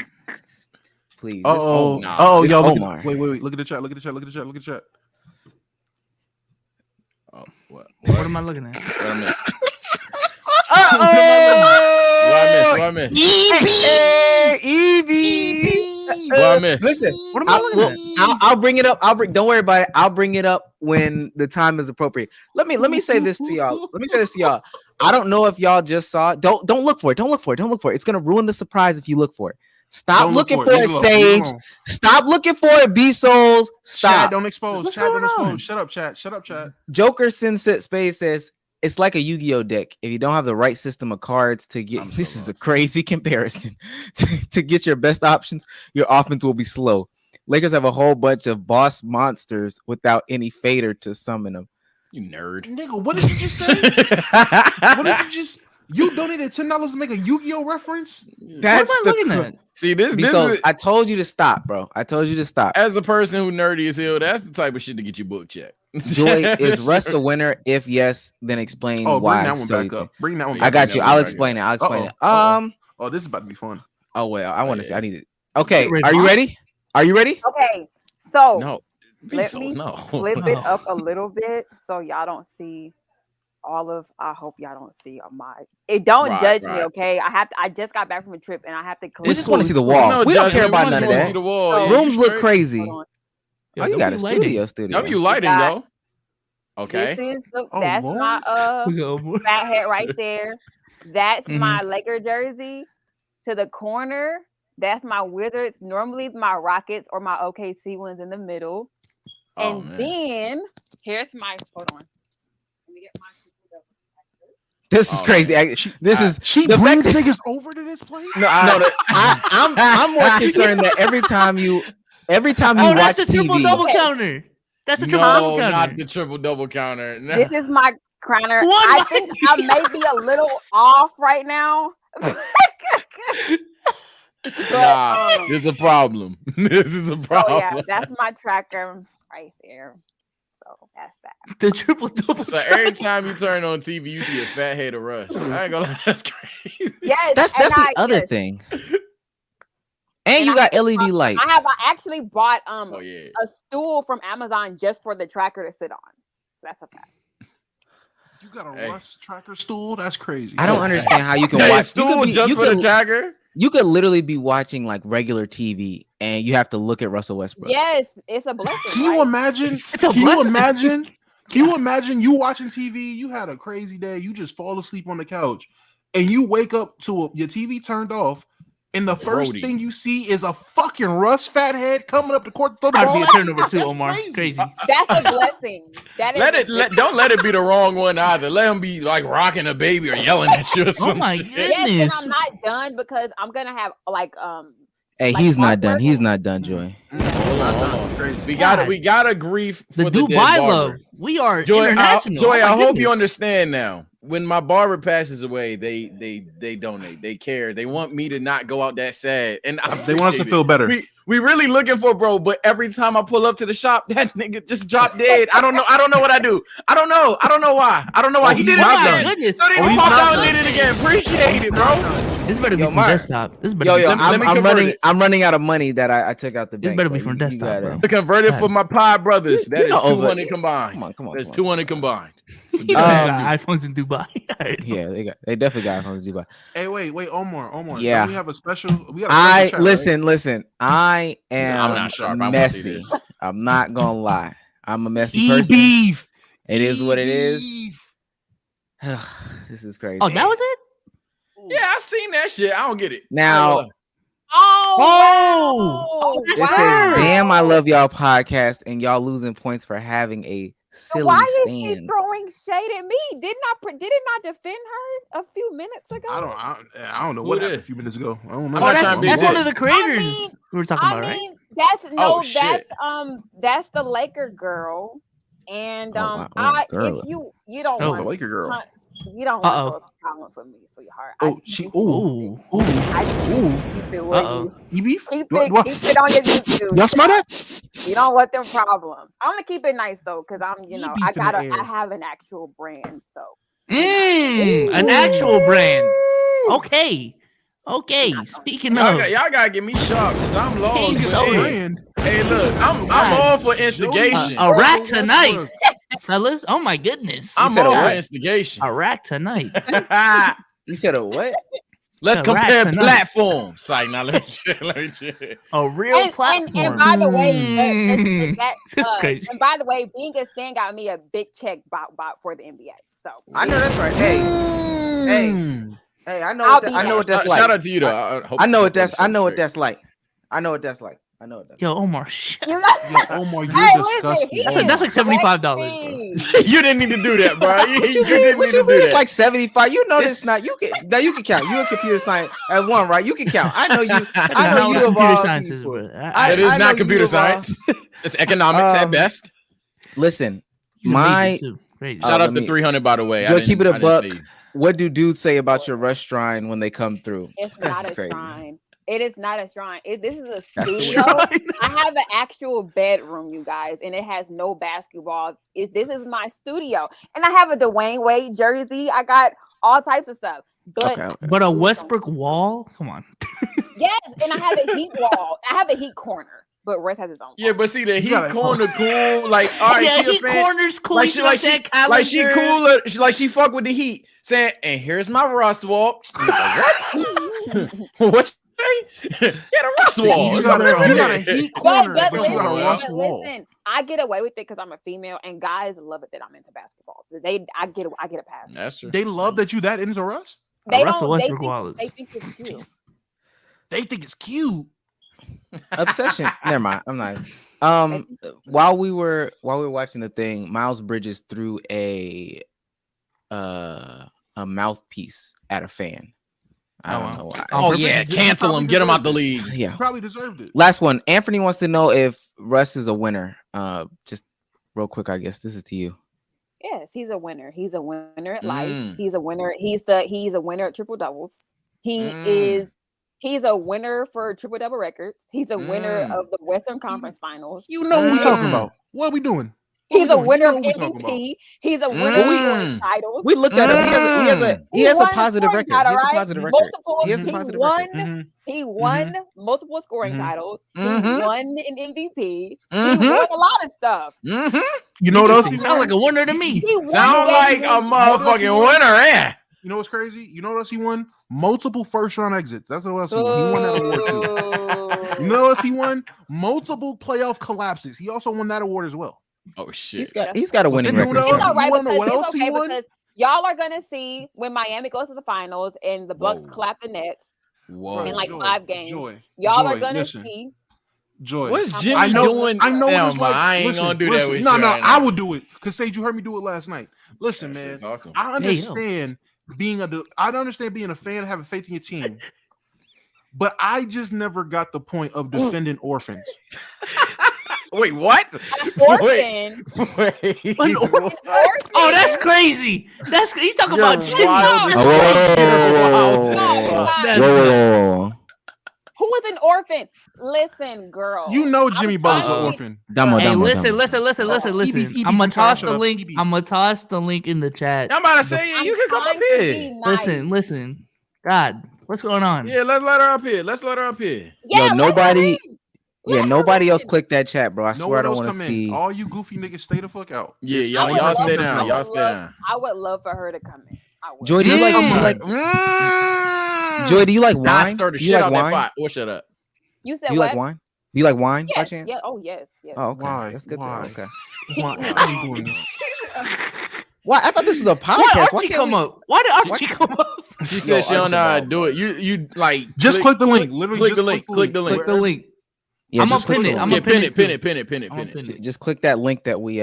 Please. Oh, Nah. oh, This yo, look Omar. at, wait. Look at the chat. Look at the chat. Look at the chat. Look at the chat. Oh, what? What am I looking at? What I missed? Uh-oh! What I missed? Evie. What I missed? Listen, What am I looking at? I'll bring it up. Don't worry about it. I'll bring it up when the time is appropriate. Let me say this to y'all. I don't know if y'all just saw it. Don't look for it. Don't look for it. It's gonna ruin the surprise if you look for it. Stop looking for it, Sage. Stop looking for it, B Souls. Stop. Chat, don't expose. Chat, don't expose. Shut up, chat. Shut up, chat. Joker Sunset Space says it's like a Yu-Gi-Oh deck. If you don't have the right system of cards to get, this is a crazy comparison. to get your best options, your offense will be slow. Lakers have a whole bunch of boss monsters without any fader to summon them. You nerd. Nigga, what did you just say? What did you just? You donated $10 to make a Yu-Gi-Oh reference? That's What am I looking at? See, this B-Souls, is, I told you to stop, bro. I told you to stop. as a person who nerdy as hell, that's the type of shit to get your book checked. Joy, is Russ a winner? If yes, then explain Oh, why. bring that one so back up. Bring that one I back got up. you. I'll explain it. Oh, this is about to be fun. Oh well, I want to see. I need it. Okay, Wait, are you what? ready? Are you ready? Okay, so No. let me No. flip it up a little bit so y'all don't see all of. I hope y'all don't see my. It don't Right, judge right. me, okay? I just got back from a trip and I have to. We just want to see the wall. No, we don't Judge, care we about just none of wanna that. see the wall. Oh, Yeah, Rooms you look straight? crazy. Hold on. Oh, you got a studio. W lighting, got- though. Okay. That's my fat head right there. That's my Laker jersey. To the corner, that's my Wizards. Normally my Rockets or my OKC ones in the middle. And then here's my hold on. Let me get my This is crazy. She brings niggas over to this place. I'm more concerned that every time you watch that's a triple TV, double counter. That's a triple double counter. Not the triple double counter. No. This is my crowner. I think I may be a little off right now. Nah, this is a problem. This is a problem. Oh yeah, that's my tracker right there. So that's that. The triple double. So every time you turn on TV, you see a fat head of Russ. I ain't gonna lie, that's crazy. Yes, that's the other thing. And you got LED lights. I actually bought a stool from Amazon just for the tracker to sit on. So that's a fact. You got a Russ tracker stool? That's crazy. I don't understand how you can watch stool just for the tracker. You could literally be watching like regular TV and you have to look at Russell Westbrook. Yes, it's a blessing. Can you imagine? Can you imagine you watching TV? You had a crazy day. You just fall asleep on the couch, and you wake up to your TV turned off, and the first thing you see is a fucking Russ fathead coming up the court. That'd be a turnover too, Omar. Crazy. That's a blessing. That is. Don't let it be the wrong one either. Let him be like rocking a baby or yelling at you or something. Oh my goodness! Yes, and I'm not done because I'm gonna have like Hey, he's not done. He's not done, Joy. We got a grief for the Dubai dead love. barber. We are Joy, international. Joy, I hope you understand now. When my barber passes away, they donate. They care. They want me to not go out that sad, and they want us to feel better. We really looking for bro, but every time I pull up to the shop, that nigga just dropped dead. I don't know what I do. I don't know why. He did it again. So then he popped out and did it again. Appreciate it, bro. This better be from desktop. This better I'm running out of money that I took out the bank. This better be from desktop, bro. To convert it for my pod brothers. That is 200 combined. Come on. That's 200 combined. iPhones in Dubai. Yeah, they definitely got iPhones in Dubai. Hey, wait, Omar. Yeah, we have a special. Listen. I am I'm not sharp. messy. I'm not gonna lie. I'm a messy person. Beef. It is what it is. This is crazy. Oh, that was it? Yeah, I seen that shit. I don't get it. Now. This is damn. I love y'all podcast, and y'all losing points for having a silly Why is stand. she throwing shade at me? Did it not defend her a few minutes ago? I don't know what happened a few minutes ago. I don't know. That's one of the creators we were talking about, right? That's the Laker girl, and if you don't that was want the Laker girl. You don't want those problems with me, sweetheart. Keep it on your YouTube. Y'all smell that? You don't want them problems. I'm gonna keep it nice though, because I have an actual brand. So an actual brand. Okay. Speaking of, y'all gotta get me sharp because I'm lost. Brand. Hey, look, I'm all for instigation. Iraq tonight, fellas. Oh my goodness. I'm all for instigation. Iraq tonight. You said a what? Let's compare platforms. Like, now let me check. A real platform. And by the way, that's crazy. And by the way, being a stan got me a big check bot for the NBA. So I know that's right. Hey, I know what that's like. Shout out to you though. I know what that's like. Yo, Omar, shit. Omar, you're disgusting. That's like $75, bro. You didn't need to do that, bro. You didn't need to do that. It's like 75. You know this not. You can count. You a computer science at one, right? You can count. I know you. I know you computer sciences, bro. That is not computer science. It's economics at best. Listen, shout out to 300 by the way. Joe, keep it a buck. What do dudes say about your Russ shrine when they come through? It's not a shrine. It is not a shrine. This is a studio. I have an actual bedroom, you guys, and it has no basketball. This is my studio, and I have a Dwayne Wade jersey. I got all types of stuff. But a Westbrook wall? Come on. Yes, and I have a heat wall. I have a heat corner. But Russ has his own. Yeah, but see the heat corner cool. Like, all right, yeah, heat corner's cool. Like she cool. She fuck with the heat. Saying, and here's my Russ wall. What? What? Get a Russ wall. You got a heat corner, but you got a Russ wall. Listen, I get away with it because I'm a female, and guys love it that I'm into basketball. I get a pass. That's true. They love that you that into Russ. They Russell don't. Westbrook Wallace. They think it's cute. They think it's cute. Obsession. Never mind. I'm not. While we were watching the thing, Miles Bridges threw a mouthpiece at a fan. I don't know why. Oh yeah, cancel him. Get him out the league. Yeah, He probably deserved it. Last one. Anthony wants to know if Russ is a winner. Just real quick, I guess this is to you. Yes, he's a winner. He's a winner at life. He's a winner. He's a winner at triple doubles. He's a winner for triple double records. He's a winner of the Western Conference Finals. You know what we're talking about. What are we doing? He's a winner of MVP. He's a winner of scoring titles. We looked at him. He has a positive record. He has a positive record. He won multiple scoring titles. He won an MVP. He won a lot of stuff. You know what else? He sound like a winner to me. Sound like a motherfucking winner, yeah. You know what's crazy? You know what else he won? Multiple first round exits. That's what else he won. He won that award too. You know what else he won? Multiple playoff collapses. He also won that award as well. Oh shit! He's got a winning record. It's all right because y'all are gonna see when Miami goes to the finals and the Bucks clap the Nets in like 5 games. Y'all are gonna see. Joy. What's Jimmy doing? I know what it's like. I ain't gonna do that with you. No, I will do it. Cause Sage, you heard me do it last night. Listen, man. Awesome. I understand being a fan, having faith in your team. But I just never got the point of defending orphans. Wait, what? Orphan. Wait. Oh, that's crazy. He's talking about Jimmy. Who is an orphan? Listen, girl. You know Jimmy Butler's an orphan. Hey, listen. I'm gonna toss the link. I'm gonna toss the link in the chat. I'm about to say you can come up here. Listen. God, what's going on? Yeah, let's let her up here. Yeah, yo, nobody else click that chat, bro. I swear I don't want to see. All you goofy niggas, stay the fuck out. Yeah, y'all stay down. Y'all stay down. I would love for her to come in. Joy, do you like? Joy, do you like wine? I stirred the shit out that pot. Or shut up. You said do you what? like wine? Do you like wine? Yes. By chance? Yeah. Oh yes. Yes. Oh, okay. Why? That's good. Why? Okay. Why are you doing this? Why? I thought this was a podcast. Why Archie come up? Why did Archie come up? She said she don't know how to do it. You like just click the link. Literally, click the link. Click the link. Click the link. Yeah, I'm gonna pin it. I'm gonna pin it. Just click that link that we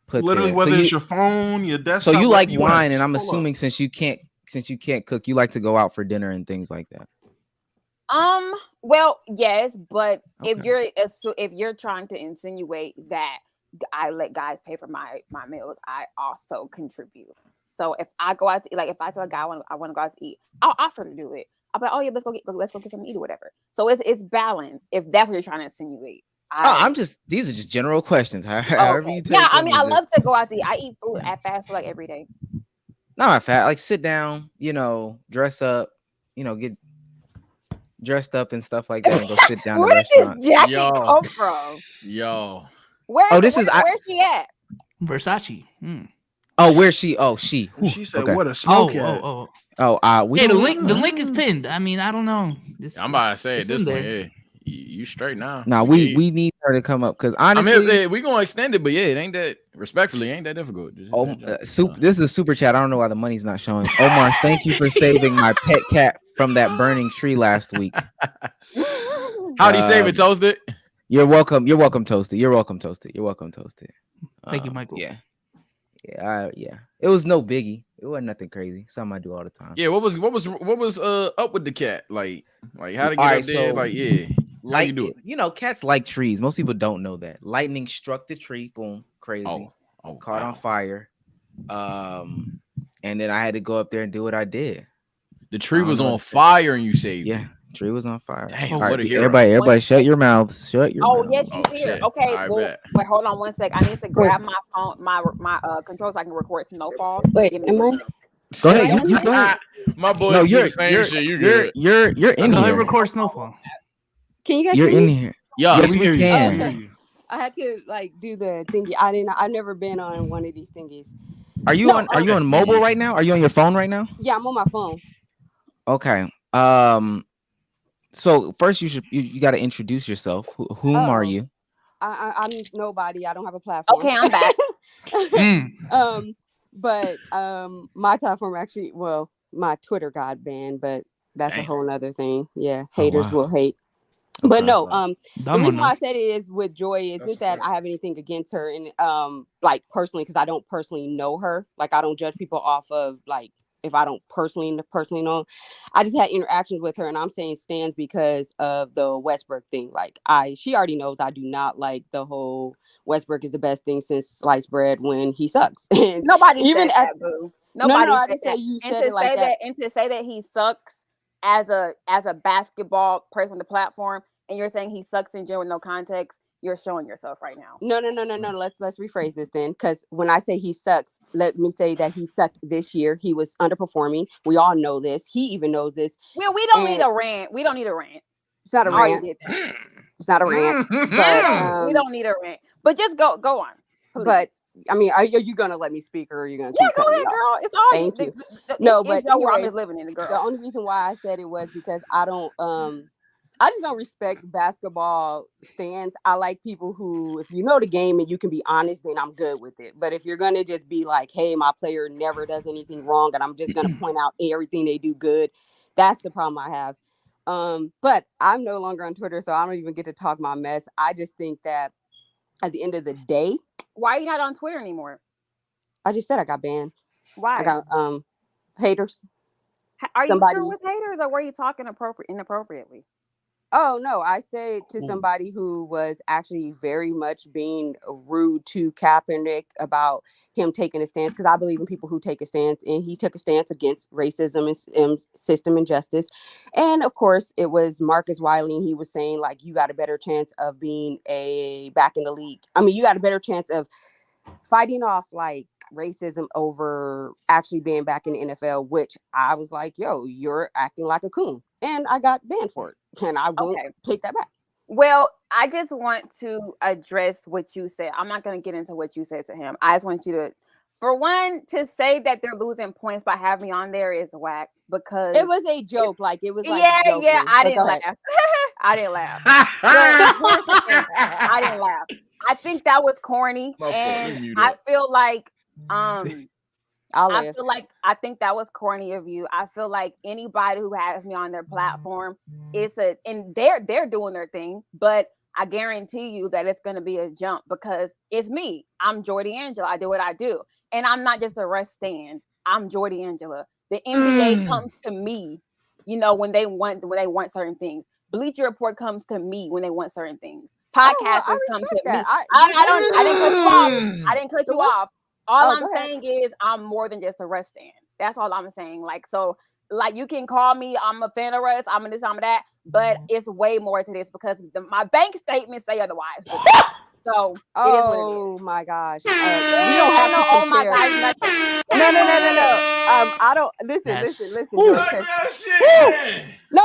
put. Literally, there. whether So it's your phone, your desktop. So you like wine, and I'm assuming since you can't cook, you like to go out for dinner and things like that. Well, yes, but if you're trying to insinuate that I let guys pay for my meals, I also contribute. So if I go out to eat, like if I tell a guy I want to go out to eat, I'll offer to do it. I'll be like, oh yeah, let's go get something to eat or whatever. So it's balanced. If that's what you're trying to insinuate. These are just general questions. Okay. Yeah, I mean, I love to go out to eat. I eat food at fast food like every day. Not fat, like sit down, dress up, get dressed up and stuff like that and go sit down. Where did this jacket come from? Where's she at? Versace. Oh, where's she? Oh, she. She said, okay. What a smoke at. The link is pinned. I mean, I don't know. I'm about to say at this point, yeah, you straight now. Nah, we need her to come up because honestly, we gonna extend it, but yeah, it ain't that respectfully, ain't that difficult. This is a super chat. I don't know why the money's not showing. Omar, thank you for saving my pet cat from that burning tree last week. How'd he save it, Toasted? You're welcome. You're welcome, Toasted. You're welcome, Toasted. You're welcome, Toasted. Thank you, Michael. Yeah. It was no biggie. It wasn't nothing crazy. Something I do all the time. Yeah. What was up with the cat? Like how to get up there? Like how you do it? Cats like trees. Most people don't know that. Lightning struck the tree. Boom. Crazy. Caught on fire. And then I had to go up there and do what I did. The tree was on fire, and you saved. Yeah. Tree was on fire. Damn, right, everybody, shut your mouths. Shut your mouths. Yes, she's here. Okay, wait, hold on one sec. I need to grab my phone, my control, so I can record Snowfall. Wait, am I? Go ahead. You go ahead. My boy, no, you're in here. Record Snowfall. Can you guys? You're in here. Yeah, yes, we can. Okay. I had to do the thingy. I've never been on one of these thingies. Are you on mobile right now? Are you on your phone right now? Yeah, I'm on my phone. Okay. So first, you got to introduce yourself. Whom are you? I'm nobody. I don't have a platform. Okay, I'm back. But my platform actually, well, my Twitter got banned, but that's a whole nother thing. Yeah, haters will hate. But no, the reason why I said it is with Joy isn't that I have anything against her, and like personally, because I don't personally know her. Like I don't judge people off of like if I don't personally know. I just had interactions with her, and I'm saying stands because of the Westbrook thing. Like she already knows I do not like the whole Westbrook is the best thing since sliced bread when he sucks. And nobody even said that, boo. Nobody I said didn't say that. you And said to it like say that. And to say that he sucks as a basketball person on the platform, and you're saying he sucks in general with no context, you're showing yourself right now. No. Let's rephrase this then, because when I say he sucks, let me say that he sucked this year. He was underperforming. We all know this. He even knows this. Well, we don't need a rant. We don't need a rant. It's not a rant. It's not a rant. But we don't need a rant. But just go on. Please. But I mean, are you gonna let me speak, or are you gonna keep go ahead, girl? It's all Thank you. No, but it's your I'm anyways, just living in the girl. The only reason why I said it was because I just don't respect basketball stands. I like people who, if you know the game and you can be honest, then I'm good with it. But if you're going to just be like, hey, my player never does anything wrong, and I'm just going to point out everything they do good, that's the problem I have. But I'm no longer on Twitter, so I don't even get to talk my mess. I just think that at the end of the day. Why are you not on Twitter anymore? I just said I got banned. Why? I got haters. Are you sure it was haters, or were you talking inappropriately? Oh, no, I say to somebody who was actually very much being rude to Kaepernick about him taking a stance, because I believe in people who take a stance, and he took a stance against racism and system injustice. And of course, it was Marcus Wiley, and he was saying, like, you got a better chance of being back in the league. I mean, you got a better chance of fighting off, like, racism over actually being back in the NFL, which I was like, yo, you're acting like a coon. And I got banned for it. And I won't take that back. Well, I just want to address what you said. I'm not going to get into what you said to him. I just want you to, for one, to say that they're losing points by having me on there is whack, because it was a joke. Like it was like yeah. I didn't laugh. I didn't laugh. I didn't laugh. I think that was corny, and I feel like I think that was corny of you. I feel like anybody who has me on their platform, and they're doing their thing, but I guarantee you that it's going to be a jump because it's me. I'm Joy D'Angelo. I do what I do, and I'm not just a Russ stan. I'm Joy D'Angelo. The NBA comes to me, when they want certain things. Bleacher Report comes to me when they want certain things. Podcasters come to me. I didn't cut you off. I didn't cut you off. All I'm saying is I'm more than just a Russ stan. That's all I'm saying. Like you can call me, I'm a fan of Russ, I'm a this, I'm a that, but it's way more to this because my bank statements say otherwise. So it is what it is. My gosh. We don't have to compare. Oh my gosh. No. I don't listen. No.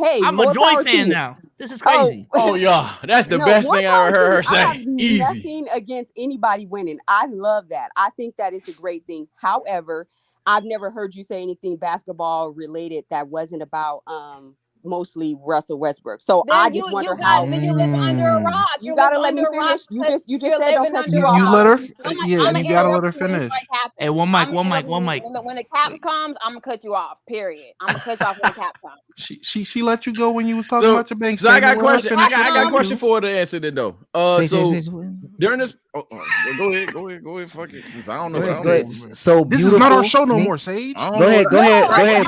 Hey, I'm a Joy fan now. This is crazy. Oh yeah, that's the best thing I ever heard her say. I have Easy. Nothing against anybody winning. I love that. I think that is a great thing. However, I've never heard you say anything basketball related that wasn't about mostly Russell Westbrook. So then I just wonder how. Then you live under a rock. You gotta let me finish. You just said don't cut you off. You let her. You gotta let her finish. Hey, one mic. When the cap comes, I'm gonna cut you off. Period. I'm gonna cut you off when the cap comes. She let you go when you was talking about your bank. So I got a question. I got a question for her to answer that though. During this, go ahead. Fuck it. Since I don't know. Go ahead. So this is not our show no more, Sage. Go ahead.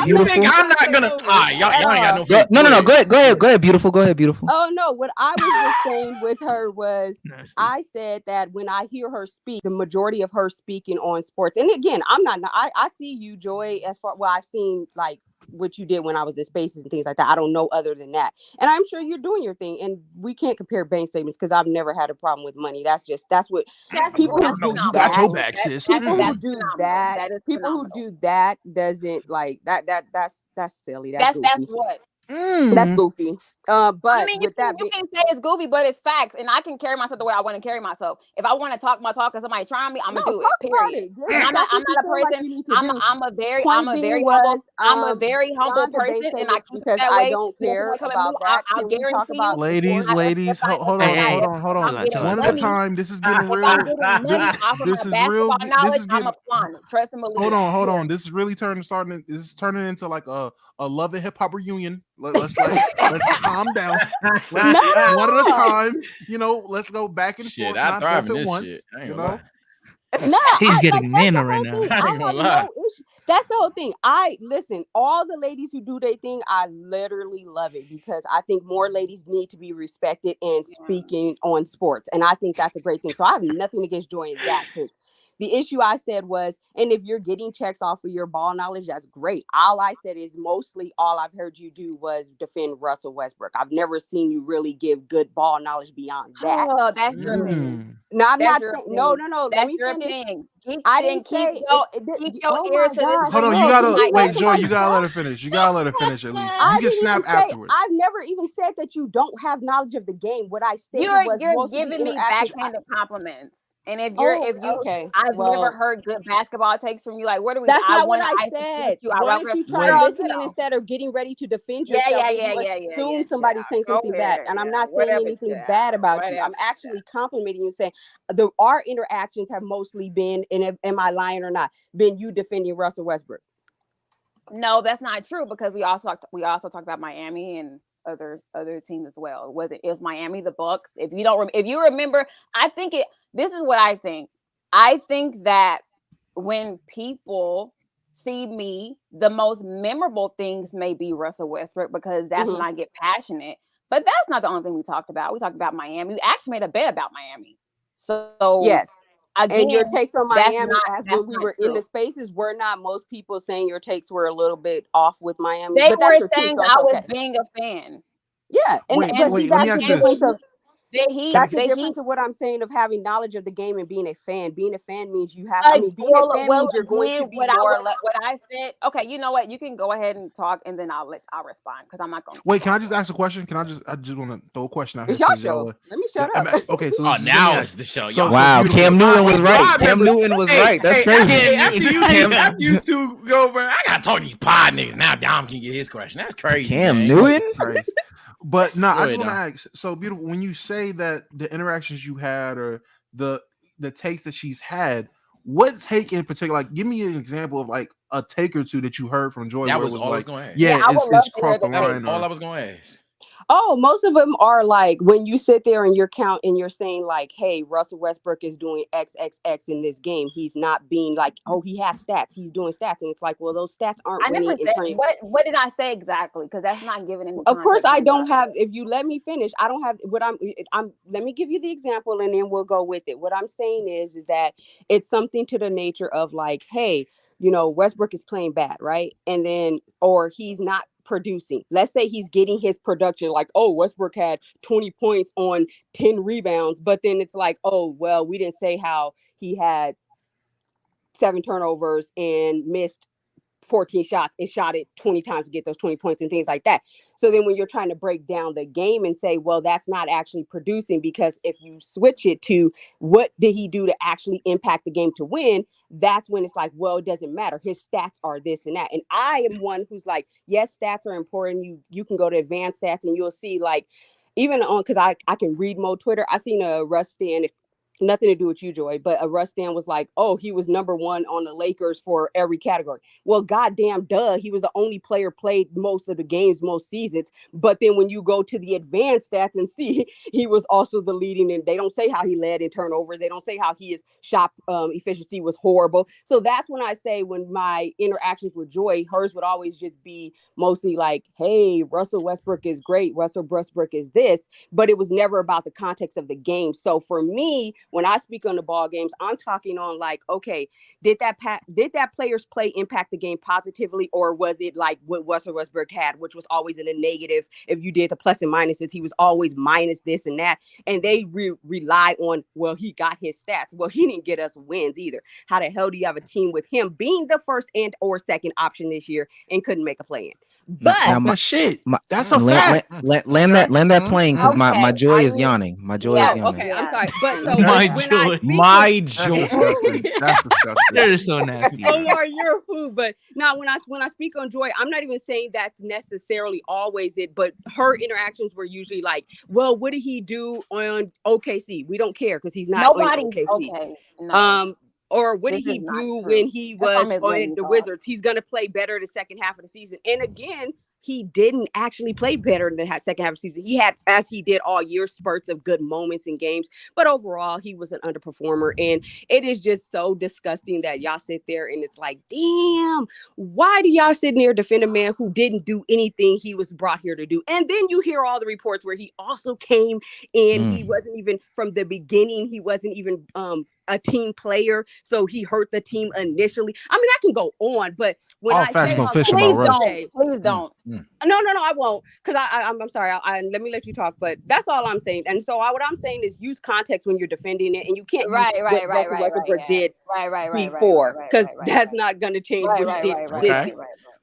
Beautiful. I'm not gonna. Y'all ain't got no. No. Go ahead. Beautiful. Go ahead. Beautiful. Oh no. What I was just saying with her was, I said that when I hear her speak, the majority of her speaking on sports, and again, I'm not. I see you, Joy. As far I've seen like what you did when I was in Spaces and things like that. I don't know other than that, and I'm sure you're doing your thing. And we can't compare bank statements because I've never had a problem with money. That's what people who do you got your back, sis. People who do that, people who do that doesn't like that. That's silly. That's what. That's goofy. But I mean, with that, you can say it's goofy, but it's facts, and I can carry myself the way I want to carry myself. If I want to talk my talk and somebody trying me, I'm gonna do it. Period. And I'm not a person. I'm a very humble person, and I keep it that way. I don't care about that. I'll guarantee you, ladies, hold on. One at a time. This is getting real. This is real. I'm applying it. Trust and believe. Hold on. This is really turning into like a love and hip hop reunion. Let's calm down. One at a time. Let's go back and forth. I thrive in this once, shit. He's getting nana right now. I have no issue. That's the whole thing. Listen, all the ladies who do their thing, I literally love it because I think more ladies need to be respected and speaking on sports. And I think that's a great thing. So I have nothing against Joy in that case. The issue I said was, and if you're getting checks off of your ball knowledge, that's great. All I said is mostly all I've heard you do was defend Russell Westbrook. I've never seen you really give good ball knowledge beyond that. Oh, that's your opinion. No, I'm not saying no. That's your opinion. I didn't say keep your ears to this. Hold on, you gotta wait, Joy. You gotta let her finish. You gotta let her finish at least. You can snap afterwards. I've never even said that you don't have knowledge of the game. What I stated was you're giving me backhanded compliments. And I've never heard good basketball takes from you. Like, what do we? That's not what I said. Why don't you try listening instead of getting ready to defend yourself? Assume somebody's saying something bad, and I'm not saying anything bad about you. I'm actually complimenting you, saying our interactions have mostly been, and am I lying or not? Been you defending Russell Westbrook? No, that's not true because we also talked about Miami and other teams as well. It was Miami, the Bucks. If you remember, this is what I think. I think that when people see me, the most memorable things may be Russell Westbrook because that's when I get passionate. But that's not the only thing we talked about. We talked about Miami. We actually made a bet about Miami. So yes. Again, and your takes on Miami when we were true. in the spaces were not most people saying your takes were a little bit off with Miami. They but were saying I was being a fan. Yeah. And that's the difference of that's the difference of what I'm saying of having knowledge of the game and being a fan. Being a fan means you have. Being a fan means you're going to be more. What I said. Okay, you know what? You can go ahead and talk, and then I'll respond because I'm not going. Wait, can I just ask a question? I just want to throw a question out here. It's your show. Let me shut up. Okay, so now it's the show. Wow, Cam Newton was right. Cam Newton was right. That's crazy. After you two go, bro, I gotta talk to these pod niggas now. Dom can get his question. That's crazy. Cam Newton. But no, I just want to ask. So beautiful. When you say that the interactions you had or the takes that she's had, what take in particular? Like, give me an example of like a take or two that you heard from Joy. That was all I was going to ask. Yeah, it's crossed the line. All I was going to ask. Oh, most of them are like when you sit there and you're saying like, hey, Russell Westbrook is doing XXX in this game. He's not being like, oh, he has stats. He's doing stats. And it's like, well, those stats aren't. I never said what did I say exactly? Because that's not giving any. Of course, I don't have. If you let me finish, I don't have what I'm. Let me give you the example and then we'll go with it. What I'm saying is that it's something to the nature of like, hey, Westbrook is playing bad, right? And then, or he's not producing. Let's say he's getting his production like, oh, Westbrook had 20 points on 10 rebounds, but then it's like, oh, well, we didn't say how he had 7 turnovers and missed 14 shots and shot it 20 times to get those 20 points and things like that. So then when you're trying to break down the game and say, well, that's not actually producing, because if you switch it to what did he do to actually impact the game to win, that's when it's like, well, it doesn't matter. His stats are this and that. And I am one who's like, yes, stats are important. You can go to advanced stats and you'll see like, even on, because I can read more Twitter. I seen a Russ stand, nothing to do with you, Joy, but a Russ stand was like, oh, he was number 1 on the Lakers for every category. Well, goddamn, duh. He was the only player played most of the games, most seasons. But then when you go to the advanced stats and see, he was also the leading, and they don't say how he led in turnovers. They don't say how his shot efficiency was horrible. So that's when I say when my interactions with Joy, hers would always just be mostly like, hey, Russell Westbrook is great. Russell Westbrook is this, but it was never about the context of the game. So for me, when I speak on the ball games, I'm talking on like, okay, did that player's play impact the game positively, or was it like what Russell Westbrook had, which was always in a negative? If you did the plus and minuses, he was always minus this and that, and they rely on, well, he got his stats. Well, he didn't get us wins either. How the hell do you have a team with him being the first and or second option this year and couldn't make a play in? But that shit. That's a fact. Land that plane because my joy is yawning. My joy is yawning. Okay, I'm sorry, but so my joy. That's disgusting. That's disgusting. They're so nasty. Omar, you're a fool. But now, when I speak on Joy, I'm not even saying that's necessarily always it. But her interactions were usually like, "Well, what did he do on OKC? We don't care because he's not on OKC." Okay. No. Or what did he do when he was on the Wizards? He's going to play better the second half of the season. And again, he didn't actually play better in the second half of the season. He had, as he did all year, spurts of good moments in games. But overall, he was an underperformer. And it is just so disgusting that y'all sit there and it's like, damn, why do y'all sit there defend a man who didn't do anything he was brought here to do? And then you hear all the reports where he also came in. He wasn't even, from the beginning, he wasn't even a team player, so he hurt the team initially. I mean, I can go on, but when I say, please don't. No, I won't, because I'm sorry. Let me let you talk, but that's all I'm saying. And so what I'm saying is use context when you're defending it, and you can't use what Westbrook did before, because that's not going to change what he did.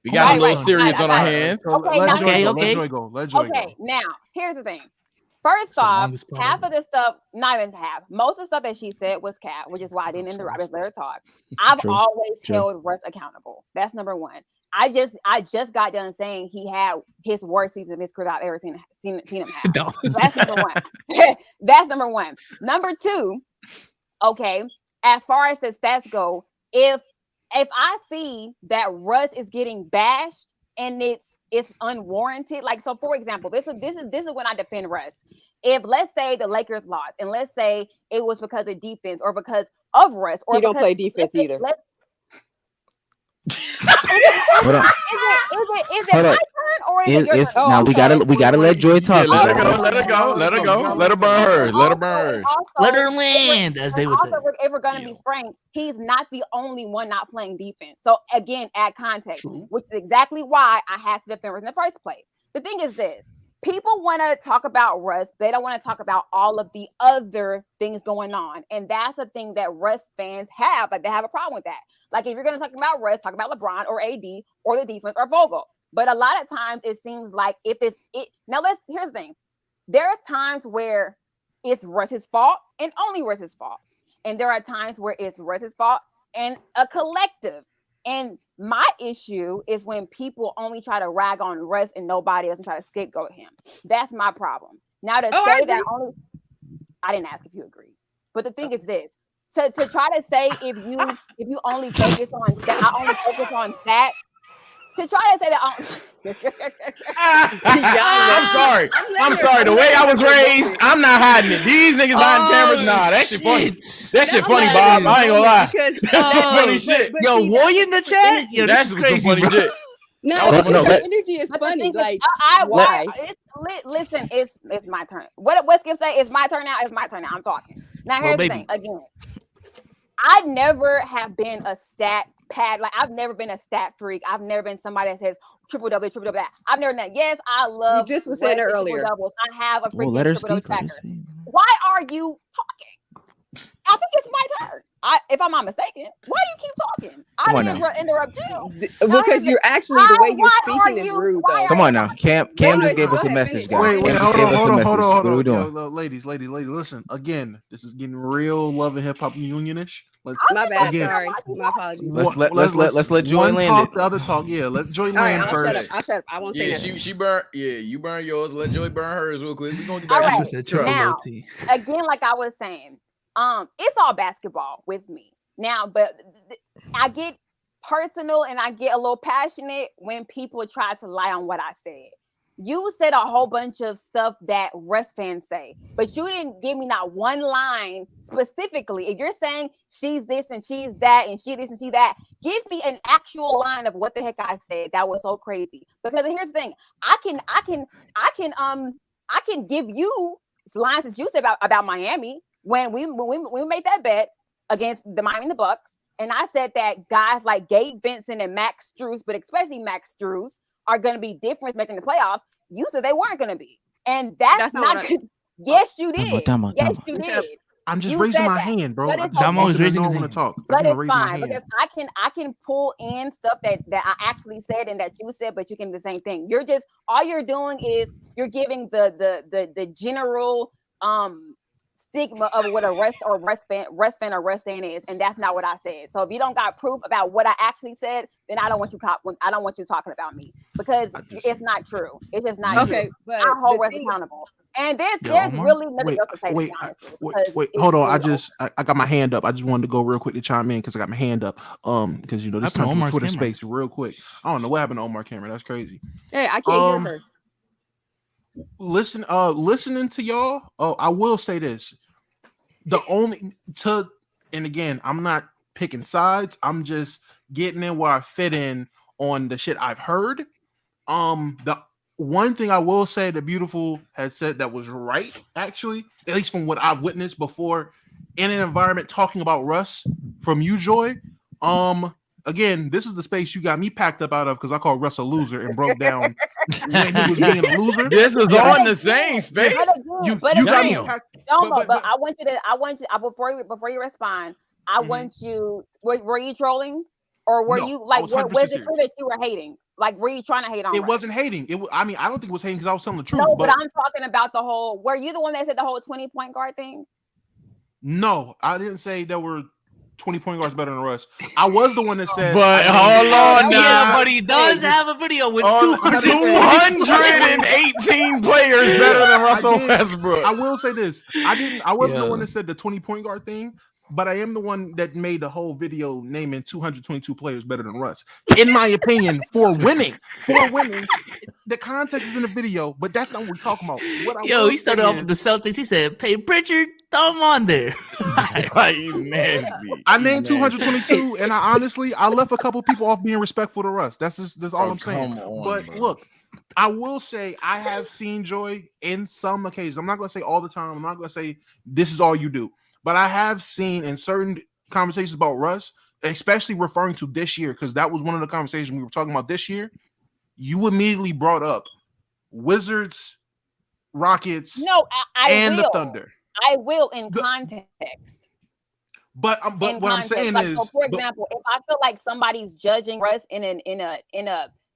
We got a little serious on our hands. Let Joy go. Okay, now here's the thing. First off, half of the stuff, not even half, most of the stuff that she said was cap, which is why I didn't interrupt. Just let her talk. I've always held Russ accountable. That's number one. I just got done saying he had his worst season of his career I've ever seen him have. No. That's number one. That's number one. Number two, okay, as far as the stats go, if I see that Russ is getting bashed and it's unwarranted. Like, so for example, this is when I defend Russ. If let's say the Lakers lost, and let's say it was because of defense or because of Russ, or he don't play defense either. Is it my turn or is it your turn? Now we gotta let Joy talk. Yeah, let her go. Let her burn hers. Let her land, as they would say. If we're gonna be frank, he's not the only one not playing defense. So again, add context, which is exactly why I had to defend Russ in the first place. The thing is this. People want to talk about Russ. They don't want to talk about all of the other things going on. And that's a thing that Russ fans have. Like, they have a problem with that. Like, if you're going to talk about Russ, talk about LeBron or AD or the defense or Vogel. But a lot of times it seems like here's the thing. There's times where it's Russ's fault and only Russ's fault. And there are times where it's Russ's fault and a collective. And my issue is when people only try to rag on Russ and nobody else and try to scapegoat him. That's my problem. Now to say that I didn't ask if you agree, but the thing is this: to try to say if you only focus on that, I only focus on stats. To try to say that I'm sorry. The way I was raised, I'm not hiding it. These niggas hiding cameras. Nah, that shit funny. That shit funny, Bob. I ain't gonna lie. That's funny shit. Yo, Roy in the chat. Yo, that's some funny shit. No, energy is funny. Like, why? Listen, it's my turn. What Skip say? It's my turn now. It's my turn now. I'm talking. Now here's the thing. Again, I never have been a stat pad. Like, I've never been a stat freak. I've never been somebody that says triple double that. I've never done that. Yes, I love. You just was saying it earlier. Doubles. I have a freaking triple double tracker. Why are you talking? I think it's my turn. If I'm not mistaken, why do you keep talking? I didn't interrupt you. Because you're actually, the way you're speaking is rude, though. Come on now. Cam just gave us a message, guys. Wait, hold on. What are we doing? Ladies, listen. Again, this is getting real Love and Hip Hop unionish. My bad. Sorry. My apologies. Let's let Joy land talk, the other talk. Yeah, let Joy land first. I'll shut up. I won't say that. She burn. Yeah, you burn yours. Let Joy burn hers real quick. We gonna get back to it. Now, again, like I was saying, it's all basketball with me now, but I get personal and I get a little passionate when people try to lie on what I said. You said a whole bunch of stuff that Russ fans say, but you didn't give me not one line specifically. If you're saying she's this and she's that and she this and she that, give me an actual line of what the heck I said. That was so crazy. Because here's the thing: I can give you lines that you said about Miami when we made that bet against the Miami and the Bucks, and I said that guys like Gabe Vincent and Max Strus, but especially Max Strus, are going to be different making the playoffs. You said they weren't going to be. And that's not good. Yes, you did. Yes, you did. I'm just You raising said my that, hand, bro. but I it's just okay. want to know when to talk. But it's raise my fine hand. because I can pull in stuff that I actually said and that you said, but you can do the same thing. You're just all you're doing is you're giving the general stigma of what a Russ fan is, and that's not what I said. So if you don't got proof about what I actually said, then I don't want you talking about me because it's not true. It's just not true. But I hold Russ accountable. And there's really nothing else to say. Wait, hold on. I got my hand up. I just wanted to go real quick to chime in because I got my hand up. Because this time to Twitter space real quick. I don't know what happened to Omar Cameron. That's crazy. Hey, I can't hear her. Listening to y'all. I will say this. And again, I'm not picking sides. I'm just getting in where I fit in on the shit I've heard. The one thing I will say that Beautiful had said that was right, actually, at least from what I've witnessed before in an environment talking about Russ from you, Joy. Again, this is the space you got me packed up out of because I called Russ a loser and broke down when he was being a loser. This is all in the same space. You got me packed. But I want you before you respond, I want you. Were you trolling, or were you like? Was it true that you were hating? Like, were you trying to hate on? It wasn't hating. I mean, I don't think it was hating because I was telling the truth. No, but I'm talking about the whole. Were you the one that said the whole 20-point guard thing? No, I didn't say there were 20 point guards better than Russ. I was the one that said. But hold on now. Yeah, but he does have a video with 218 players better than Russell Westbrook. I will say this. I wasn't the one that said the 20 point guard thing, but I am the one that made the whole video naming 222 players better than Russ. In my opinion, for winning. The context is in the video, but that's not what we're talking about. He started off with the Celtics. He said, "Pay Pritchard, throw him on there." He's nasty. I named 222, and I left a couple people off being respectful to Russ. That's all I'm saying. But look, I will say I have seen Joy in some occasions. I'm not going to say all the time. I'm not going to say this is all you do. But I have seen in certain conversations about Russ, especially referring to this year, because that was one of the conversations we were talking about this year. You immediately brought up Wizards, Rockets, and the Thunder. I will in context. But what I'm saying is, so for example, if I feel like somebody's judging Russ in a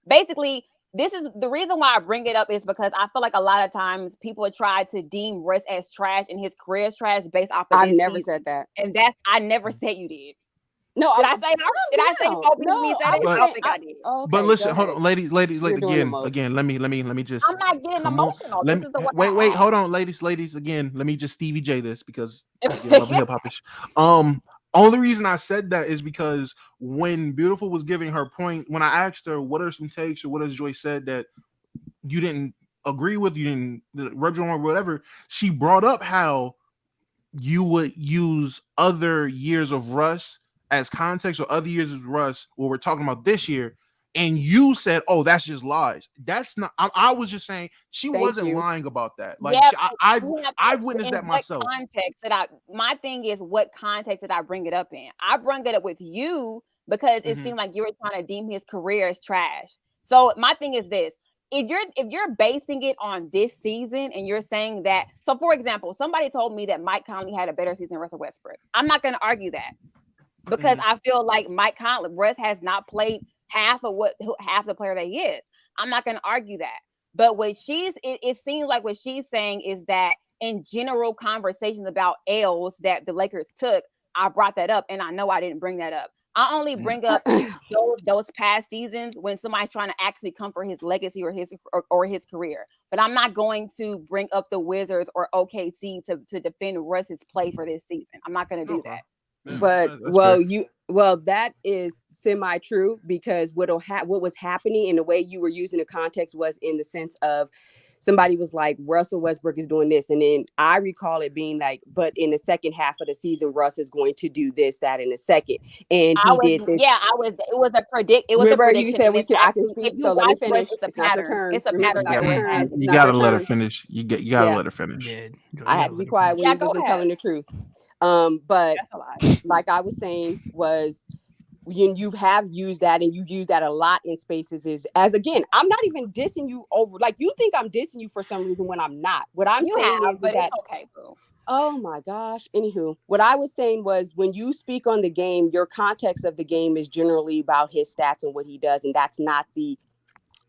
basically. This is the reason why I bring it up is because I feel like a lot of times people try to deem Russ as trash and his career is trash based off of I never said that. And I never said you did. No, did I say so? No, I don't think I did. Okay, but listen, hold on, ladies, again. Let me just. I'm not getting emotional. Wait, hold on, ladies, again. Let me just Stevie J this because I love hip hop-ish. Only reason I said that is because when Beautiful was giving her point, when I asked her what are some takes or what has Joy said that you didn't agree with, you didn't rub you on or whatever, she brought up how you would use other years of Russ as context or other years of Russ, what we're talking about this year, and you said, "Oh, that's just lies." That's not. I was just saying she wasn't lying about that. Like I've witnessed that myself. My thing is, what context did I bring it up in? I bring it up with you because it seemed like you were trying to deem his career as trash. So my thing is this: if you're basing it on this season and you're saying that, so for example, somebody told me that Mike Conley had a better season than Russell Westbrook. I'm not going to argue that because I feel like Russ has not played half the player that he is. I'm not going to argue that. But what it seems like what she's saying is that in general conversations about L's that the Lakers took, I brought that up, and I know I didn't bring that up. I only bring up those past seasons when somebody's trying to actually come for his legacy or his career. But I'm not going to bring up the Wizards or OKC to defend Russ's play for this season. I'm not going to do that. But that is semi-true because what was happening and the way you were using the context was in the sense of somebody was like, Russell Westbrook is doing this. And then I recall it being like, but in the second half of the season, Russ is going to do this, that in a second. And he did this. Yeah, it was a prediction. You said I can speak, so let me finish. It's a pattern. It's a pattern. You gotta let her finish. You gotta let her finish. Yeah, I had to be quiet when you wasn't telling the truth. But like I was saying was you have used that and you use that a lot in spaces as again, I'm not even dissing you over, like you think I'm dissing you for some reason when I'm not. What I'm saying is that, it's okay, boo. Oh my gosh. Anywho, what I was saying was when you speak on the game, your context of the game is generally about his stats and what he does, and that's not the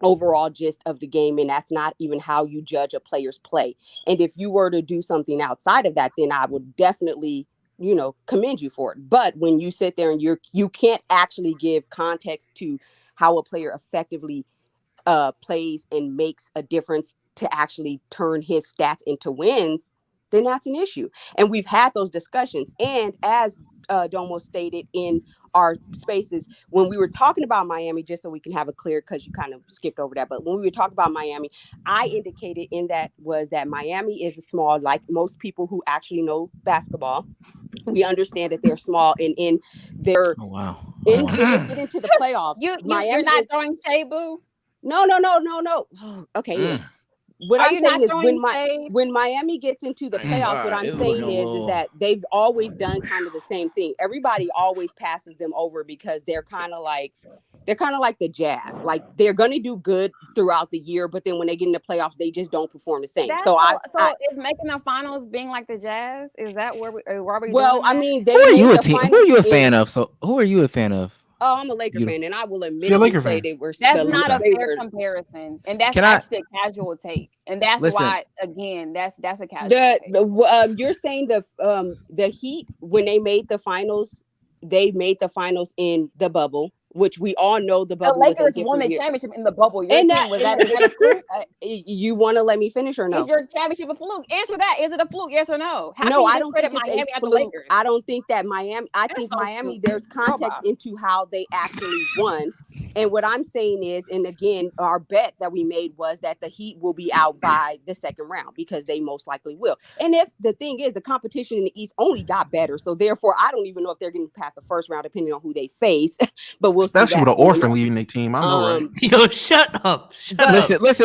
overall gist of the game, and that's not even how you judge a player's play. And if you were to do something outside of that, then I would definitely, commend you for it. But when you sit there and you can't actually give context to how a player effectively plays and makes a difference to actually turn his stats into wins, then that's an issue. And we've had those discussions. And as Domo stated in our spaces, when we were talking about Miami, just so we can have it clear, because you kind of skipped over that, but when we were talking about Miami, I indicated in that was that Miami is a small, like most people who actually know basketball, we understand that they're small, and in their when they get into the playoffs, you're not throwing shade, boo? No. Oh, okay. What I'm saying is when Miami gets into the playoffs, what I'm saying is that they've always done kind of the same thing. Everybody always passes them over because they're kind of like the Jazz. Like they're going to do good throughout the year, but then when they get in the playoffs, they just don't perform the same. So is making the finals being like the Jazz? Is that where we? Well, I mean, who are you a fan of? So who are you a fan of? Oh, I'm a Laker fan, and I will admit say they were. That's not a fair comparison, and that's actually a casual take, and that's why again that's a casual take. You're saying the Heat when they made the finals in the bubble, which we all know the bubble. The Lakers won the championship in the bubble. Was that a fluke? You want to let me finish or no? Is your championship a fluke? Answer that. Is it a fluke? Yes or no? No, I don't think it's Miami a fluke. I don't think that Miami. I think Miami. There's context into how they actually won, and what I'm saying is, and again, our bet that we made was that the Heat will be out by the second round because they most likely will. And if the thing is, the competition in the East only got better, so therefore, I don't even know if they're getting past the first round, depending on who they face. But we'll especially with an orphan leading their team. I know, right? Yo, shut up. Listen. I'm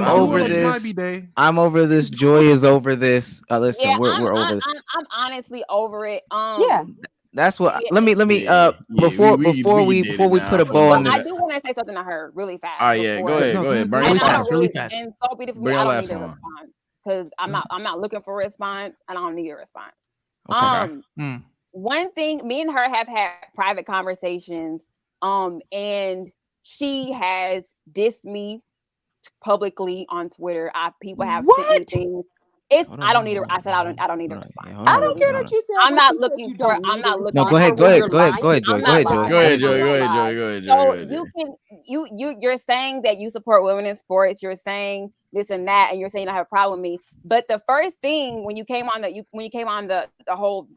over this. I'm over this. Joy is over this. Listen, yeah, we're over this. I'm honestly over it. Yeah. That's what. Let me. Before we put a bow on this. I do want to say something to her really fast. Oh yeah, go ahead. Burn really fast. Really fast. And so beautiful. I don't need a response because I'm not looking for a response, and I don't need a response. Okay. One thing, me and her have had private conversations, and she has dissed me publicly on Twitter. People have sent me things. I don't need a response. I don't care that you said. I'm not looking for. I'm not looking. No, go ahead, Joy. Go ahead, Joy. So you're saying that you support women in sports. You're saying this and that, and you're saying you don't have a problem with me. But the first thing when you came on the whole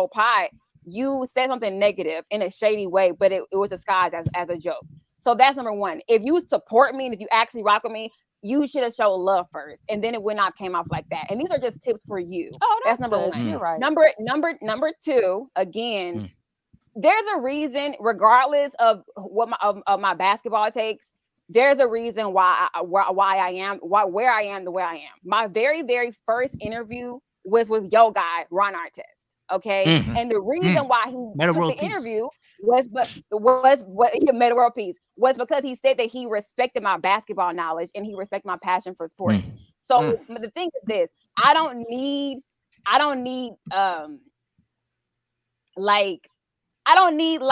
pod, you said something negative in a shady way, but it was disguised as a joke. So that's number one. If you support me and if you actually rock with me, you should have showed love first, and then it would not have came off like that. And these are just tips for you. Oh, that's number one. You're right. Number two. Again, there's a reason, regardless of what of my basketball takes. There's a reason why I am where I am the way I am. My very, very first interview was with your guy Ron Artest. Okay, and the reason why he took the interview was made a world peace was because he said that he respected my basketball knowledge and he respected my passion for sports. So the thing is this: I don't need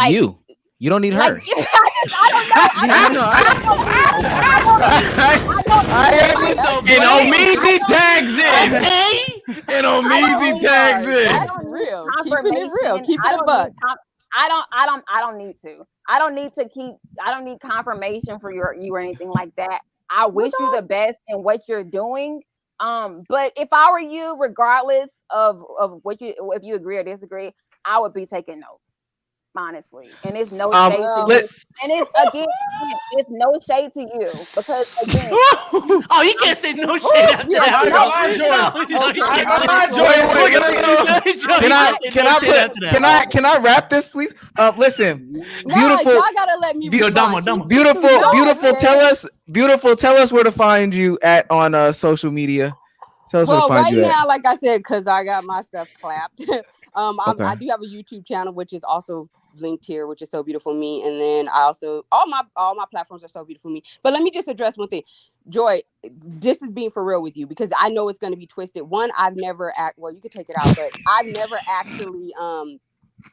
you. You don't need her. And Omeezy tags in. And Omeezy tags in. That's real. Keeping it real. Keeping it buck. I don't need to. I don't need confirmation for you or anything like that. I wish you the best in what you're doing. But if I were you, regardless of if you agree or disagree, I would be taking notes. Honestly, and it's no shade to you. And it's no shade to you because again, oh, you can't say no shade after that. Can I wrap this, please? Listen, beautiful. Y'all gotta let me. Beautiful. Tell us where to find you on social media. Tell us where to find you right now, like I said, because I got my stuff clapped. I do have a YouTube channel, which is also linked here, which is so beautiful to me. And then I also all my platforms are so beautiful to me. But let me just address one thing. Joy, this is being for real with you because I know it's going to be twisted. One, I've never well, you could take it out, but I've never actually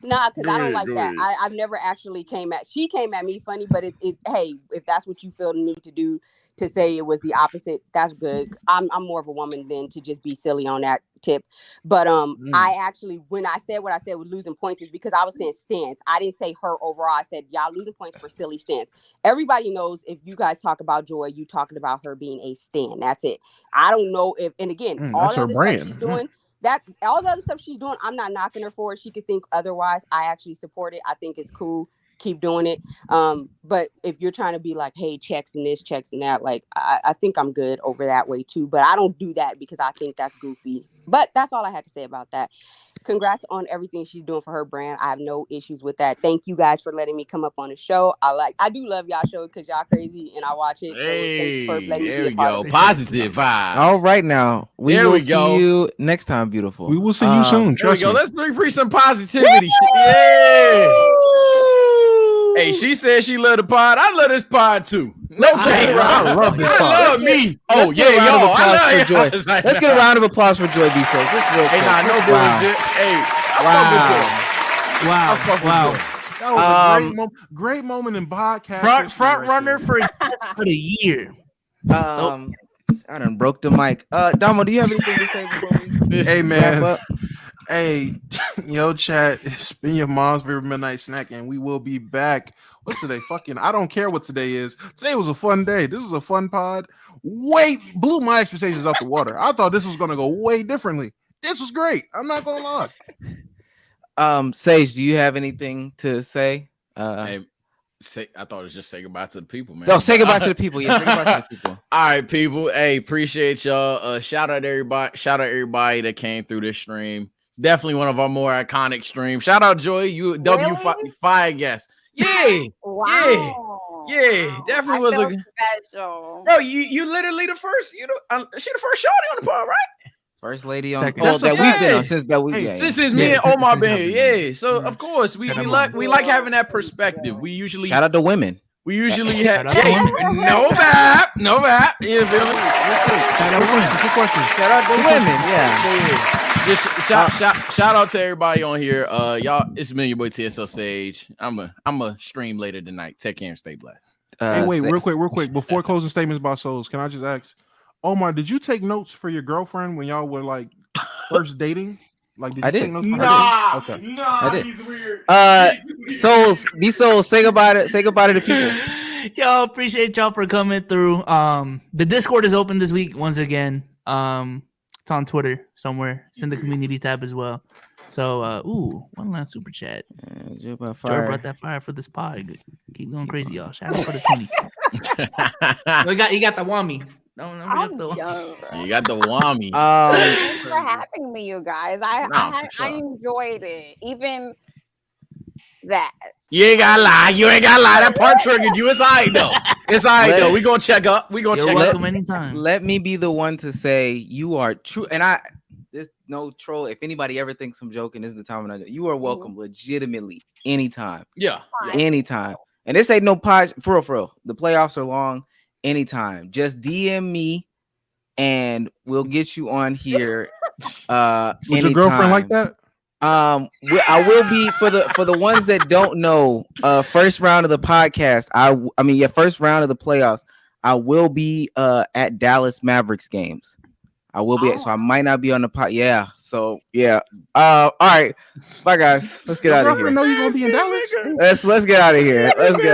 because I don't like that. I've never actually she came at me funny, but it's hey, if that's what you feel the need to do to say it was the opposite, that's good. I'm more of a woman than to just be silly on that tip. But I actually, when I said what I said with losing points, is because I was saying stance. I didn't say her overall. I said y'all losing points for silly stance. Everybody knows if you guys talk about Joy, you talking about her being a stan. That's it. I don't know if, and again, all that's her the brand. stuff she's doing. That all the other stuff she's doing, I'm not knocking her for it. She could think otherwise. I actually support it. I think it's cool. Keep doing it. But if you're trying to be like, hey, checks and this, checks and that, like I think I'm good over that way too. But I don't do that because I think that's goofy. But that's all I had to say about that. Congrats on everything she's doing for her brand. I have no issues with that. Thank you guys for letting me come up on the show. I do love y'all show because y'all crazy and I watch it. So thanks for letting me be a part of it. Positive vibes. All right, now we will see you next time, beautiful. We will see you soon. There we Trust go. me. Let's bring free some positivity. Yeah. Hey, she said she loved the pod. I love this pod too. Let's get it. I love this pod. I love me. Let's Oh get a yeah, round of y'all. applause I for Joy. Let's get a round of applause for Joy B. So just real quick. Hey, nah, no bullshit. Hey, Wow. That was a great moment in podcast. Front runner for the year. I done broke the mic. Damo, do you have anything to say before we Hey wrap man. up? Hey, yo, chat. It's been your mom's favorite midnight snack, and we will be back. What's today? I don't care what today is. Today was a fun day. This was a fun pod. Blew my expectations out the water. I thought this was gonna go way differently. This was great. I'm not gonna lie. Sage, do you have anything to say? I thought it was just say goodbye to the people, man. No, say goodbye to the people. Yeah, say goodbye to the people. All right, people. Hey, appreciate y'all. Shout out everybody that came through this stream. It's definitely one of our more iconic streams. Shout out Joy, you W5 guest. Yeah. Wow. Yeah. Definitely was a special. Bro, you literally the first, she the first shawty on the pod, right? First lady on the That's pod that okay. we've been on since that week. Since me and Omar been here. Yeah. So of course we like having that perspective. We usually shout out to women. We usually have no rap. You feel me? Good question. Shout out to women. Yeah. Just shout out to everybody on here. Y'all, it's me, your boy TSL Sage. I'm a stream later tonight. Take care and stay blessed. Hey, wait, real quick. Before closing statements about souls, can I just ask, Omar, did you take notes for your girlfriend when y'all were like first dating? Like, did you take notes? I did. He's weird. Souls, these souls, say goodbye to people. Yo, appreciate y'all for coming through. The Discord is open this week once again. It's on Twitter somewhere. It's in the community tab as well. So, one last super chat. Joe brought that fire for this pod. Keep going crazy, y'all. Shout out for the 20. You got the whammy. You got the whammy. Thanks for having me, you guys. I enjoyed it. Even that. You ain't gotta lie. That part triggered you. It's all right though. It's all right though. We gonna check up. Welcome anytime. Let me be the one to say you are true. And there's no troll. If anybody ever thinks I'm joking, this is the time when you are welcome legitimately anytime. Yeah. Anytime. And this ain't no pod for real. The playoffs are long. Anytime. Just DM me and we'll get you on here. With your girlfriend like that? I will be for the ones that don't know. First round of the podcast. First round of the playoffs. I will be at Dallas Mavericks games. I will be. So I might not be on the pod. Yeah. So yeah. All right. Bye guys. Let's get out of here. Know you're gonna be in Dallas. Let's get out of here. Let's get out.